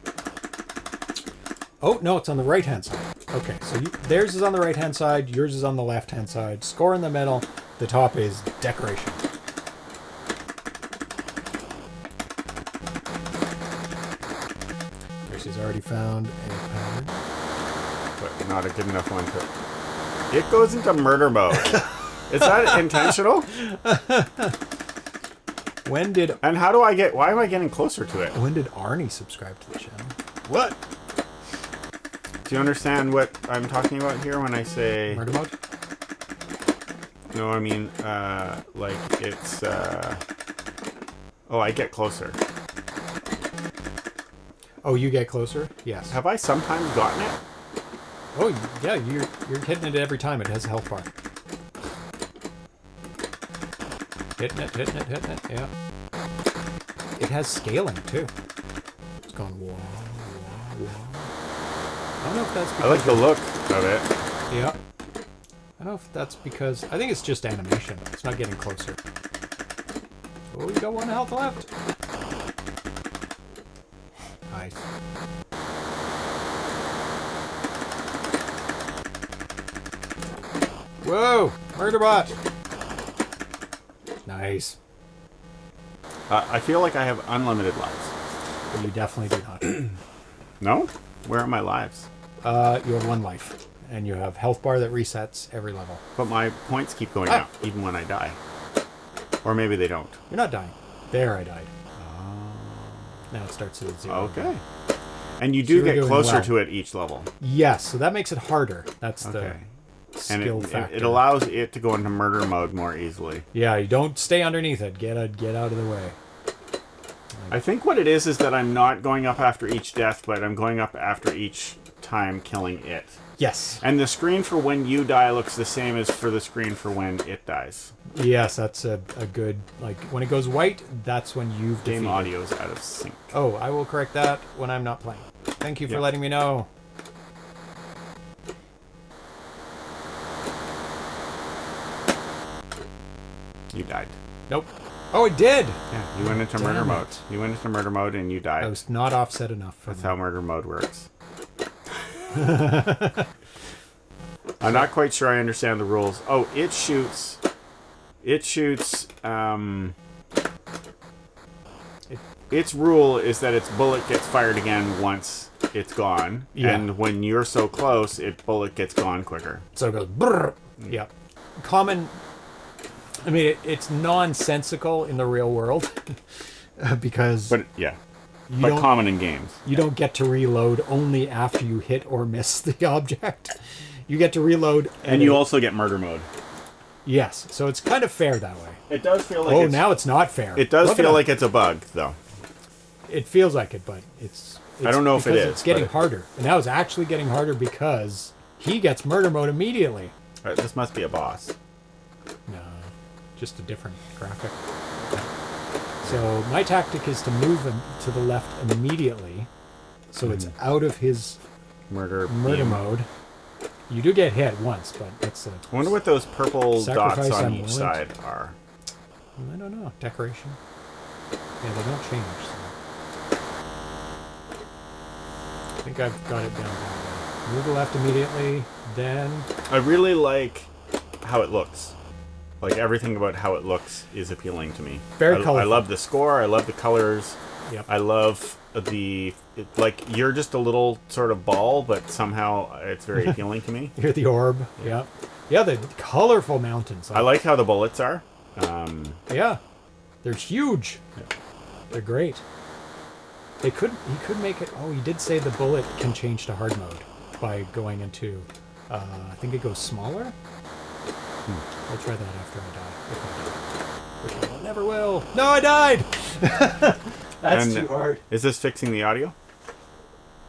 Oh, no, it's on the right-hand side. Okay, so theirs is on the right-hand side, yours is on the left-hand side. Score in the middle, the top is decoration. She's already found a pattern. But not a good enough one to... It goes into murder mode. Is that intentional? When did... And how do I get... Why am I getting closer to it? When did Arnie subscribe to the channel? What? Do you understand what I'm talking about here when I say... Murder mode? No, I mean, like, it's, Oh, I get closer. Oh, you get closer? Yes. Have I sometimes gotten it? Oh, yeah, you're hitting it every time. It has a health bar. Hitting it, yeah. It has scaling, too. It's going wah, wah, wah. I don't know if that's because... I like the look of it. Yeah. I don't know if that's because... I think it's just animation. It's not getting closer. Oh, you got one health left. Nice. Whoa! Murderbot! Nice. I feel like I have unlimited lives. But you definitely do not. No? Where are my lives? You have one life. And you have health bar that resets every level. But my points keep going up, even when I die. Or maybe they don't. You're not dying. There I died. Now it starts at 0. Okay. And you do So you're get doing closer well. to it each level. Yes, so that makes it harder. That's Okay. And skill factor. it allows it to go into murder mode more easily. Yeah, you don't stay underneath it. Get out of the way. I think what it is that I'm not going up after each death, but I'm going up after each time killing it. Yes. And the screen for when you die looks the same as for the screen for when it dies. Yes, that's a good, like, when it goes white, that's when you've Game defeated. audio is out of sync. Oh, I will correct that when I'm not playing. Thank you for Yeah. letting me know. You died. Nope. Oh, it did! Yeah, you went into murder Damn mode. it. You went into murder mode and you died. I was not offset enough for That's that. how murder mode works. I'm not quite sure I understand the rules. Oh, it shoots. Its rule is that its bullet gets fired again once it's gone. Yeah. And when you're so close, its bullet gets gone quicker. So it goes brrr. Yeah. Common. I mean, it's nonsensical in the real world because But yeah. you But don't, common in games. you don't get to reload only after you hit or miss the object. You get to reload, And you also get murder mode. yes. So it's kind of fair that way. It does feel like Oh, now it's not fair. It does Look at feel it. like it's a bug, though. It feels like it, but it's I don't know if it because is, It's getting but harder, and now it's actually getting harder because he gets murder mode immediately. This must be a boss. No, just a different graphic. So my tactic is to move him to the left immediately, so it's out of his Murder murder mode. You do get hit once, but that's a. I wonder what those purple Sacrifice dots on I'm each willing side are. I don't know. Decoration. Yeah, they don't change. So. I think I've got it down. Move to the left immediately, then. I really like how it looks. Like, everything about how it looks is appealing to me. Very I colorful. love the score. I love the colors. Yep. I love like, you're just a little sort of ball, but somehow it's very appealing to me. You're the orb. Yeah. Yeah, the colorful mountains. I like how the bullets are. Yeah. They're huge. They're great. He could make it. Oh, he did say the bullet can change to hard mode by going into. I think it goes smaller. I'll try that after I die. If I die. Which I never will. No, I died. That's And too hard. Is this fixing the audio?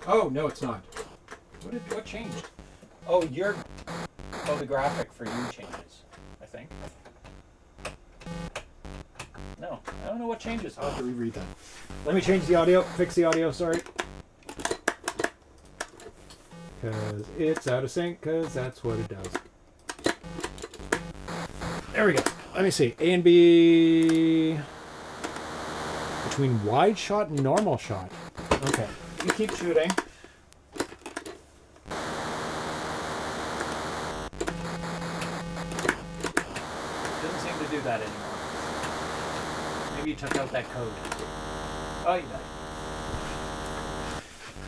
Oh no, it's not. What changed? Oh, the graphic for you changes. I think. No, I don't know what changes. I'll have to reread that. Let me change the audio. Fix the audio. Sorry. Because it's out of sync. Because that's what it does. There we go. Let me see. A and B between wide shot and normal shot. Okay. You keep shooting. Doesn't seem to do that anymore. Maybe you took out that code. Oh, you died.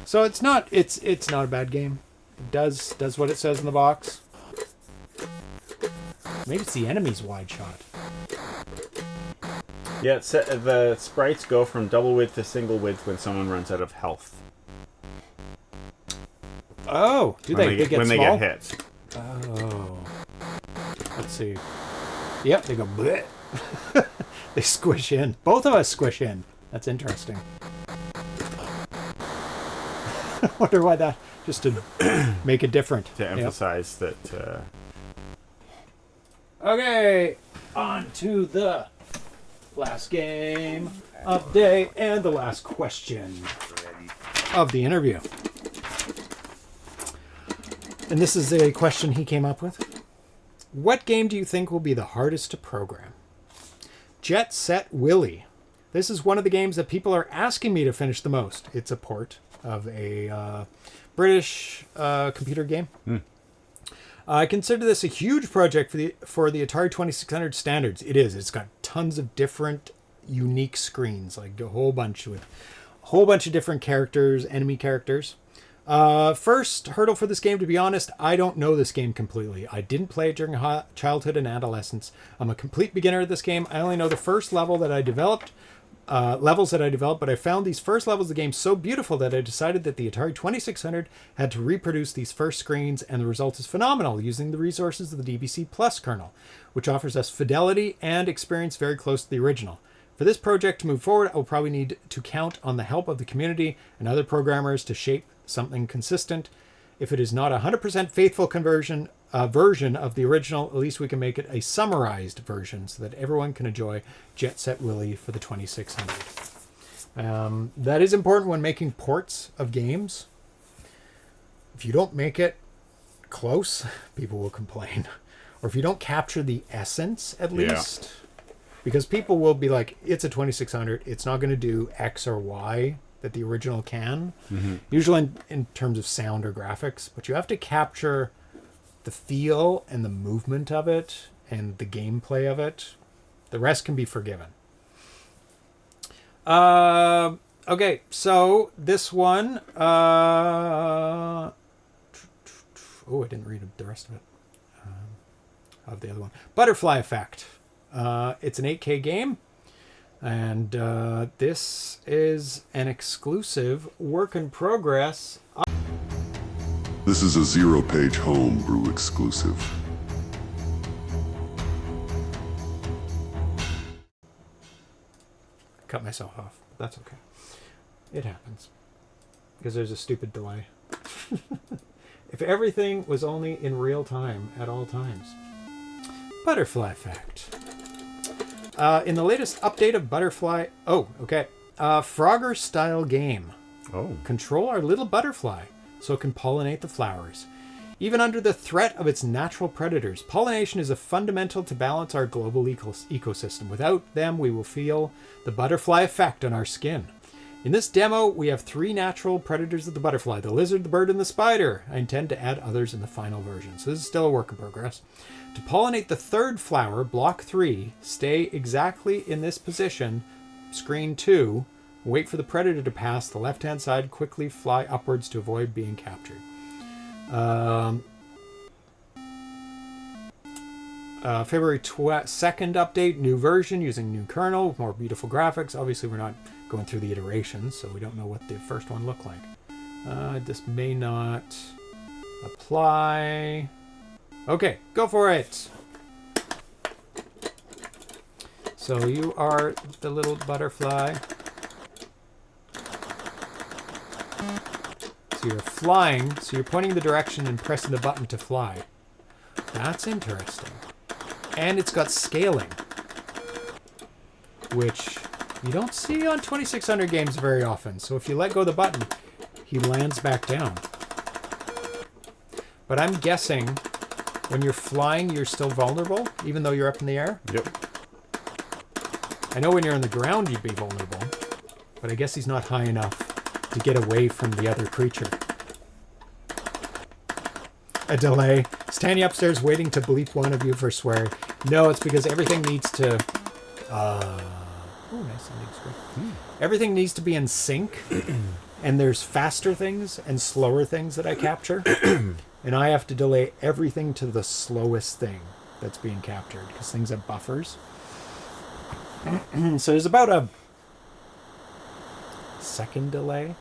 So it's not a bad game. It does what it says in the box. Maybe it's the enemy's wide shot. Yeah, the sprites go from double width to single width when someone runs out of health. Oh, do they get when small? they get hit. Oh. Let's see. Yep, they go bleh. They squish in. Both of us squish in. That's interesting. Wonder why that, just to make it different. To emphasize that... Okay, on to the last game of the day and the last question of the interview. And this is a question he came up with. What game do you think will be the hardest to program? Jet Set Willy. This is one of the games that people are asking me to finish the most. It's a port of a British computer game. I consider this a huge project for the Atari 2600 standards. It is. It's got tons of different unique screens, like a whole bunch of different characters, enemy characters. First hurdle for this game, to be honest, I don't know this game completely. I didn't play it during childhood and adolescence. I'm a complete beginner at this game. I only know the first level that I developed levels that I developed, but I found these first levels of the game so beautiful that I decided that the Atari 2600 had to reproduce these first screens, and the result is phenomenal using the resources of the DBC Plus kernel, which offers us fidelity and experience very close to the original. For this project to move forward, I will probably need to count on the help of the community and other programmers to shape something consistent. If it is not a 100% faithful version of the original, at least we can make it a summarized version so that everyone can enjoy Jet Set Willy for the 2600. That is important when making ports of games. If you don't make it close, people will complain. Or if you don't capture the essence, at least. Because people will be like, it's a 2600, it's not going to do X or Y that the original can. Usually in terms of sound or graphics. But you have to capture the feel and the movement of it and the gameplay of it. The rest can be forgiven. Okay, so this one... oh, I didn't read the rest of it. Of the other one. Butterfly Effect. It's an 8K game. And this is an exclusive work in progress. This is a ZeroPage Homebrew exclusive. Cut myself off. That's okay. It happens. Because there's a stupid delay. If everything was only in real time at all times. Butterfly Effect. In the latest update of Butterfly... Oh, okay. Frogger style game. Oh. Control our little butterfly so it can pollinate the flowers. Even under the threat of its natural predators, pollination is a fundamental to balance our global ecosystem. Without them, we will feel the butterfly effect on our skin. In this demo, we have 3 natural predators of the butterfly, the lizard, the bird, and the spider. I intend to add others in the final version, so this is still a work in progress. To pollinate the 3rd flower, block 3, stay exactly in this position, screen 2, wait for the predator to pass the left-hand side, quickly fly upwards to avoid being captured. February 2nd update, new version using new kernel, more beautiful graphics. Obviously, we're not going through the iterations, so we don't know what the first one looked like. This may not apply. Okay, go for it. So you are the little butterfly. So you're flying, so you're pointing the direction and pressing the button to fly. That's interesting. And it's got scaling, which you don't see on 2600 games very often. So if you let go of the button, he lands back down. But I'm guessing when you're flying, you're still vulnerable, even though you're up in the air? Yep. I know when you're on the ground, you'd be vulnerable. But I guess he's not high enough to get away from the other creature. A delay. Standing upstairs waiting to bleep one of you for swearing. No, it's because everything needs to... oh, nice ending script. Everything needs to be in sync. And there's faster things and slower things that I capture. And I have to delay everything to the slowest thing that's being captured. Because things have buffers. So there's about a second delay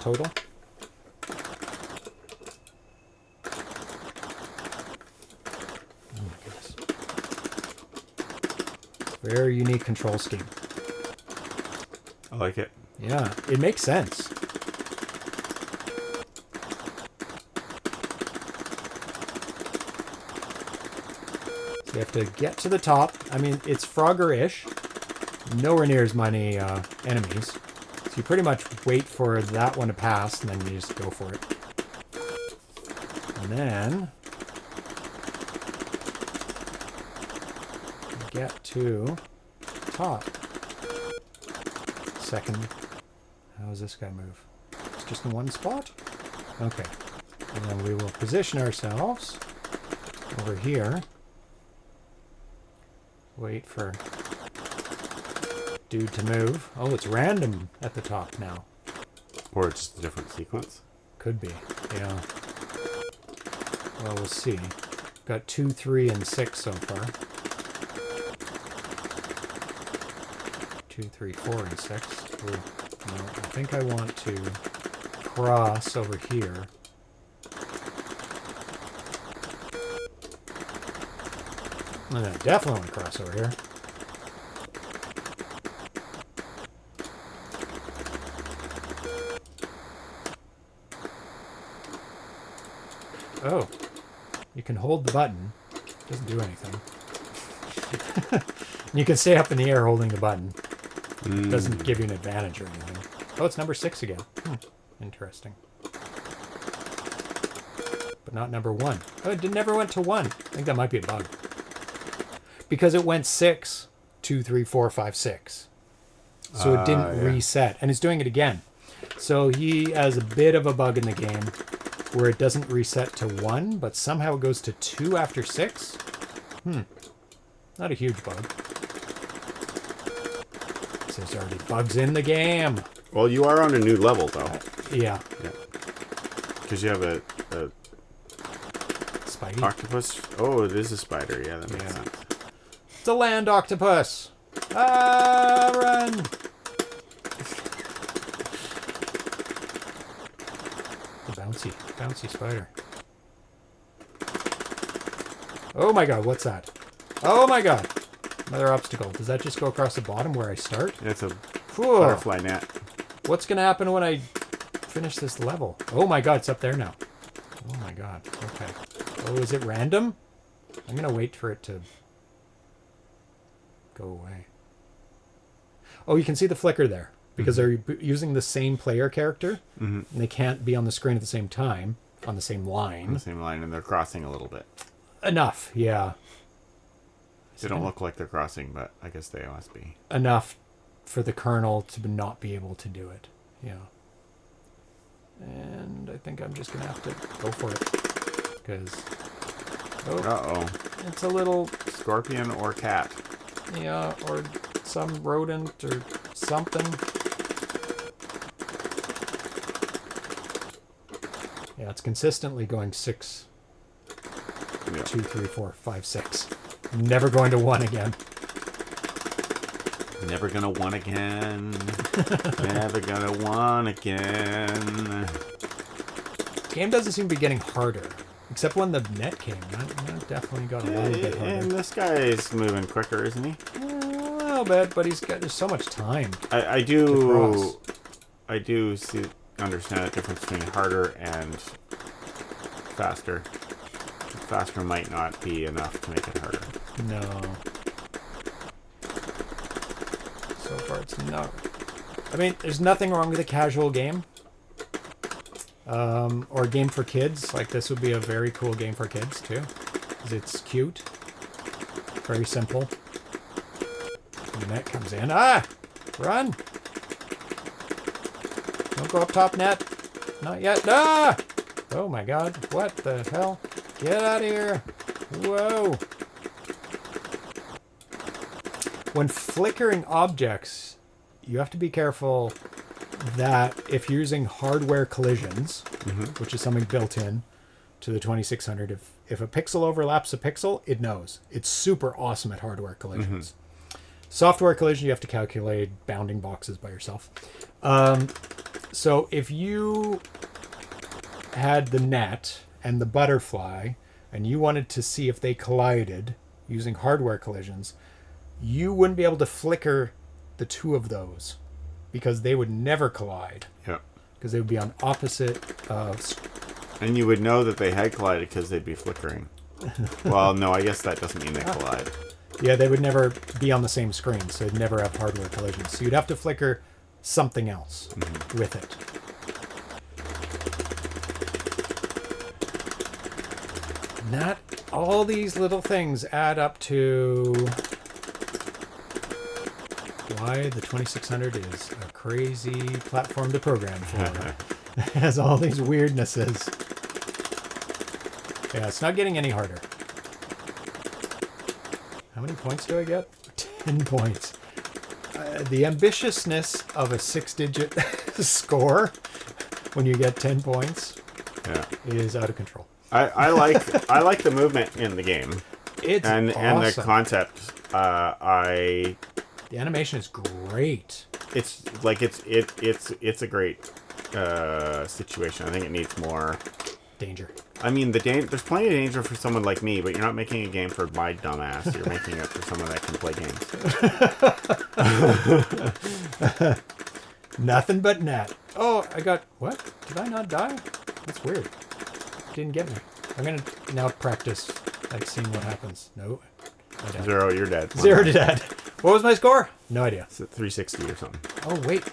total. Oh my goodness. Very unique control scheme. I like it. Yeah, it makes sense. So you have to get to the top. I mean, it's Frogger-ish. Nowhere near as many enemies. So you pretty much wait for that one to pass, and then you just go for it. And then... get to top. Second. How does this guy move? It's just in one spot? Okay. And then we will position ourselves over here. Wait for dude to move. Oh, it's random at the top now. Or it's just a different sequence. Could be, yeah. Well, we'll see. Got 2, 3, and 6 so far. 2, 3, 4, and 6. Ooh, no, I think I want to cross over here. And I definitely want to cross over here. Oh, you can hold the button. Doesn't do anything. You can stay up in the air holding the button. Doesn't give you an advantage or anything. Oh, it's number 6 again. Interesting. But not number 1. Oh, it never went to 1. I think that might be a bug. Because it went 6, 2, 3, 4, 5, 6. So it didn't reset. And it's doing it again. So he has a bit of a bug in the game where it doesn't reset to 1, but somehow it goes to 2 after 6. Not a huge bug. So there's already bugs in the game. Well, you are on a new level, though. Yeah. Because you have a Spidey. octopus. Oh, it is a spider. Yeah, that makes sense. It's a land octopus. Ah, run. Bouncy spider. Oh my god, what's that? Oh my god. Another obstacle. Does that just go across the bottom where I start? It's a Whew. butterfly net. What's going to happen when I finish this level? Oh my god, it's up there now. Oh my god. Okay. Oh, is it random? I'm going to wait for it to go away. Oh, you can see the flicker there. Because they're using the same player character. And they can't be on the screen at the same time. On the same line. On the same line, and they're crossing a little bit. Enough, yeah. They don't look like they're crossing, but I guess they must be. Enough for the kernel to not be able to do it. Yeah. And I think I'm just going to have to go for it. Because... Oh, Uh-oh. it's a little... Scorpion or cat. Yeah, or some rodent or something. Yeah, it's consistently going 6, 2, 3, 4, 5, 6. Never going to 1 again. Never gonna win again. Never gonna win again. Game doesn't seem to be getting harder. Except when the net came. That definitely got a little bit harder. And this guy's moving quicker, isn't he? A little bit, but there's so much time. I do understand the difference between harder and faster. Faster might not be enough to make it harder. No. So far it's not. I mean, there's nothing wrong with a casual game. Or a game for kids. Like this would be a very cool game for kids too. Because it's cute. Very simple. And the net comes in. Ah! Run! Don't go up top, net. Not yet. Ah! Oh my god. What the hell? Get out of here. Whoa. When flickering objects, you have to be careful that if you're using hardware collisions, which is something built in to the 2600, if a pixel overlaps a pixel, it knows. It's super awesome at hardware collisions. Software collision, you have to calculate bounding boxes by yourself. So if you had the net and the butterfly, and you wanted to see if they collided using hardware collisions, you wouldn't be able to flicker the two of those because they would never collide. Yeah. Because they would be on opposite. And you would know that they had collided because they'd be flickering. Well, no, I guess that doesn't mean they collide. Yeah, they would never be on the same screen, so they'd never have hardware collisions. So you'd have to flicker something else with it. Not all these little things add up to why the 2600 is a crazy platform to program for. It has all these weirdnesses. Yeah, it's not getting any harder. How many points do I get? 10 points. The ambitiousness of a 6-digit score when you get 10 points is out of control. I like the movement in the game. It's and awesome. the concept. I The animation is great. It's like it's a great situation. I think it needs more Danger. I mean, there's plenty of danger for someone like me, but you're not making a game for my dumb ass. You're making it for someone that can play games. Nothing but net. Oh, I got... What? Did I not die? That's weird. Didn't get me. I'm going to now practice, like, seeing what happens. No. I died. Zero, you're dead. Zero to dead. What was my score? No idea. It's at 360 or something. Oh, wait.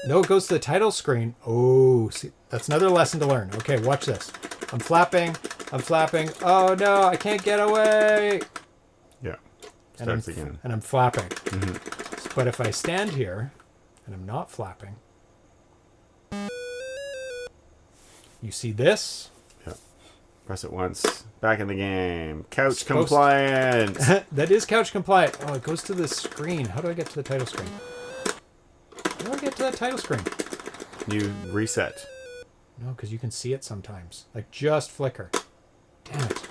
No, it goes to the title screen. Oh, see, that's another lesson to learn. Okay, watch this. I'm flapping. Oh, no, I can't get away. Yeah. And Starts again. And I'm flapping. Mm-hmm. But if I stand here and I'm not flapping, you see this? Yeah. Press it once. Back in the game. Couch compliant. That is couch compliant. Oh, it goes to the screen. How do I get to the title screen? How do I get to that title screen? You reset. No, because you can see it sometimes. Like, just flicker. Damn it.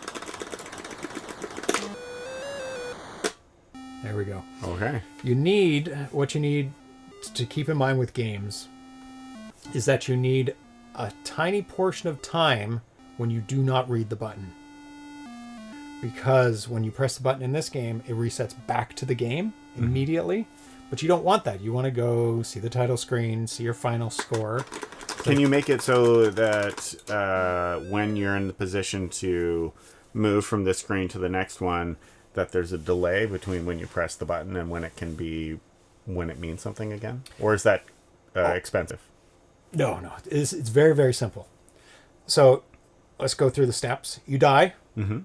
There we go. Okay. What you need to keep in mind with games is that you need a tiny portion of time when you do not read the button. Because when you press the button in this game, it resets back to the game immediately. But you don't want that. You want to go see the title screen, see your final score. Can you make it so that when you're in the position to move from this screen to the next one, that there's a delay between when you press the button and when it means something again? Or is that expensive? No. It's very, very simple. So let's go through the steps. You die. Mm-hmm.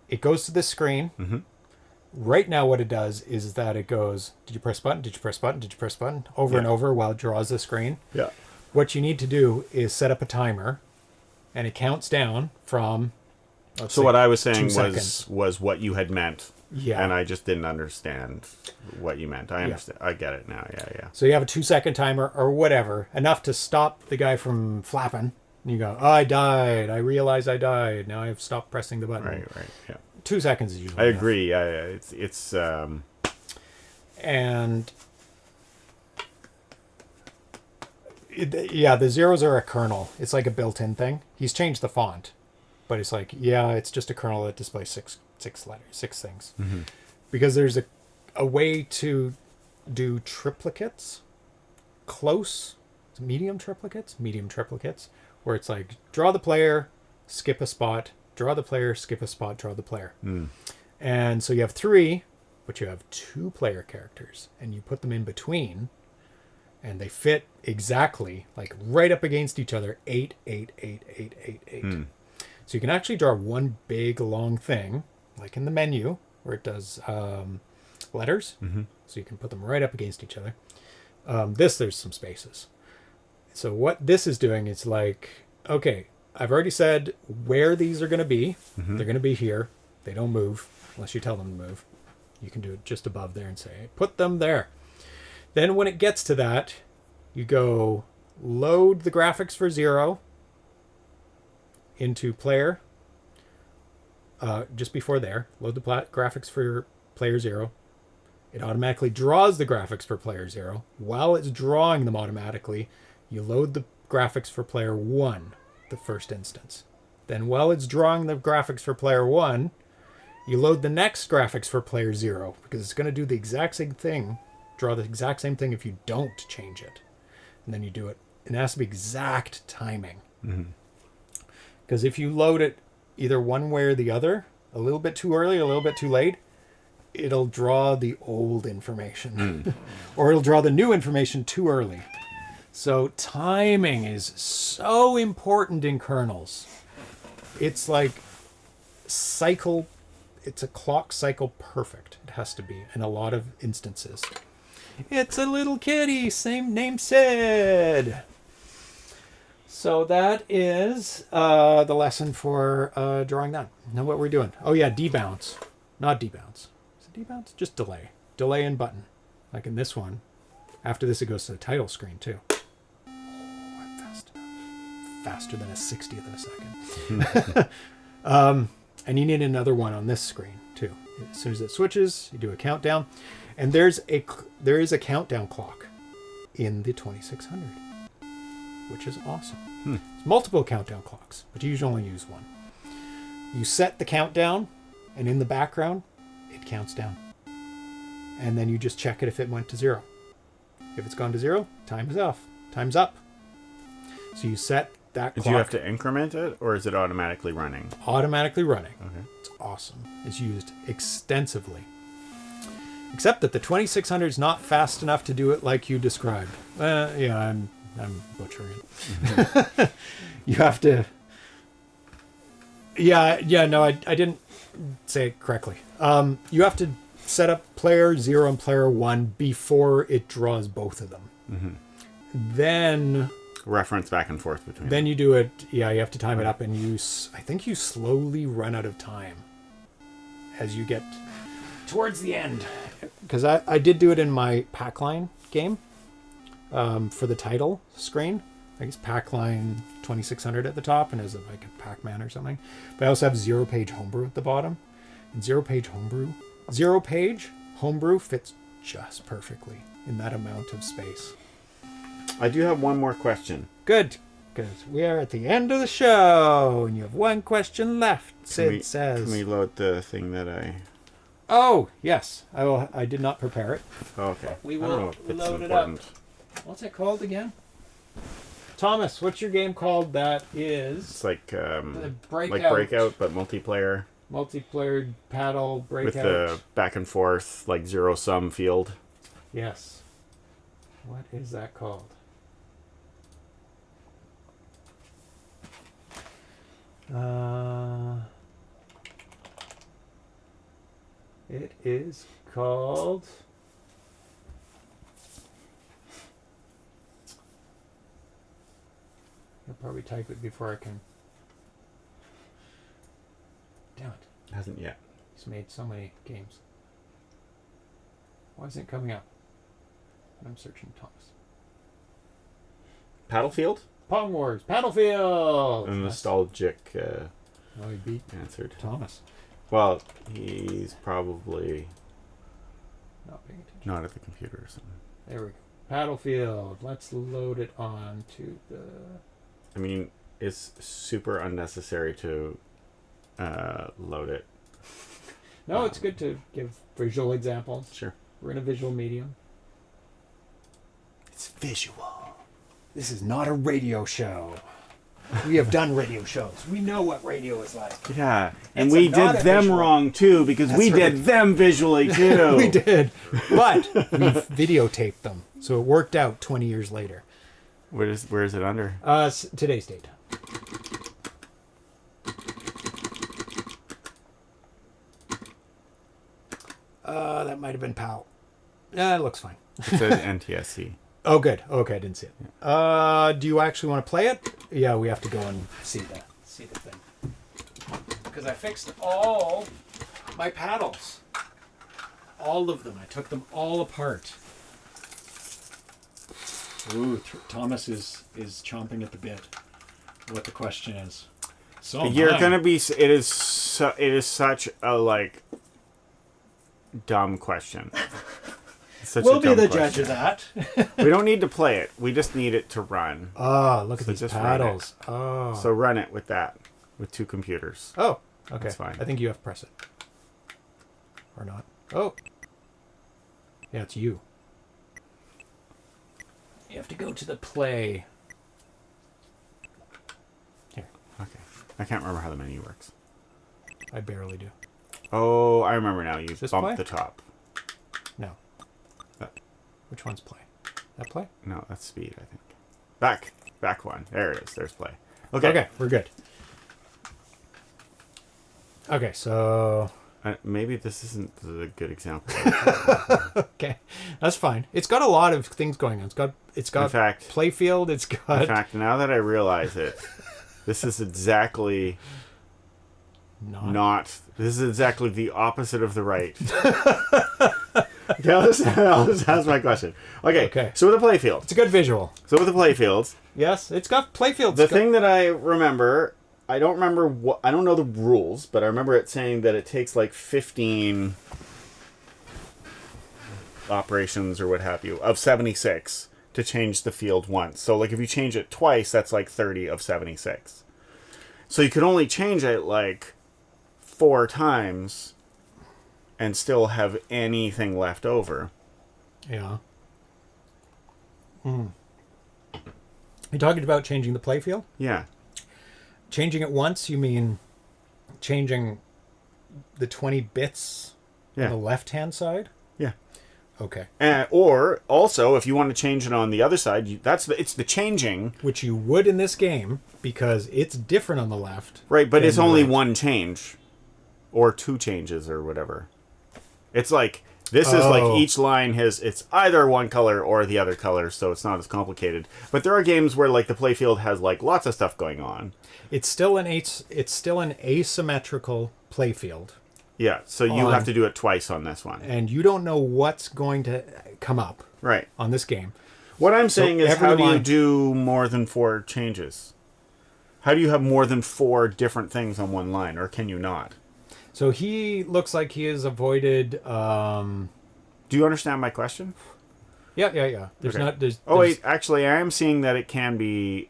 It goes to this screen. Mm-hmm. Right now what it does is that it goes, did you press button? Did you press button? Did you press button? Over and over while it draws the screen. Yeah. What you need to do is set up a timer, and it counts down from... So what I was saying seconds. was what you had meant. Yeah. And I just didn't understand what you meant. I understand. I get it now. Yeah. So you have a 2-second timer or whatever, enough to stop the guy from flapping. And you go, oh, I died. I realize I died. Now I've stopped pressing the button. Right. Yeah. 2 seconds is usually I enough. agree. Yeah. It's And the zeros are a kernel. It's like a built-in thing. He's changed the font, but it's like, it's just a kernel that displays six things. Mm-hmm. Because there's a way to do triplicates, medium triplicates, where it's like draw the player, skip a spot, draw the player, skip a spot, draw the player. And so you have 3, but you have 2 player characters, and you put them in between, and they fit exactly, like right up against each other, 8, 8, 8, 8, 8, 8. So you can actually draw one big long thing, like in the menu, where it does letters. Mm-hmm. So you can put them right up against each other. There's some spaces. So what this is doing is like, okay, I've already said where these are going to be. Mm-hmm. They're going to be here. They don't move unless you tell them to move. You can do it just above there and say, put them there. Then when it gets to that, you go load the graphics for 0 into player. Just before there, load the graphics for player 0. It automatically draws the graphics for player 0. While it's drawing them automatically, you load the graphics for player 1, the first instance. Then while it's drawing the graphics for player 1, you load the next graphics for player 0, because it's going to do the exact same thing, draw the exact same thing if you don't change it. And then you do it. And it has to be exact timing. Because if you load it either one way or the other, a little bit too early, a little bit too late, it'll draw the old information. Or it'll draw the new information too early. So timing is so important in kernels. It's like it's a clock cycle perfect. It has to be in a lot of instances. It's a little kitty, same name Sid. So that is the lesson for drawing that. Now what we're doing. Oh yeah, debounce. Not debounce. Is it debounce? Just delay. Delay and button. Like in this one. After this it goes to the title screen too. Oh, I'm fast enough. Faster than a 60th of a second. And you need another one on this screen too. As soon as it switches, you do a countdown. And there is a countdown clock in the 2600, which is awesome. There's multiple countdown clocks, but you usually only use one. You set the countdown, and in the background, it counts down. And then you just check it if it went to 0. If it's gone to 0, time is off. Time's up. So you set that clock. Do you have to increment it, or is it automatically running? Automatically running. Okay. It's awesome. It's used extensively. Except that the 2600 is not fast enough to do it like you described. Yeah, I'm butchering it. You have to... Yeah, no, I didn't say it correctly. You have to set up player 0 and player 1 before it draws both of them. Then... Reference back and forth between Then them. you do it, you have to time it up, and I think you slowly run out of time as you get towards the end. Because I did do it in my Packline game for the title screen. I guess Packline 2600 at the top, and there's like a Pac-Man or something. But I also have ZeroPage Homebrew at the bottom. And ZeroPage Homebrew fits just perfectly in that amount of space. I do have one more question. Good, because we are at the end of the show, and you have one question left. Sid says. Can we load the thing that I... Oh, yes. I did not prepare it. Oh, okay. We I don't will know if it's load it up. important. What's it called again? Thomas, what's your game called that is... It's like Breakout. Breakout, but multiplayer. Multiplayer paddle breakout. With the back and forth, like zero-sum field. Yes. What is that called? It is called... I'll probably type it before I can... Damn it. Hasn't yet. He's made so many games. Why isn't it coming up? I'm searching Thomas. Battlefield? Pong Wars. Battlefield! A nostalgic Oh, he beat answered. Thomas. Well, he's probably Not paying attention. not at the computer or something. There we go. Battlefield. Let's load it on to the... I mean, it's super unnecessary to load it. No, it's good to give visual examples. Sure. We're in a visual medium. It's visual. This is not a radio show. We have done radio shows. We know what radio is like. Yeah, and It's we not did a them visual. wrong too because we That's right. did them visually too. We did. But we videotaped them. So it worked out 20 years later. Where is it under? Today's date. That might have been PAL. It looks fine. It says NTSC. Oh, good. Okay, I didn't see it. Do you actually want to play it? Yeah, we have to go and see the thing. Because I fixed all my paddles. All of them. I took them all apart. Ooh, Thomas is chomping at the bit. What the question is. So You're gonna be. It is such a like dumb question. It's such We'll a be dumb the question. judge of that. We don't need to play it. We just need it to run. Oh, look at So these just run paddles. Oh. So run it with that, with two computers. Oh, okay. That's fine. I think you have to press it. Or not. Oh. Yeah, it's you. You have to go to the play. Here. Okay. I can't remember how the menu works. I barely do. Oh, I remember now. You this bumped play? the top. No. That- Which one's play? That play? No, that's speed, I think. Back one. There it is. There's play. Okay. Okay, we're good. Okay, so... Maybe this isn't the good example. Okay, that's fine. It's got a lot of things going on. It's got In fact- playfield. It's got... In fact, now that I realize it, this is exactly not. This is exactly the opposite of the right. Okay, I'll just ask my question. Okay. So with the playfield. It's a good visual. So with the playfields, Yes, it's got playfields. the thing that I remember, I don't remember what. I don't know the rules, but I remember it saying that it takes like 15 operations or what have you of 76 to change the field once. So like if you change it twice, that's like 30 of 76. So you could only change it like 4 times and still have anything left over. Yeah. You're talking about changing the playfield? Yeah. Changing it once, you mean changing the 20 bits Yeah. on the left-hand side? Yeah. Okay. Or also, if you want to change it on the other side, it's the changing. Which you would in this game, because it's different on the left. Right, but than it's the only right. one change. Or 2 changes or whatever. It's like, this is like each line it's either one color or the other color, so it's not as complicated. But there are games where like the playfield has like lots of stuff going on. It's still an asymmetrical playfield. Yeah, so you have to do it twice on this one. And you don't know what's going to come up Right. on this game. What I'm saying is, every how do you line- do more than 4 changes? How do you have more than 4 different things on one line, or can you not? So he looks like he has avoided... Do you understand my question? Yeah. There's Okay. not... There's, Oh, there's- wait, actually, I am seeing that it can be...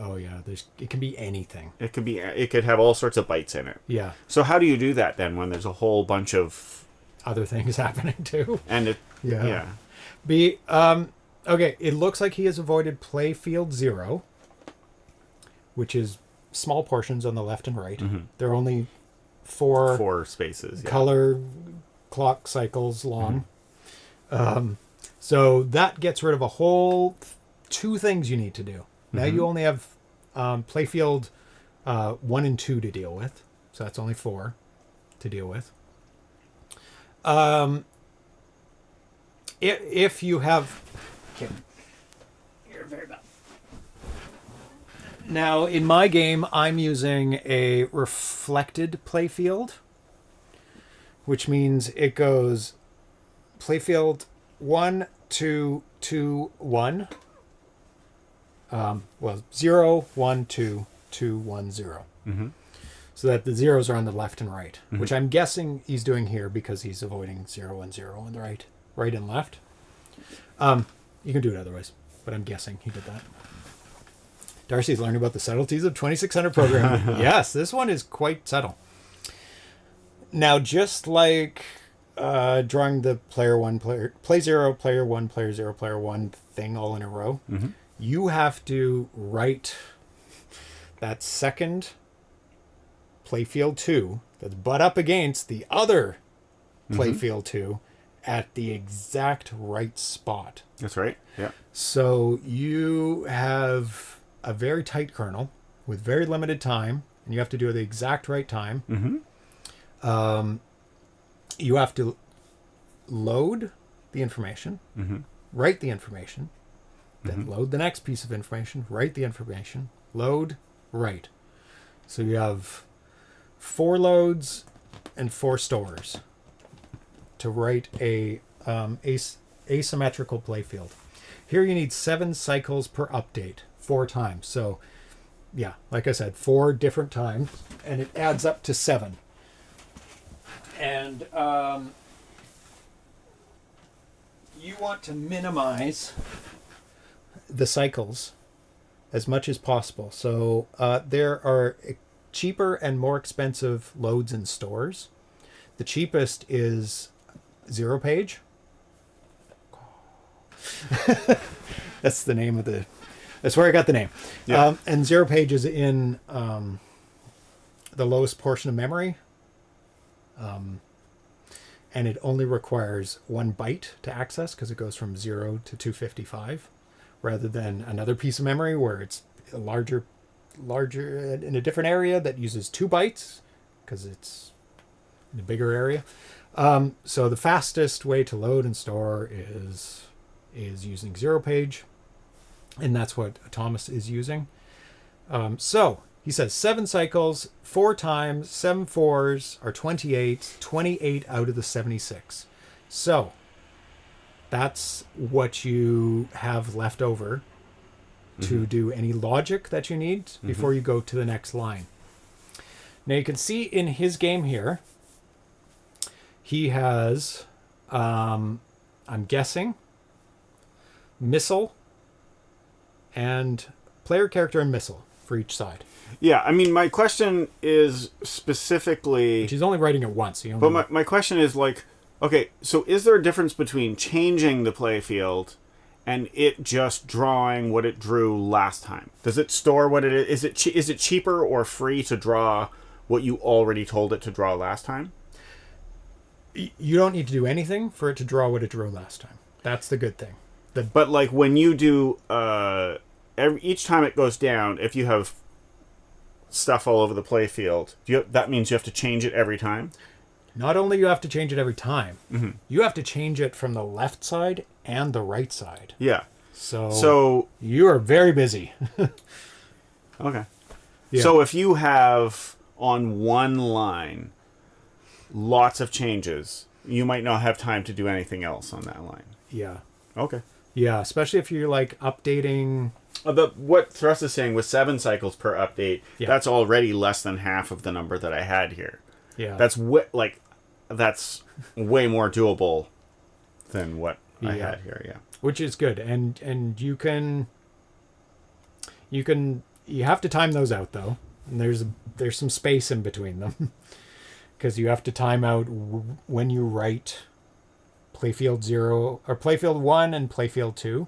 Oh, yeah. It can be anything. It could have all sorts of bytes in it. Yeah. So how do you do that then when there's a whole bunch of... Other things happening, too. And it... Yeah. Yeah. Okay, it looks like he has avoided playfield 0, which is small portions on the left and right. They're only 4 spaces. Yeah. color clock cycles long. So that gets rid of a whole 2 things you need to do. Now you only have playfield 1 and 2 to deal with. So that's only 4 to deal with. If you have... Okay. You're very bad. Now, in my game, I'm using a reflected playfield, which means it goes playfield 1, 2, 2, 1. 0, 1, 2, 2, 1, 0. So that the zeros are on the left and right, which I'm guessing he's doing here because he's avoiding 0 and 0 on the right and left. You can do it otherwise, but I'm guessing he did that. Darcy's learning about the subtleties of 2600 programming. Yes, this one is quite subtle. Now, just like drawing the play 0, player 1, player 0, player 1 thing all in a row, you have to write that second playfield 2 that's butt up against the other playfield 2 at the exact right spot. That's right. Yeah. So you have a very tight kernel with very limited time, and you have to do it at the exact right time. You have to load the information, write the information, then load the next piece of information, write the information, load, write. So you have 4 loads and 4 stores to write a asymmetrical playfield. Here you need 7 cycles per update, 4 times. So, yeah, like I said, 4 different times, and it adds up to 7. And you want to minimize the cycles as much as possible. So there are cheaper and more expensive loads and stores. The cheapest is ZeroPage. That's the name of the... That's where I got the name. Yeah. And ZeroPage is in the lowest portion of memory. And it only requires 1 byte to access because it goes from 0 to 255, rather than another piece of memory where it's a larger in a different area that uses 2 bytes because it's in a bigger area. So the fastest way to load and store is using ZeroPage, and that's what Thomas is using. So he says 7 cycles, 4 times, 7 4s are 28, 28 out of the 76. So that's what you have left over to do any logic that you need before you go to the next line. Now you can see in his game here, he has I'm guessing, missile, and player character and missile for each side. Yeah, I mean, my question is specifically... She's only writing it once. So But my question is, like, okay, so is there a difference between changing the playfield and it just drawing what it drew last time? Does it store what it is? Is it cheaper or free to draw what you already told it to draw last time? You don't need to do anything for it to draw what it drew last time. That's the good thing. But, like, when you do... each time it goes down, if you have stuff all over the playfield, that means you have to change it every time? Not only you have to change it every time, Mm-hmm. you have to change it from the left side and the right side. Yeah. So you are very busy. Okay. Yeah. So if you have on one line lots of changes, you might not have time to do anything else on that line. Yeah. Okay. Yeah, especially if you're like updating. But what Thrust is saying with 7 cycles per update, Yeah. that's already less than half of the number that I had here. Yeah. That's that's way more doable than what I Yeah. had here. Yeah. Which is good, and you have to time those out though, and there's some space in between them, because you have to time out when you write playfield 0 or playfield 1 and playfield 2,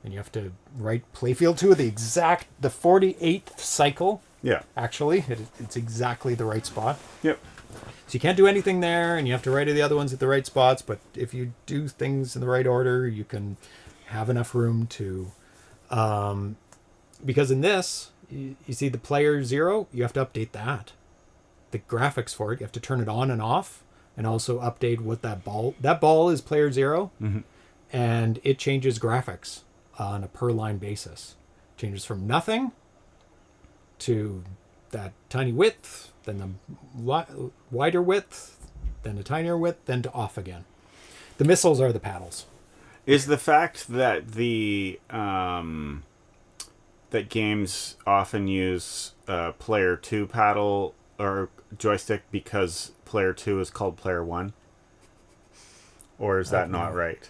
and you have to write playfield 2 at the 48th cycle. Yeah. Actually, it's exactly the right spot. Yep. So you can't do anything there, and you have to write the other ones at the right spots. But if you do things in the right order, you can have enough room to... because in this, you see the player 0, you have to update that. The graphics for it, you have to turn it on and off, and also update what that ball... That ball is player 0, and it changes graphics on a per-line basis. Changes from nothing to that tiny width, then the wider width, then the tinier width, then to off again. The missiles are the paddles. Is the fact that that games often use player 2 paddle or joystick because player 2 is called player 1? Or is that not right?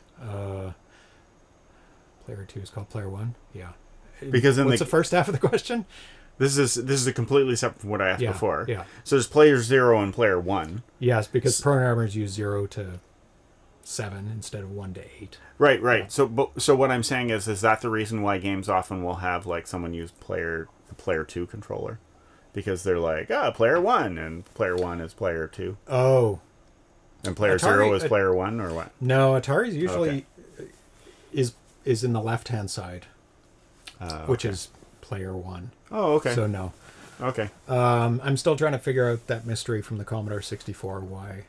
Player 2 is called player 1? Yeah. Because in What's the first half of the question? This is a completely separate from what I asked Yeah, before. yeah. So there's player 0 and player 1. Yes, because programmers use 0 to 7 instead of 1 to 8. Right. Yeah. So what I'm saying is that the reason why games often will have like someone use the player 2 controller? Because they're like, player 1 and player 1 is player 2. Oh. And player 0 is player 1 or what? No, Atari's usually is in the left-hand side, which is player 1. Oh, okay. So no. Okay. I'm still trying to figure out that mystery from the Commodore 64, why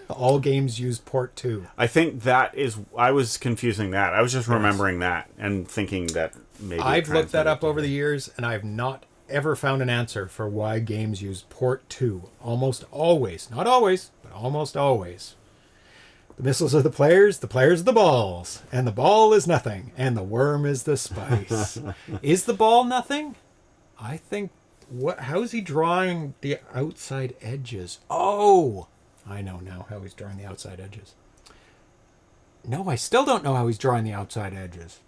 all games use port 2. I think I was confusing that. I was just remembering that and thinking that maybe... I've looked that up over the years, and I've not ever found an answer for why games use port 2. Almost always. Not always, but almost always. The missiles are the players are the balls, and the ball is nothing, and the worm is the spice. Is the ball nothing? I think... How is he drawing the outside edges? Oh! I know now how he's drawing the outside edges. No, I still don't know how he's drawing the outside edges.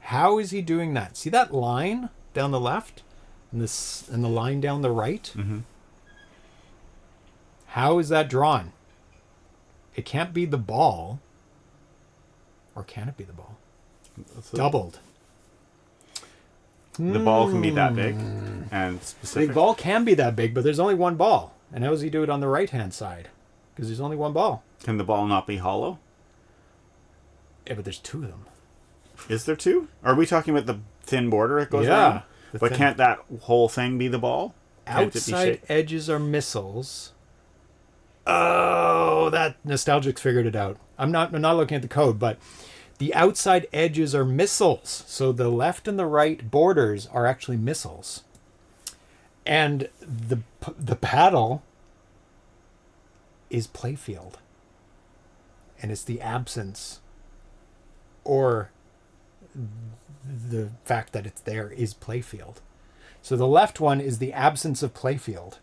How is he doing that? See that line down the left? And the line down the right? Mm-hmm. How is that drawn? It can't be the ball. Or can it be the ball? Doubled. The ball can be that big and The specific. ball can be that big, but there's only one ball. And how does he do it on the right-hand side? Because there's only one ball. Can the ball not be hollow? Yeah, but there's 2 of them. Is there 2? Are we talking about the thin border it goes Yeah, around? the But thin- not that whole thing be the ball? Can't it be Outside shaped? edges are missiles. Oh, that Nostalgic's figured it out. I'm not looking at the code, but the outside edges are missiles. So the left and the right borders are actually missiles. And the paddle is playfield. And it's the absence or the fact that it's there is playfield. So the left one is the absence of playfield.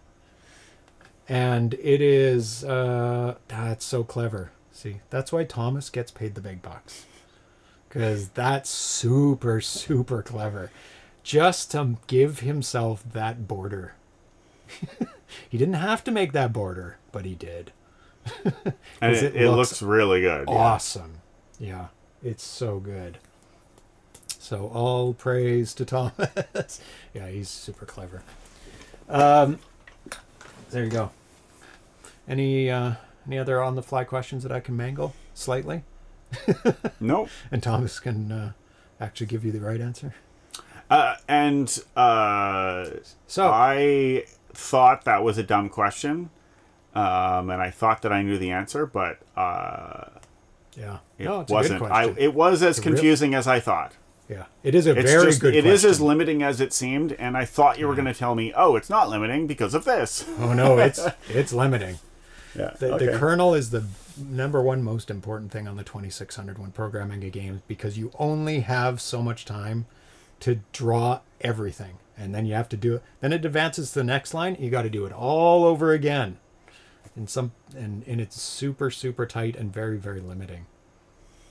And it is... that's so clever. See, that's why Thomas gets paid the big bucks. Because that's super, super clever. Just to give himself that border. He didn't have to make that border, but he did. And it looks really good. Awesome. Yeah, it's so good. So all praise to Thomas. Yeah, he's super clever. There you go. Any other on-the-fly questions that I can mangle slightly? Nope. And Thomas can actually give you the right answer. So I thought that was a dumb question, and I thought that I knew the answer, but yeah, it no, it's a wasn't. good question. It was as confusing as I thought. Yeah, it is a very good question. It is as limiting as it seemed, and I thought you were going to tell me, oh, it's not limiting because of this. Oh no, it's limiting. Yeah. The kernel is the number one most important thing on the 2600 when programming a game, because you only have so much time to draw everything, and then you have to do it. Then it advances to the next line. You got to do it all over again, and it's super, super tight and very, very limiting.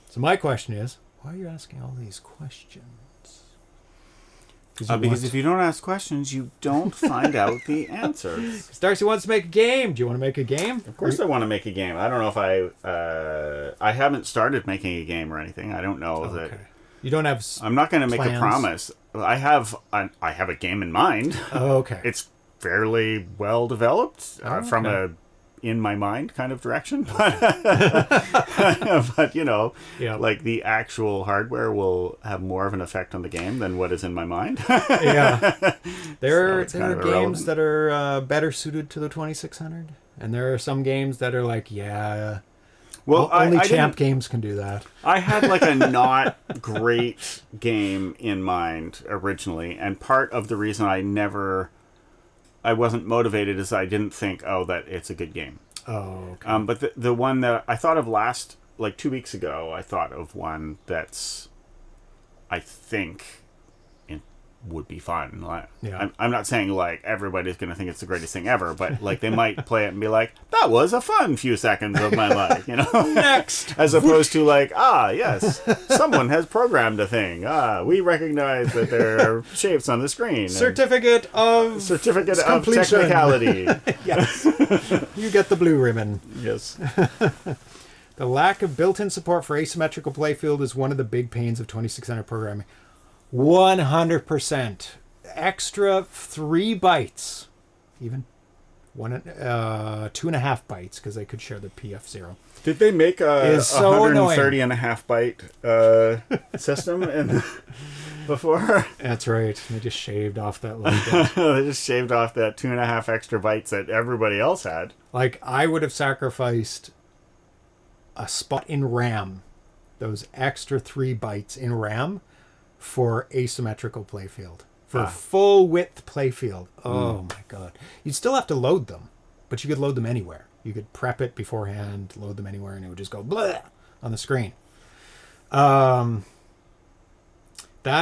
So my question is, why are you asking all these questions? Because if you don't ask questions, you don't find out the answers. Darcy wants to make a game. Do you want to make a game? Of course, I want to make a game. I don't know if I haven't started making a game or anything. I don't know that. You don't have. I'm not going to make plans? a promise. I have a game in mind. Oh, okay. It's fairly well developed from a in my mind kind of direction, but you know, like the actual hardware will have more of an effect on the game than what is in my mind. Yeah, there are kind of games that are better suited to the 2600, and there are some games that are like, well, only champ games can do that. I had like a not great game in mind originally, and part of the reason I wasn't motivated is I didn't think, that it's a good game. Oh, okay. But the one that I thought of last, like 2 weeks ago, I thought of one that's, I think, it would be fun. Like, yeah. I'm not saying like everybody's going to think it's the greatest thing ever, but like they might play it and be like, that was a fun few seconds of my life, you know? Next! As opposed to like, yes, someone has programmed a thing. We recognize that there are shapes on the screen. Certificate of completion. Technicality. Yes. You get the blue ribbon. Yes. The lack of built-in support for asymmetrical playfield is one of the big pains of 2600 programming. 100%. Extra 3 bytes. Even 2.5 bytes, because they could share the PF0. Did they make a so 130 and a half byte system before? That's right. They just shaved off that little bit. They just shaved off that 2.5 extra bytes that everybody else had. Like, I would have sacrificed a spot in RAM, those extra 3 bytes in RAM, for asymmetrical playfield. For full width playfield. Oh my god. You'd still have to load them, but you could load them anywhere. You could prep it beforehand, load them anywhere, and it would just go blah on the screen. That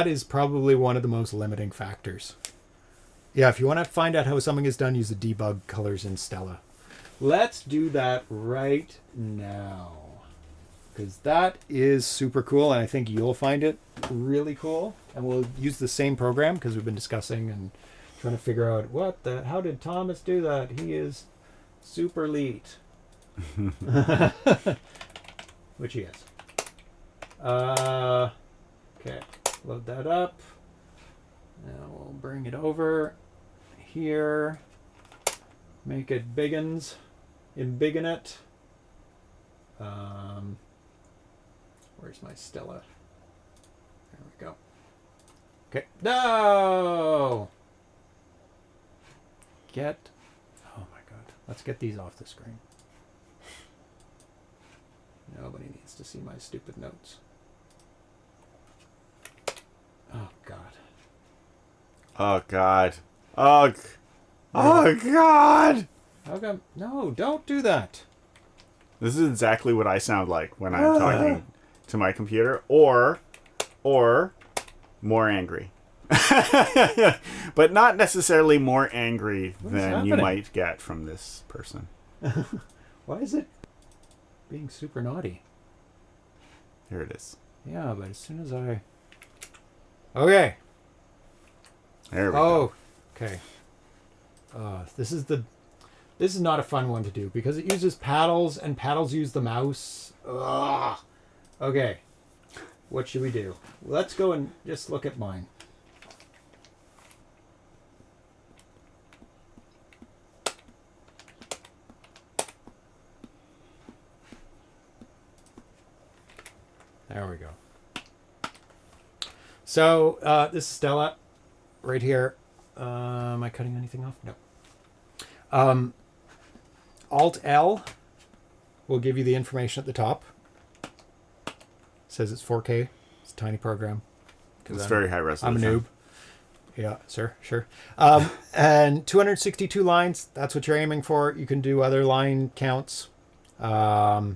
is probably one of the most limiting factors. Yeah, if you want to find out how something is done, use the debug colors in Stella. Let's do that right now, because that is super cool, and I think you'll find it really cool. And we'll use the same program because we've been discussing and trying to figure out how did Thomas do that? He is super elite. Which he is. Okay, load that up. Now we'll bring it over here. Make it biggins. Embiggen it. Where's my Stella? There we go. Okay. No! Oh my god. Let's get these off the screen. Nobody needs to see my stupid notes. Oh god. Oh god. Oh god! How come? No, don't do that. This is exactly what I sound like when I'm talking to my computer, or more angry. But not necessarily more angry than you might get from this person. Why is it? being super naughty. Here it is. Yeah, but as soon as I... Okay. There we go. Okay. This is not a fun one to do because it uses paddles and paddles use the mouse. Ugh. Okay. What should we do? Let's go and just look at mine. There we go. So this is Stella right here. Am I cutting anything off? No. Alt L will give you the information at the top. Says it's 4K. It's a tiny program. It's very high resolution. I'm a noob. Yeah, sir, sure. And 262 lines. That's what you're aiming for. You can do other line counts, but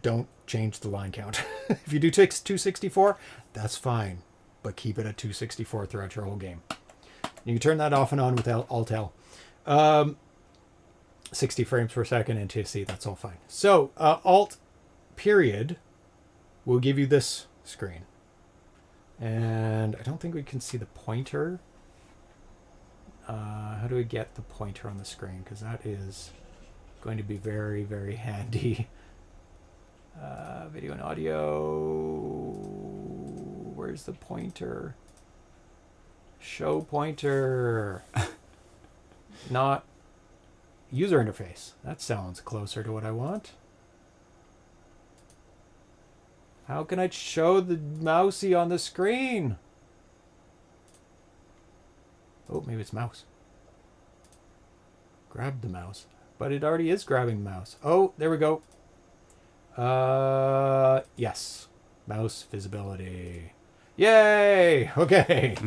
don't change the line count. If you do 264, that's fine, but keep it at 264 throughout your whole game. You can turn that off and on with Alt L. 60 frames per second NTSC, that's all fine. So Alt period will give you this screen. And I don't think we can see the pointer. How do we get the pointer on the screen? Because that is going to be very, very handy. Video and audio. Where's the pointer? Show pointer. Not user interface. That sounds closer to what I want. How can I show the mousey on the screen? Oh, maybe it's mouse. Grab the mouse. But it already is grabbing the mouse. Oh, there we go. Yes. Mouse visibility. Yay! Okay.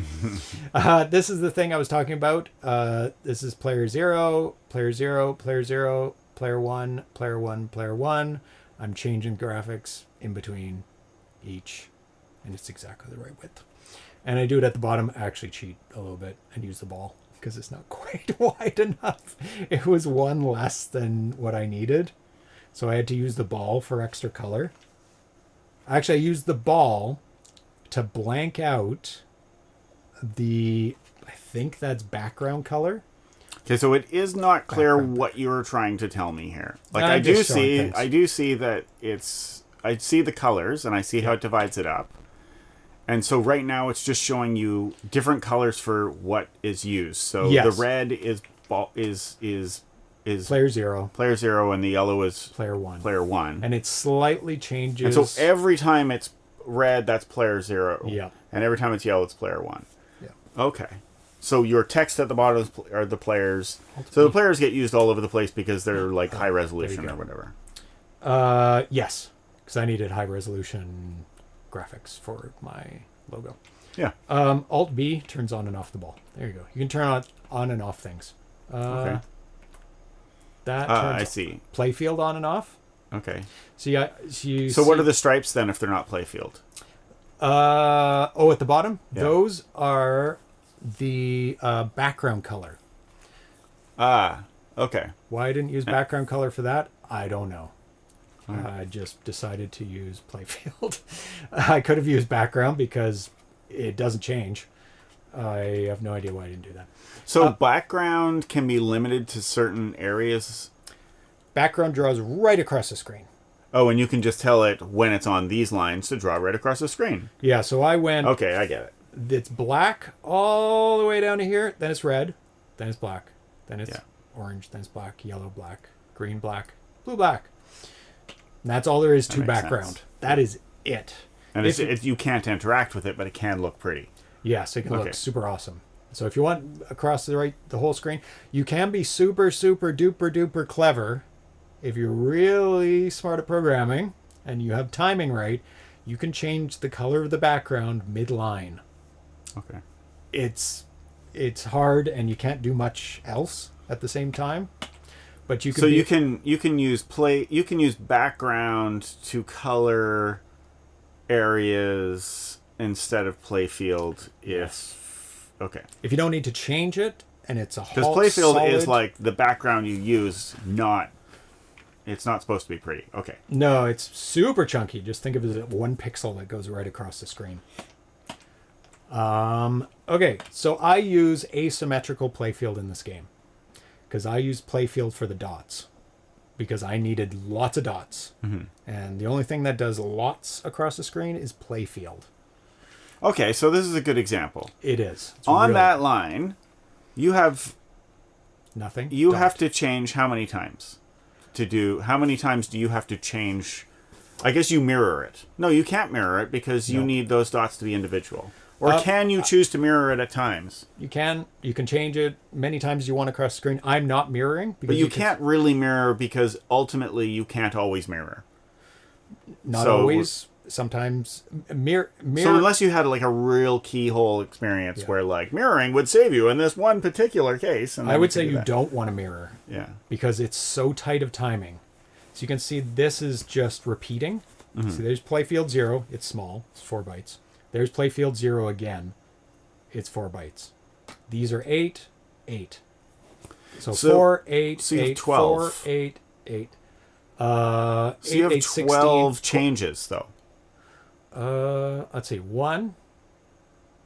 This is the thing I was talking about. This is player 0, player 0, player 0, player 1, player 1, player 1. I'm changing graphics in between each, and it's exactly the right width. And I do it at the bottom. I actually cheat a little bit and use the ball because it's not quite wide enough. It was one less than what I needed. So I had to use the ball for extra color. Actually, I used the ball to blank out the, I think that's background color. Okay, so it is not clear what you were trying to tell me here. Like I'm I do just showing see, things. I do see that it's. I see the colors and I see how it divides it up. And so right now it's just showing you different colors for what is used. So Yes. the red is Player 0, player 0 and the yellow is player 1. player 1. And it slightly changes. And so every time it's red, that's player 0. Yeah. And every time it's yellow, it's player 1. Yeah. Okay. So your text at the bottom are the players. So the players get used all over the place because they're like high resolution go. or whatever. Yes, because I needed high resolution graphics for my logo. Yeah. Alt B turns on and off the ball. There you go. You can turn on and off things. Okay. That turns I see. playfield on and off. Okay. So yeah, So what are the stripes then if they're not playfield? at the bottom? Yeah. Those are the background color. Okay. Why I didn't use background color for that, I don't know. I just decided to use playfield. I could have used background because it doesn't change. I have no idea why I didn't do that. So background can be limited to certain areas. Background draws right across the screen. Oh, and you can just tell it when it's on these lines to draw right across the screen. Yeah, so I went... Okay, I get it. It's black all the way down to here. Then it's red. Then it's black. Then it's orange. Then it's black. Yellow, black. Green, black. Blue, black. And that's all there is to makes background. sense. That is it. And you can't interact with it, but it can look pretty. Yes, it can Okay. look super awesome. So if you want across the whole screen, you can be super, super duper duper clever. If you're really smart at programming and you have timing right, you can change the color of the background mid-line. Okay. It's hard and you can't do much else at the same time. But you can So you can use background to color areas instead of playfield okay. if you don't need to change it and it's a Because playfield is like the background you use, not It's not supposed to be pretty. Okay. No, it's super chunky. Just think of it as 1 pixel that goes right across the screen. Okay, so I use asymmetrical playfield in this game because I use playfield for the dots because I needed lots of dots. And the only thing that does lots across the screen is playfield. Okay, so this is a good example. It is. It's On really that line, you have nothing. you Dot. have to change how many times how many times do you have to change? I guess you mirror it. No, you can't mirror it because you need those dots to be individual. Or can you choose to mirror it at times? You can change it many times as you want across the screen. I'm not mirroring because But you can't really mirror because ultimately you can't always mirror. not so- always. Sometimes mirror. So unless you had like a real keyhole experience where like mirroring would save you in this one particular case, and I then would could say do you that. don't want to mirror. Yeah. Because it's so tight of timing. So you can see this is just repeating. See, there's playfield 0. It's small. It's 4 bytes. There's playfield 0 again. It's 4 bytes. These are 8, 8. So 4, 8, so you have 8, 12. 4, 8, 8. So 8, you have 8, 12 16. changes though. Let's see. 1,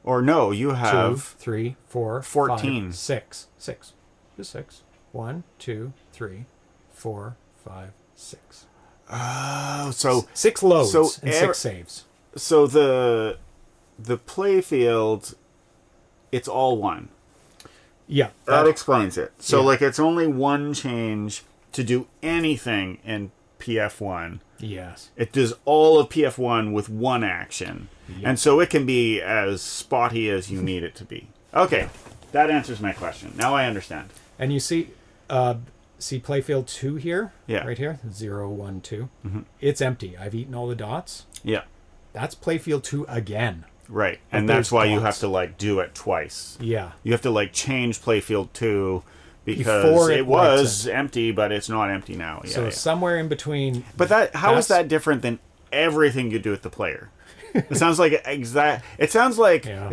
Or no, you 2, have 3, 4, 14. 5, 6. 6. Just 6. 1, 2, 3, 4, 5, 6. oh, so 6 loads so and 6 saves. so the playfield, it's all one. Yeah. That explains it. So Yeah. like it's only one change to do anything in PF1. Yes. It does all of PF1 with one action. And so it can be as spotty as you need it to be. Okay. That answers my question. Now I understand. And you see playfield 2 here? Yeah. Right here? 0, 1, 2. It's empty. I've eaten all the dots. Yeah. That's playfield 2 again. Right. And But that's there's why you dots. have to like do it twice. Yeah. You have to like change playfield 2 because Before it it was empty, but it's not empty now. Yeah. So yeah. somewhere in between. But how is that's- that different than everything you do with the player? It sounds like It sounds like Yeah.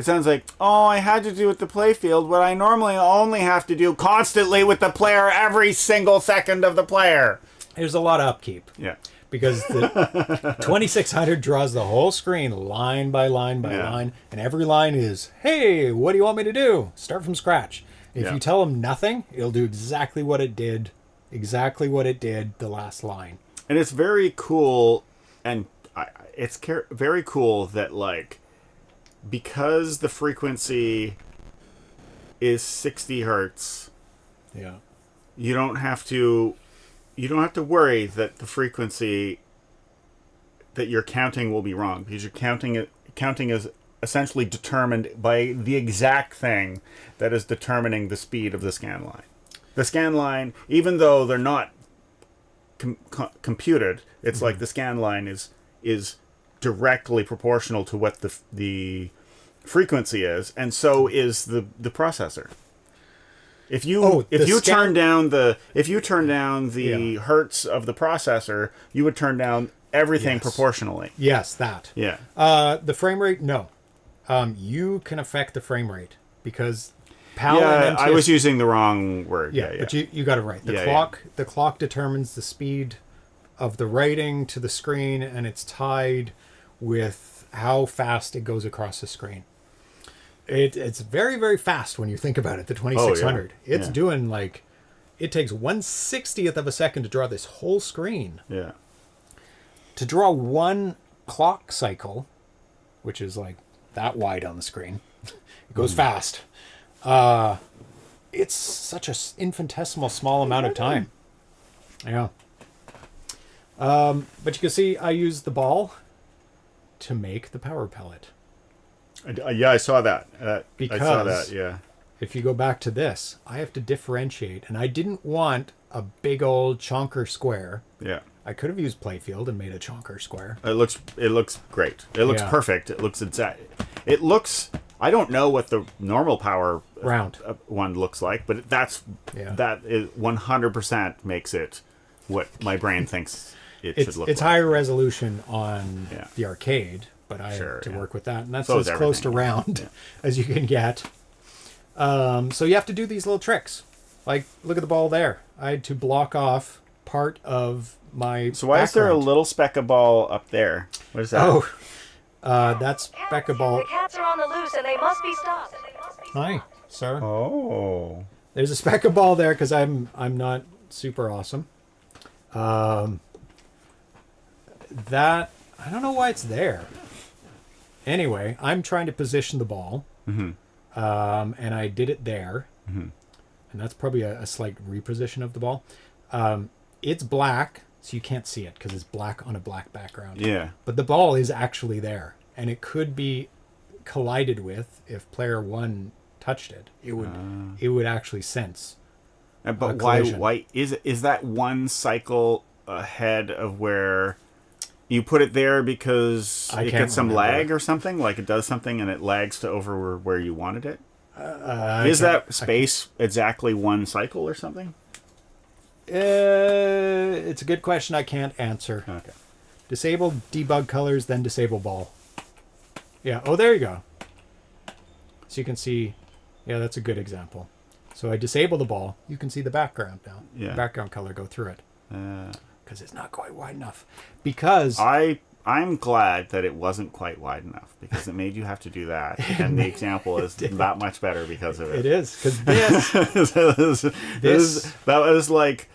oh, I had to do with the playfield what I normally only have to do constantly with the player every single second of the player. There's a lot of upkeep. Yeah. Because the 2600 draws the whole screen line by line by Yeah. line. And every line is, hey, what do you want me to do? Start from scratch. If Yeah. you tell them nothing, it'll do exactly what it did the last line. And it's very cool, and it's very cool that like because the frequency is 60 hertz, Yeah. you don't have to worry that the frequency that you're counting will be wrong because counting is essentially determined by the exact thing that is determining the speed of the scan line. The scan line, even though they're not computed, it's like the scan line is directly proportional to what the frequency is, and so is the processor. If you turn down the hertz of the processor, you would turn down everything Yes. proportionally. Yes, that. Yeah. The frame rate, no. You can affect the frame rate because PAL Yeah, and MTS, I was using the wrong word. yeah, Yeah, but you got it right. The Yeah, clock determines the speed of the writing to the screen, and it's tied with how fast it goes across the screen. It's very, very fast when you think about it, the 2600. It's Yeah. doing like, it takes 1/60th of a second to draw this whole screen. Yeah. To draw one clock cycle, which is like that wide on the screen, it goes fast. It's such a infinitesimal small amount of time. Yeah. But you can see I use the ball to make the power pellet. Yeah, I saw that. I Because saw that, yeah. if you go back to this, I have to differentiate. And I didn't want a big old chonker square. Yeah. I could have used playfield and made a chonker square. It looks great. It looks Yeah. perfect. It looks exact. It looks. I don't know what the normal power Round. one looks like, but that is 100% makes it what my brain thinks it should look It's like. higher resolution on Yeah. the arcade, but I Sure, have to yeah. work with that. And that's So as is close to everything. round as you can get. So you have to do these little tricks. Like, look at the ball there. I had to block off part of my So why is there a background. little speck of ball up there? What is that? Oh, that's Speckaball. The cats are on the loose and they must be stopped. Hi, sir. Oh. There's a Speckaball there because I'm not super awesome. That I don't know why it's there. Anyway, I'm trying to position the ball, and I did it there, and that's probably a slight reposition of the ball. It's black, so you can't see it because it's black on a black background. Yeah. But the ball is actually there, and it could be collided with if player one touched it. It would actually sense. But collision. why is that one cycle ahead of where you put it there because I it can't gets some remember. lag or something? Like it does something and it lags to over where you wanted it? Is Is that space exactly one cycle or something? It's a good question. I can't answer. Okay. Disable debug colors, then disable ball. Yeah. Oh, there you go. So you can see. Yeah, that's a good example. So I disable the ball. You can see the background now. Yeah. The background color go through it. Because it's not quite wide enough. Because I'm glad that it wasn't quite wide enough because it made you have to do that. And the example is that much better because of it. it is. Because this. That was like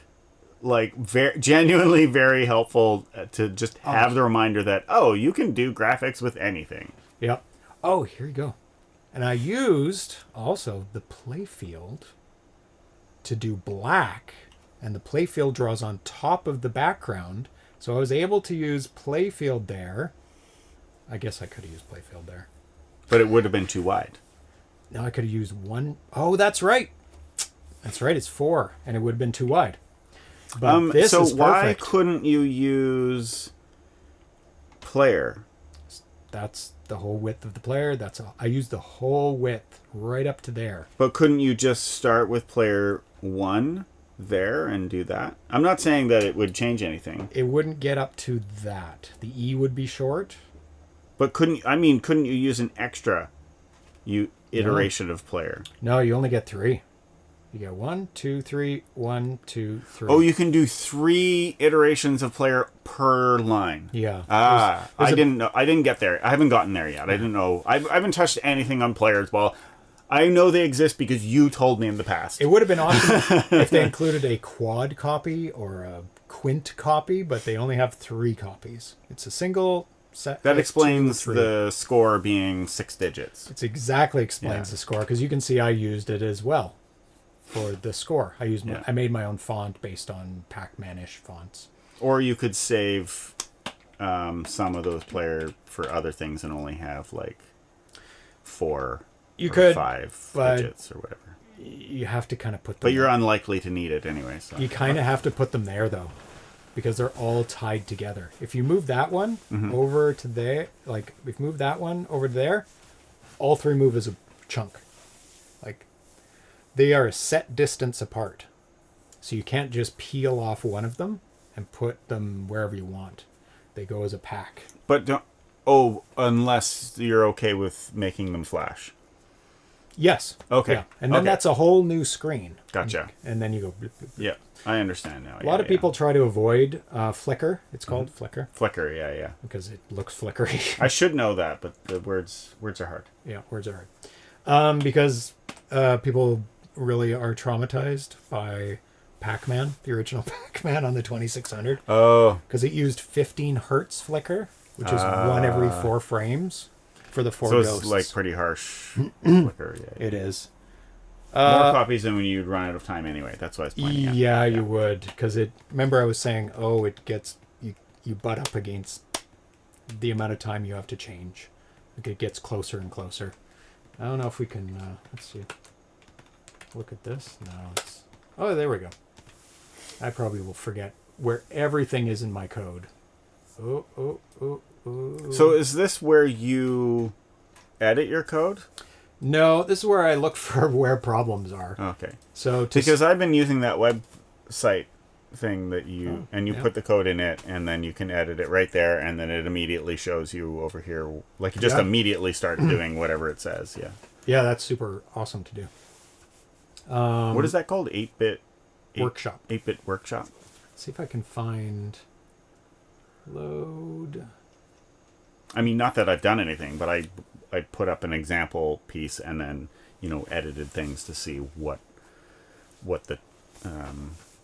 very genuinely very helpfill to just have the reminder that you can do graphics with anything. Yep. Oh, here you go. And I used also the playfield to do black, and the playfield draws on top of the background. So I was able to use playfield there. I guess I could have used playfield there. But it would have been too wide. Now I could have used one. Oh, that's right. That's right. It's 4, and it would have been too wide. But this so is why perfect. couldn't you use player? That's the whole width of the player. I used the whole width right up to there. But couldn't you just start with player 1 there and do that? I'm not saying that it would change anything. It wouldn't get up to that. The E would be short. But couldn't you use an extra iteration of player? No, you only get 3. You get 1, 2, 3, 1, 2, 3. Oh, you can do 3 iterations of player per line. Yeah. I didn't know. I didn't get there. I haven't gotten there yet. I didn't know. I haven't touched anything on players. Well, I know they exist because you told me in the past. It would have been awesome if they included a quad copy or a quint copy, but they only have 3 copies. It's a single set. That 2, explains 3. the score being 6 digits. It exactly explains Yeah. the score, because you can see I used it as well for the score. I made my own font based on Pac-Man-ish fonts. Or you could save some of those player for other things and only have like 4 You or could, 5 but digits or whatever. You have to kind of put them. But you're unlikely to need it anyway. So. You kind of have to put them there, though, because they're all tied together. If you move that one over to there, like if you move that one over to there, all 3 move as a chunk. Like they are a set distance apart, so you can't just peel off one of them and put them wherever you want. They go as a pack. But unless you're okay with making them flash. Yes. Okay. Yeah. And then Okay. that's a whole new screen. Gotcha. And then you go. Bloop, bloop, bloop. Yeah, I understand now. A lot of people try to avoid flicker. It's called flicker Flicker, yeah. because it looks flickery. I should know that, but the words are hard. Yeah, words are hard. Because people really are traumatized by Pac-Man, the original Pac-Man on the 2600, Oh, because it used 15 hertz flicker, which is 1 every 4 frames for the 4 so ghosts. it's like pretty harsh flicker. Yeah. It is. More copies than when you'd run out of time anyway. That's why it's pointing out. Yeah, you would, because remember I was saying, it gets you butt up against the amount of time you have to change. Like it gets closer and closer. I don't know if we can. Let's see. Look at this. No, there we go. I probably will forget where everything is in my code. Oh. So is this where you edit your code? No, this is where I look for where problems are. Okay. So Because I've been using that website thing that you put the code in it, and then you can edit it right there, and then it immediately shows you over here. Like, you just immediately start doing whatever it says. Yeah. that's super awesome to do. What is that called? 8-bit Workshop. 8-bit workshop. see if I can find load. I mean, not that I've done anything, but I put up an example piece and then, edited things to see what the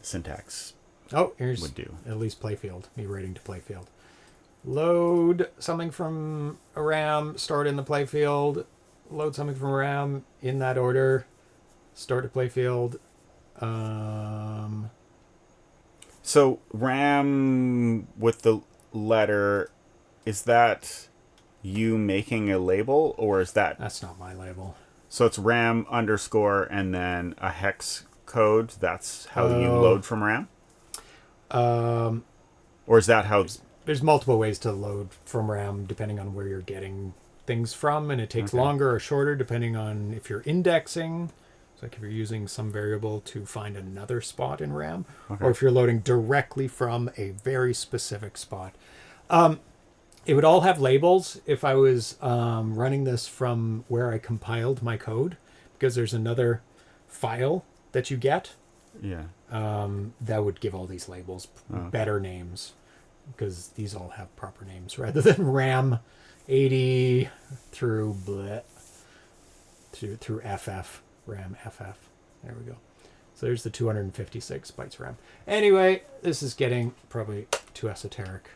syntax Oh, here's would do. at least playfield. Me writing to playfield. Load something from a RAM, start in the playfield. Load something from RAM in that order. Start to playfield. So RAM with the letter, is that you making a label, or is that... That's not my label. So it's RAM underscore and then a hex code. That's how you load from RAM? Or is that how... There's multiple ways to load from RAM depending on where you're getting things from, and it takes longer or shorter depending on if you're indexing. So like if you're using some variable to find another spot in RAM, or if you're loading directly from a very specific spot. It would all have labels if I was running this from where I compiled my code, because there's another file that you get Yeah. that would give all these labels better names, because these all have proper names rather than RAM 80 through through FF, RAM FF. There we go. So there's the 256 bytes RAM. Anyway, this is getting probably too esoteric.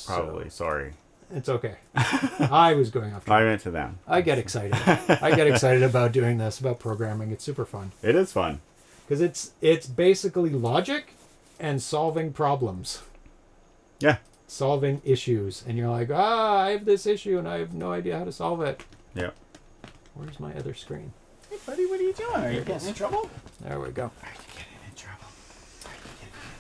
Probably. Sorry. It's okay. I was going off track. I went to them. I get excited. I get excited about doing this, about programming. It's super fun. It is fun. Because it's basically logic and solving problems. Yeah. Solving issues. And you're like, I have this issue and I have no idea how to solve it. Yeah. Where's my other screen? Hey, buddy, what are you doing? Are you getting in trouble? There we go. Are you getting in trouble?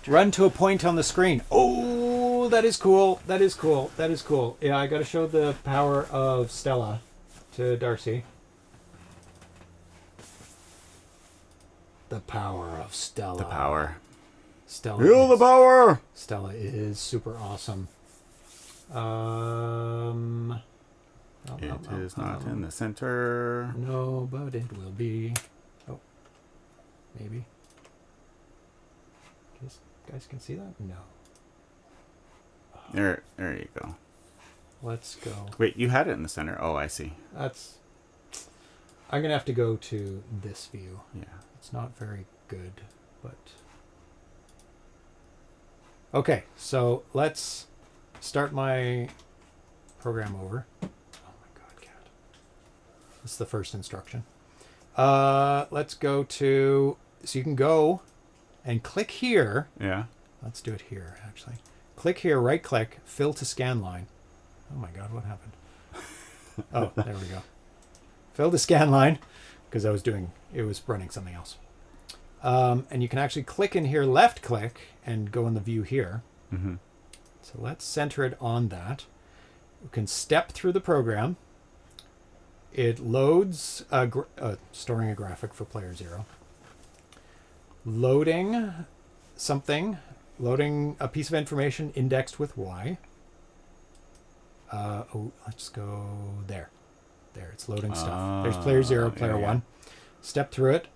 Run to a point on the screen. Oh, that is cool. That is cool. That is cool. Yeah, I got to show the power of Stella to Darcy. The power of Stella. The power. Stella. Feel the power! Stella is super awesome. It is not in the center. No, but it will be. Oh, maybe. Guys can see that? No. There you go. Let's go. Wait, you had it in the center. Oh, I see. That's. I'm gonna have to go to this view. Yeah. It's not very good, but. Okay, so let's start my program over. Oh my God, cat. This is the first instruction. Let's go to. So you can go and click here. Yeah. Let's do it here, actually. Click here, right click, fill to scan line. Oh my God, what happened? Oh, there we go. Fill to scan line, because it was running something else. And you can actually click in here, left click, and go in the view here. Mm-hmm. So let's center it on that. You can step through the program. It loads, storing a graphic for player 0. Loading something, loading a piece of information indexed with Y. Let's go there. There, it's loading stuff. There's player 0, player 1. Step through it.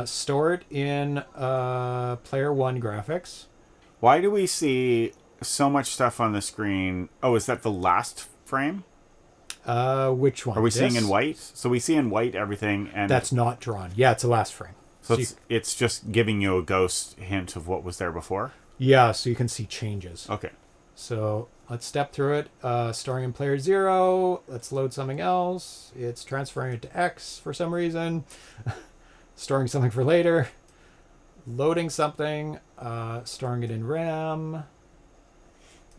Store it in player 1 graphics. Why do we see so much stuff on the screen? Oh, is that the last frame? Which one? Are we seeing in white? So we see in white everything, and That's not drawn. Yeah, it's the last frame. so it's just giving you a ghost hint of what was there before. Yeah, so you can see changes. Okay. So let's step through it. Storing in player 0. Let's load something else. It's transferring it to X for some reason. Storing something for later. Loading something. Storing it in RAM.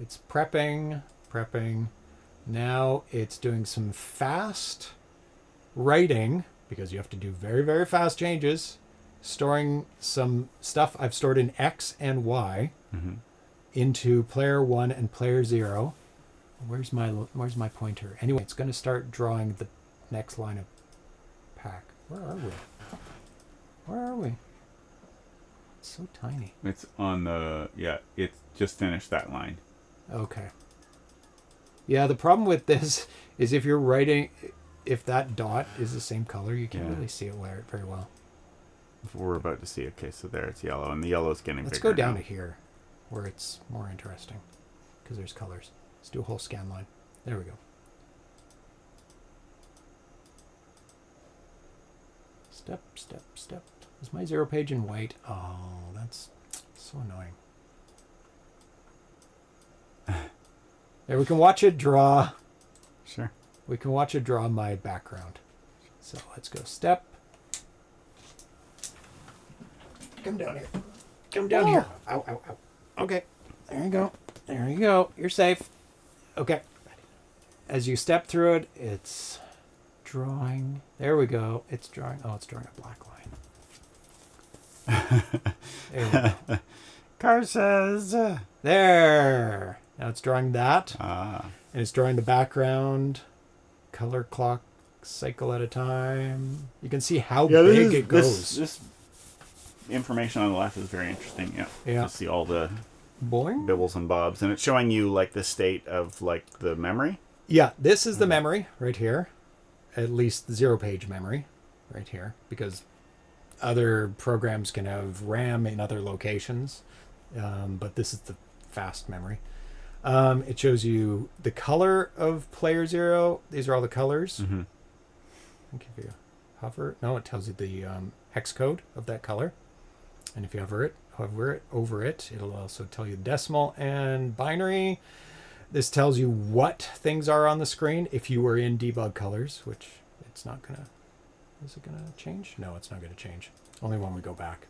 It's prepping. Now it's doing some fast writing, because you have to do very, very fast changes. Storing some stuff I've stored in X and Y into player 1 and player 0. Where's my pointer? Anyway, it's going to start drawing the next line of pack. Where are we? It's so tiny. It's on the It's just finished that line. Okay. Yeah, the problem with this is if you're writing, if that dot is the same color, you can't really see it very well. We're about to see. Okay, so there it's yellow, and the yellow's getting Let's bigger go down now. to here, where it's more interesting, because there's colors. Let's do a whole scan line. There we go. Step, step, step. Is my ZeroPage in white? Oh, that's so annoying. There, we can watch it draw. Sure. We can watch it draw my background. So let's go step. Come down here. Come down here. Ow, ow, ow. Okay. There you go. There you go. You're safe. Okay. As you step through it, it's drawing. There we go. It's drawing. Oh, it's drawing a black line. There we go. Car says. There. Now it's drawing that. Ah. And it's drawing the background. Color clock cycle at a time. You can see how big it goes. This information on the left is very interesting. Yeah. Yeah. To see all the Boing. bibbles and bobs, and it's showing you like the state of like the memory. Yeah, this is the memory right here. At least the ZeroPage memory right here, because other programs can have RAM in other locations, but this is the fast memory. It shows you the color of player 0. These are all the colors. Mm-hmm. I think if you hover, no, it tells you the hex code of that color. And if you hover over it, it'll also tell you decimal and binary. This tells you what things are on the screen if you were in debug colors, which it's not gonna. Is it gonna change? No, it's not gonna change. Only when we go back.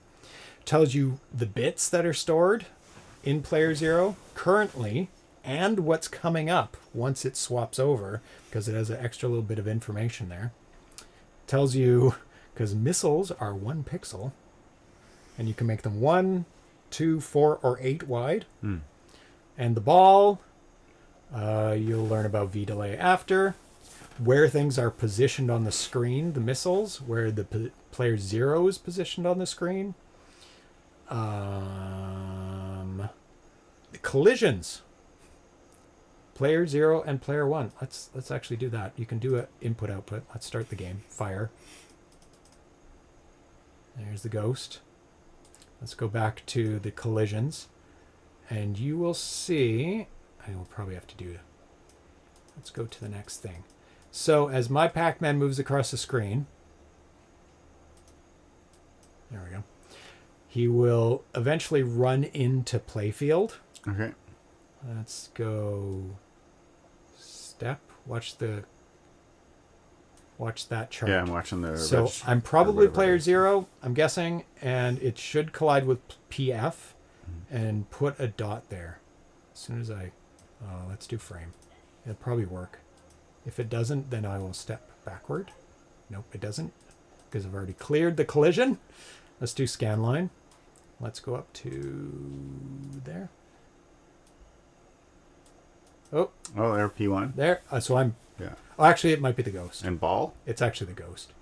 Tells you the bits that are stored in player 0 currently and what's coming up once it swaps over, because it has an extra little bit of information there. Tells you, because missiles are 1 pixel, and you can make them 1, 2, 4, or 8 wide. And the ball, you'll learn about V delay after. Where things are positioned on the screen, the missiles, where the player 0 is positioned on the screen. The collisions. Player 0 and player 1. Let's actually do that. You can do an input output. Let's start the game. Fire. There's the ghost. Let's go back to the collisions. And you will see, I will probably have to do, let's go to the next thing. So as my Pac-Man moves across the screen, there we go, he will eventually run into playfield. Okay. Let's go step, watch that chart. Yeah, I'm watching the. So I'm probably player 0, I'm guessing, and it should collide with PF and put a dot there. As soon as let's do frame. It'll probably work. If it doesn't, then I will step backward. Nope, it doesn't, because I've already cleared the collision. Let's do scan line. Let's go up to there. Oh, there P1. there. So I'm. Yeah. Oh, actually, it might be the ghost. And ball. It's actually the ghost.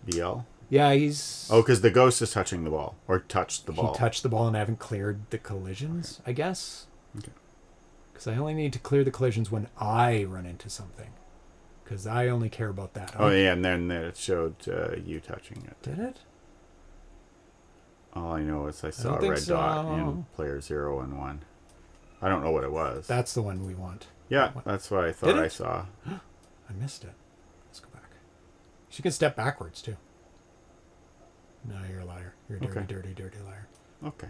BL. Yeah, he's. Oh, because the ghost is touching the ball, or touched the ball. He touched the ball and I haven't cleared the collisions, I guess. Okay. Because I only need to clear the collisions when I run into something. Because I only care about that. Oh, yeah, and then it showed you touching it. Did it? All I know is I saw don't a think red dot so. in player 0 and 1. I don't know what it was. That's the one we want. Yeah, that's what I thought I saw. I missed it. Let's go back. She can step backwards, too. No, you're a liar. You're a dirty, Okay. dirty, dirty liar. Okay.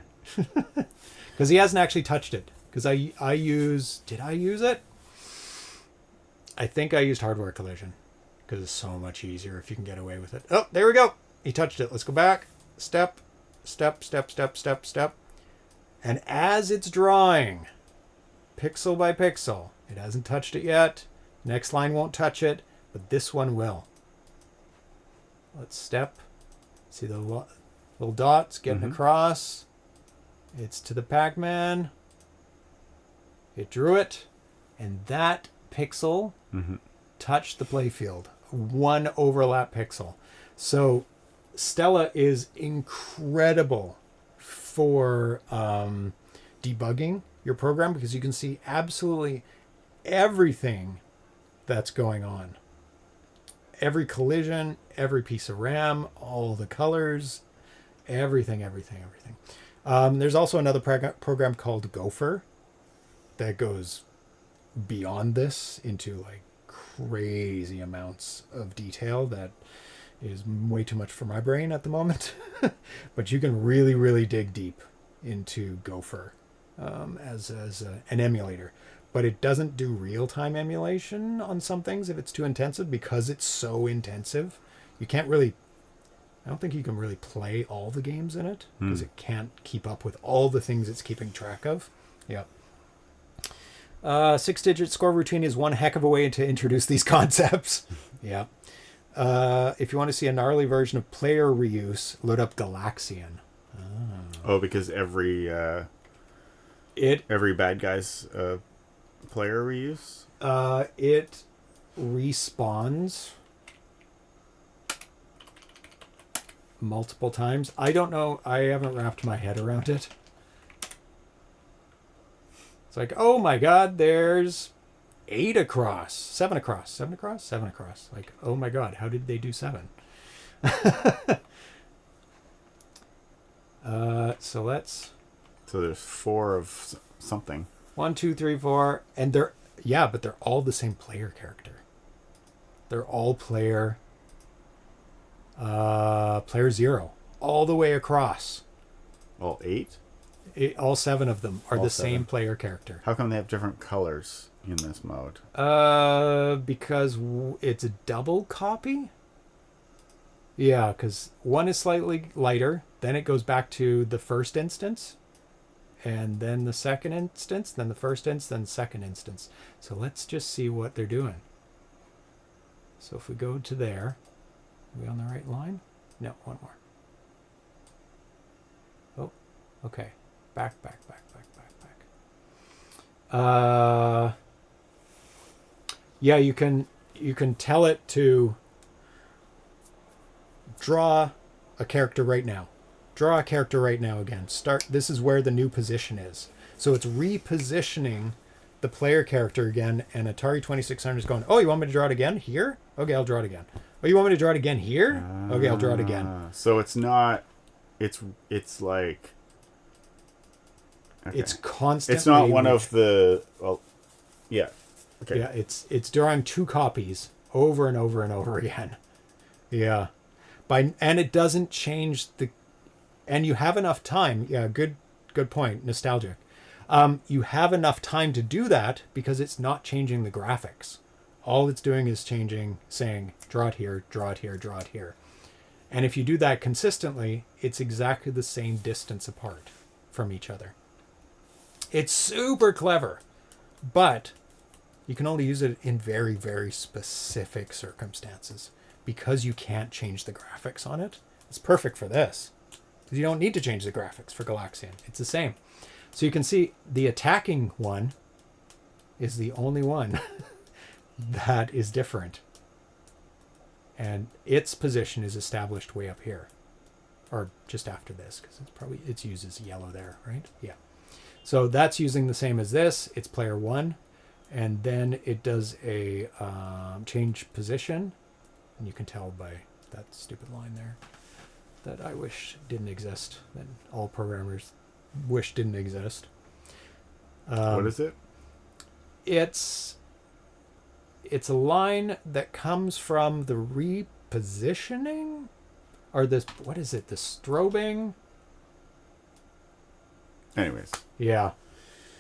Because he hasn't actually touched it. Because I use... Did I use it? I think I used hardware collision. Because it's so much easier if you can get away with it. Oh, there we go. He touched it. Let's go back. Step, step, step, step, step, step. And as it's drawing, pixel by pixel, it hasn't touched it yet. Next line won't touch it, but this one will. Let's step. See the little dots getting across. It's to the Pac-Man. It drew it. And that pixel touched the playfield. 1 overlap pixel. So Stella is incredible for debugging your program, because you can see absolutely everything that's going on. Every collision, every piece of RAM, all the colors. Everything. There's also another program called Gopher that goes beyond this into like crazy amounts of detail that is way too much for my brain at the moment. But you can really, really dig deep into Gopher as an emulator. But it doesn't do real-time emulation on some things if it's too intensive, because it's so intensive. You can't really... I don't think you can really play all the games in it, because it can't keep up with all the things it's keeping track of. Yeah. 6-digit score routine is one heck of a way to introduce these concepts. Yeah. If you want to see a gnarly version of player reuse, load up Galaxian. Oh, because every bad guy's player reuse? It respawns multiple times. I don't know. I haven't wrapped my head around it. It's like, oh my god, there's 8 across, 7 across, 7 across, 7 across. Like, oh my god, how did they do 7? So there's 4 of something. 1, 2, 3, 4, and but they're all the same player character. They're all player 0 all the way across. All 8? All 7 of them are all the 7. same player character. How come they have different colors in this mode? Because it's a double copy. Yeah, because one is slightly lighter, then it goes back to the first instance, and then the second instance, then the first instance, then the second instance. So let's just see what they're doing. So if we go to there, are we on the right line? No, one more. Oh, okay. Back. Yeah, you can tell it to draw a character right now. Draw a character right now again. This is where the new position is. So it's repositioning the player character again, and Atari 2600 is going, oh, you want me to draw it again? Here? Okay, I'll draw it again. Oh, you want me to draw it again here? Okay, I'll draw it again. So it's not... It's like... Okay. It's constantly... It's not one of the... Well, yeah. Okay. Yeah, it's drawing 2 copies over and over and over again. Yeah. And it doesn't change the... And you have enough time. Yeah, good point. Nostalgic. You have enough time to do that because it's not changing the graphics. All it's doing is saying, draw it here, draw it here, draw it here. And if you do that consistently, it's exactly the same distance apart from each other. It's super clever, but you can only use it in very, very specific circumstances because you can't change the graphics on it. It's perfect for this because you don't need to change the graphics for Galaxian. It's the same. So you can see the attacking one is the only one that is different. And its position is established way up here. Or just after this, because it uses yellow there, right? Yeah. So that's using the same as this. It's player 1. And then it does a change position. And you can tell by that stupid line there that I wish didn't exist. That all programmers wish didn't exist. What is it? It's a line that comes from the repositioning, or this, what is it? The strobing. Anyways. Yeah.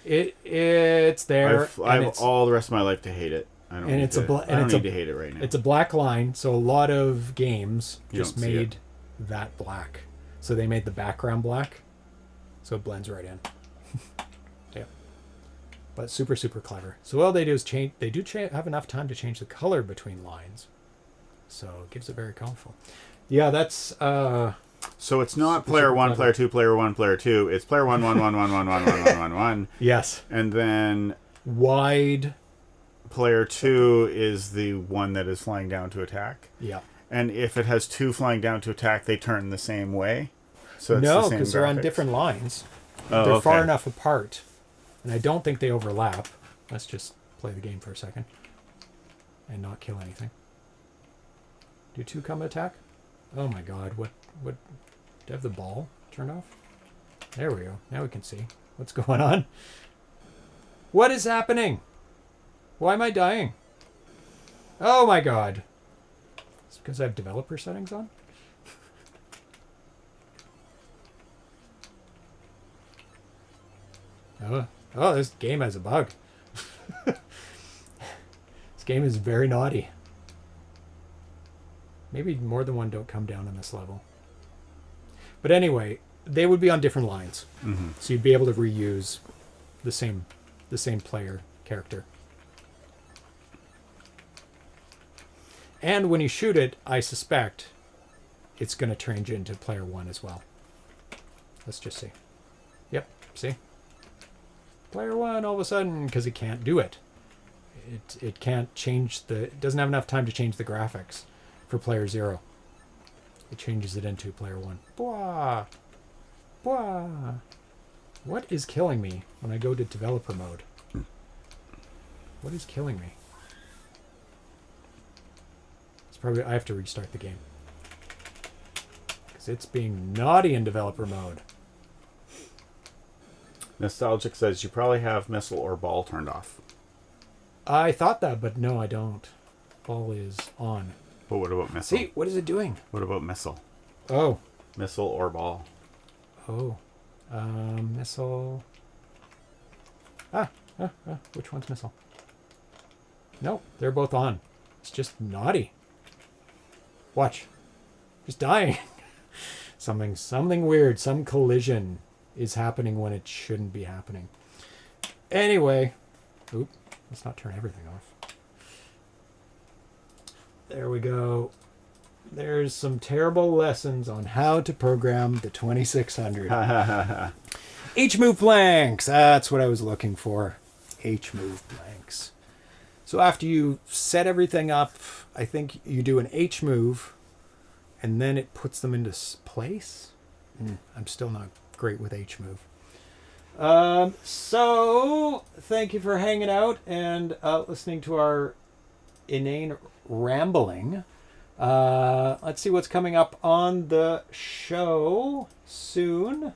It's there. I have all the rest of my life to hate it. I don't need to hate it right now. It's a black line, so a lot of games just don't see made that black. So they made the background black, so it blends right in. Yeah. But super, super clever. So all they do is change. They do have enough time to change the color between lines, so it gives it very colorful. Yeah, that's. So it's not super, player super 1, clever. player 2, player 1, player 2. It's player 1, 1, 1, 1, 1, 1, 1, 1, 1, 1. Yes. And then Wide. player 2 is the one that is flying down to attack. Yeah. And if it has 2 flying down to attack, they turn the same way. So it's No, the same because they're on graphics. different lines. Oh, They're far okay. enough apart, and I don't think they overlap. Let's just play the game for a second and not kill anything. Do 2 come attack? Oh my god, what Do I have the ball turned off? There we go. Now we can see what's going on. What is happening? Why am I dying? Oh my god. It's because I have developer settings on? Oh, this game has a bug. This game is very naughty. Maybe more than one don't come down on this level. But anyway, they would be on different lines. Mm-hmm. So you'd be able to reuse the same player character. And when you shoot it, I suspect it's going to change into player 1 as well. Let's just see. Yep, see? Player 1 all of a sudden, because it can't do it. It can't change it doesn't have enough time to change the graphics for player 0. It changes it into player 1. Bwah! Bwah! What is killing me when I go to developer mode? What is killing me? It's probably I have to restart the game. Because it's being naughty in developer mode. Nostalgic says you probably have missile or ball turned off. I thought that, but no, I don't. Ball is on. But what about missile? See, what is it doing? What about missile? Oh. Missile or ball? Oh. Missile. Which one's missile? Nope, they're both on. It's just naughty. Watch. Just dying. Something weird. Some collision is happening when it shouldn't be happening. Anyway. Oop. Let's not turn everything off. There we go. There's some terrible lessons on how to program the 2600. H-move blanks. That's what I was looking for. H-move blanks. So after you set everything up, I think you do an H-move, and then it puts them into place. I'm still not great with H-move. So thank you for hanging out and listening to our inane rambling. Let's see what's coming up on the show soon.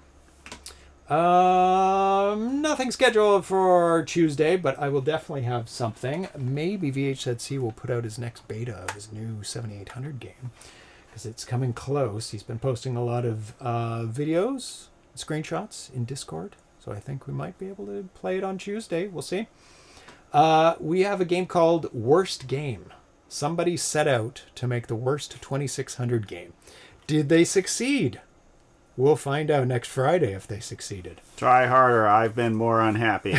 Nothing scheduled for Tuesday, but I will definitely have something. Maybe VHZC will put out his next beta of his new 7800 game, because it's coming close. He's been posting a lot of videos, screenshots in Discord, so I think we might be able to play it on Tuesday. We'll see. We have a game called Worst Game. Somebody set out to make the worst 2600 game. Did they succeed? We'll find out next Friday if they succeeded. Try harder. I've been more unhappy.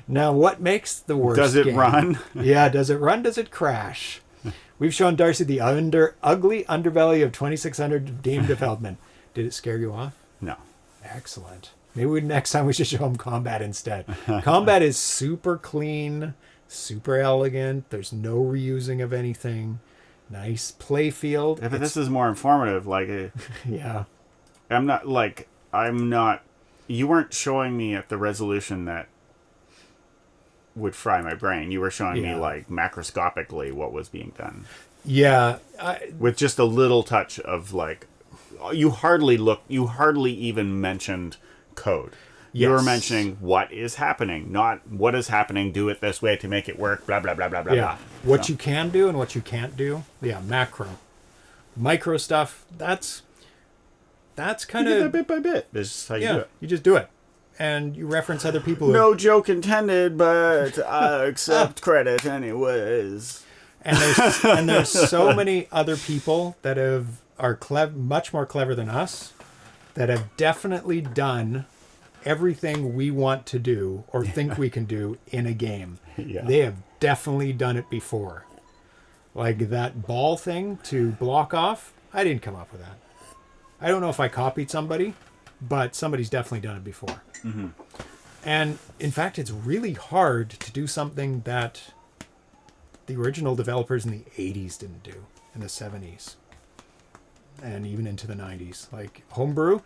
Now, what makes the worst Does it game? run? Yeah, does it run? Does it crash? We've shown Darcy the ugly underbelly of 2600 game development. Did it scare you off? No. Excellent. Maybe next time we should show him combat instead. Combat is super clean, super elegant. There's no reusing of anything. Nice play field. Yeah, but this is more informative. Like, Yeah. I'm not. You weren't showing me at the resolution that would fry my brain. You were showing me like macroscopically what was being done. Yeah. With just a little touch of like, you hardly even mentioned code. You were Yes. mentioning what is happening, not what is happening. Do it this way to make it work. Blah blah blah blah blah. Yeah. Blah. What you can do and what you can't do. Yeah. Macro. Micro stuff. That's kind You get that of bit by bit. This is how you do it. You just do it, and you reference other people. No joke intended, but I accept credit anyways. And there's so many other people that are much more clever than us, that have definitely done everything we want to do or think we can do in a game. Yeah. They have definitely done it before. Like that ball thing to block off, I didn't come up with that. I don't know if I copied somebody, but somebody's definitely done it before. Mm-hmm. And in fact, it's really hard to do something that the original developers in the 80s didn't do, in the 70s, and even into the 90s. Like Homebrew,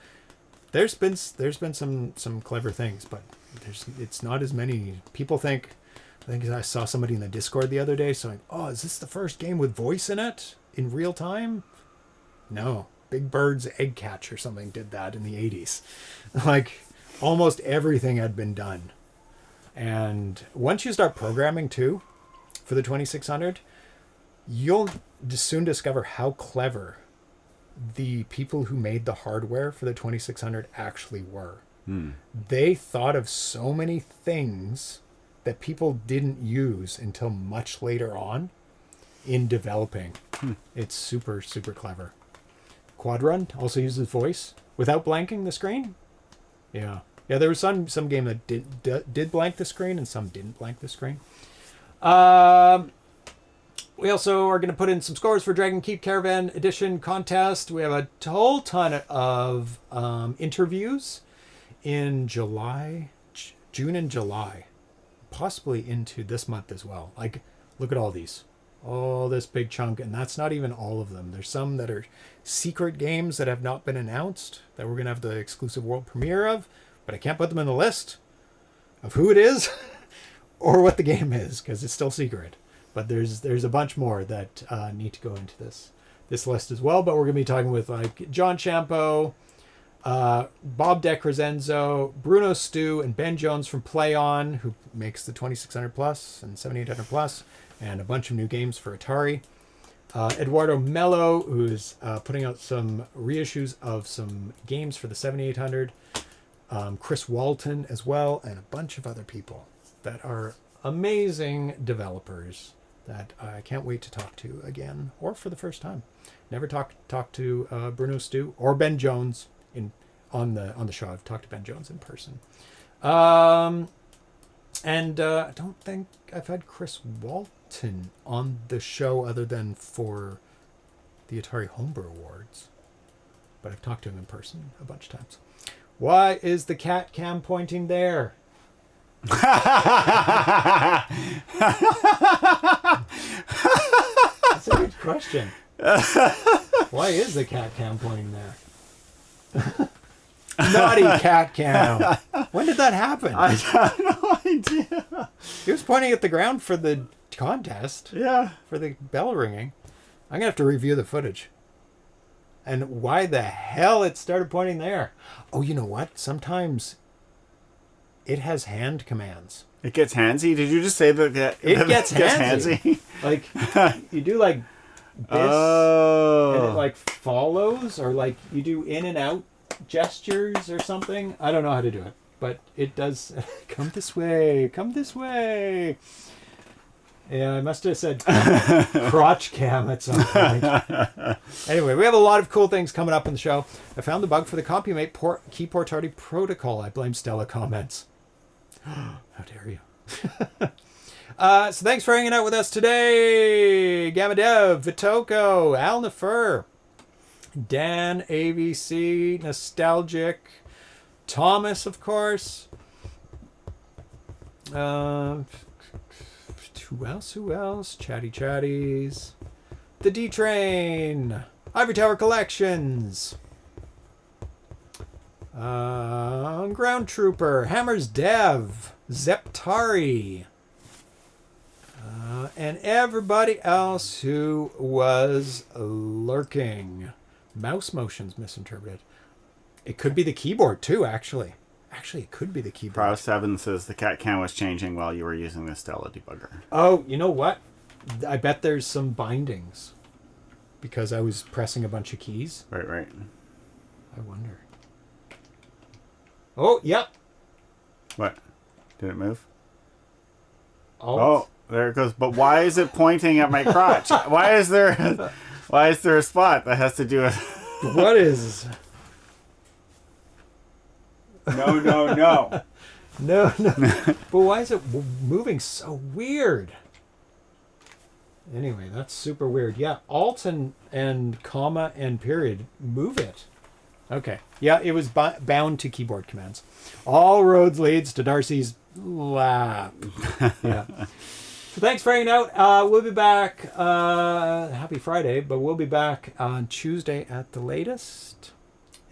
there's been some clever things, but it's not as many. People think, I think I saw somebody in the Discord the other day saying, "Oh, is this the first game with voice in it in real time?" No, Big Bird's Egg Catch or something did that in the 80s. Like, almost everything had been done. And once you start programming, too, for the 2600, you'll soon discover how clever the people who made the hardware for the 2600 actually were. They thought of so many things that people didn't use until much later on in developing. It's super, super clever. Quadrun also uses voice without blanking the screen. Yeah. Yeah, there was some game that did blank the screen and some didn't blank the screen. We also are going to put in some scores for Dragon Keep Caravan Edition contest. We have a whole ton of interviews in June and July, possibly into this month as well. Like, look at all these. All this big chunk, and that's not even all of them. There's some that are secret games that have not been announced that we're going to have the exclusive world premiere of, but I can't put them in the list of who it is or what the game is because it's still secret. But there's a bunch more that need to go into this list as well. But we're going to be talking with like John Champo, Bob DeCrescenzo, Bruno Stu, and Ben Jones from Play On, who makes the 2600 Plus and 7800 Plus, and a bunch of new games for Atari. Eduardo Mello, who's putting out some reissues of some games for the 7800. Chris Walton as well, and a bunch of other people that are amazing developers that I can't wait to talk to again, or for the first time. Never talked to Bruno Stu or Ben Jones on the show. I've talked to Ben Jones in person. And I don't think I've had Chris Walton on the show other than for the Atari Homebrew Awards. But I've talked to him in person a bunch of times. Why is the cat cam pointing there? That's a good question. Why is the cat cam pointing there? Naughty cat cam. When did that happen? I have no idea. He was pointing at the ground for the contest. Yeah. For the bell ringing. I'm going to have to review the footage. And why the hell it started pointing there? Oh, you know what? Sometimes it has hand commands. It gets handsy? Did you just say that It gets handsy. Like, you do like this, and it like follows, or like you do in and out gestures or something. I don't know how to do it, but it does. Come this way. Come this way. Yeah, I must have said crotch cam at some point. Anyway, we have a lot of cool things coming up in the show. I found the bug for the CompuMate keyboard tardy protocol. I blame Stella comments. How dare you? So thanks for hanging out with us today. Gamma Dev, Vitoko, Al Nefer, Dan, AVC, Nostalgic, Thomas, of course. Who else? Chatty Chatties. The D-Train. Ivory Tower Collections. Ground Trooper. Hammers Dev. Zeptari. And everybody else who was lurking. Mouse motions misinterpreted. It could be the keyboard too, actually. Actually, it could be the keyboard. Pro7 says the cat cam was changing while you were using the Stella debugger. Oh, you know what? I bet there's some bindings. Because I was pressing a bunch of keys. Right. I wonder. Oh, yep. What? Did it move? Alt. Oh, there it goes. But why is it pointing at my crotch? Why is there a spot that has to do with... What is... No. No. But why is it moving so weird? Anyway, that's super weird. Yeah, Alt and comma and period move it. Okay. Yeah, it was bound to keyboard commands. All roads leads to Darcy's lab. Yeah. So thanks for hanging out. We'll be back. Happy Friday, but we'll be back on Tuesday at the latest.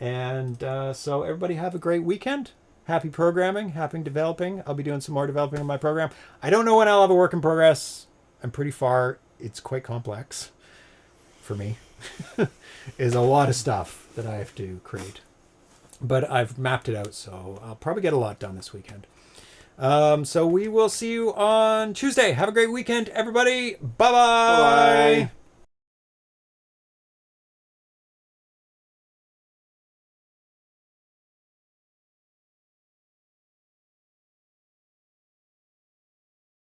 And so everybody have a great weekend. Happy programming, happy developing. I'll be doing some more developing on my program. I don't know when I'll have a work in progress. I'm pretty far. It's quite complex for me. is a lot of stuff that I have to create. But I've mapped it out, so I'll probably get a lot done this weekend. So we will see you on Tuesday. Have a great weekend, everybody. Bye-bye. Bye.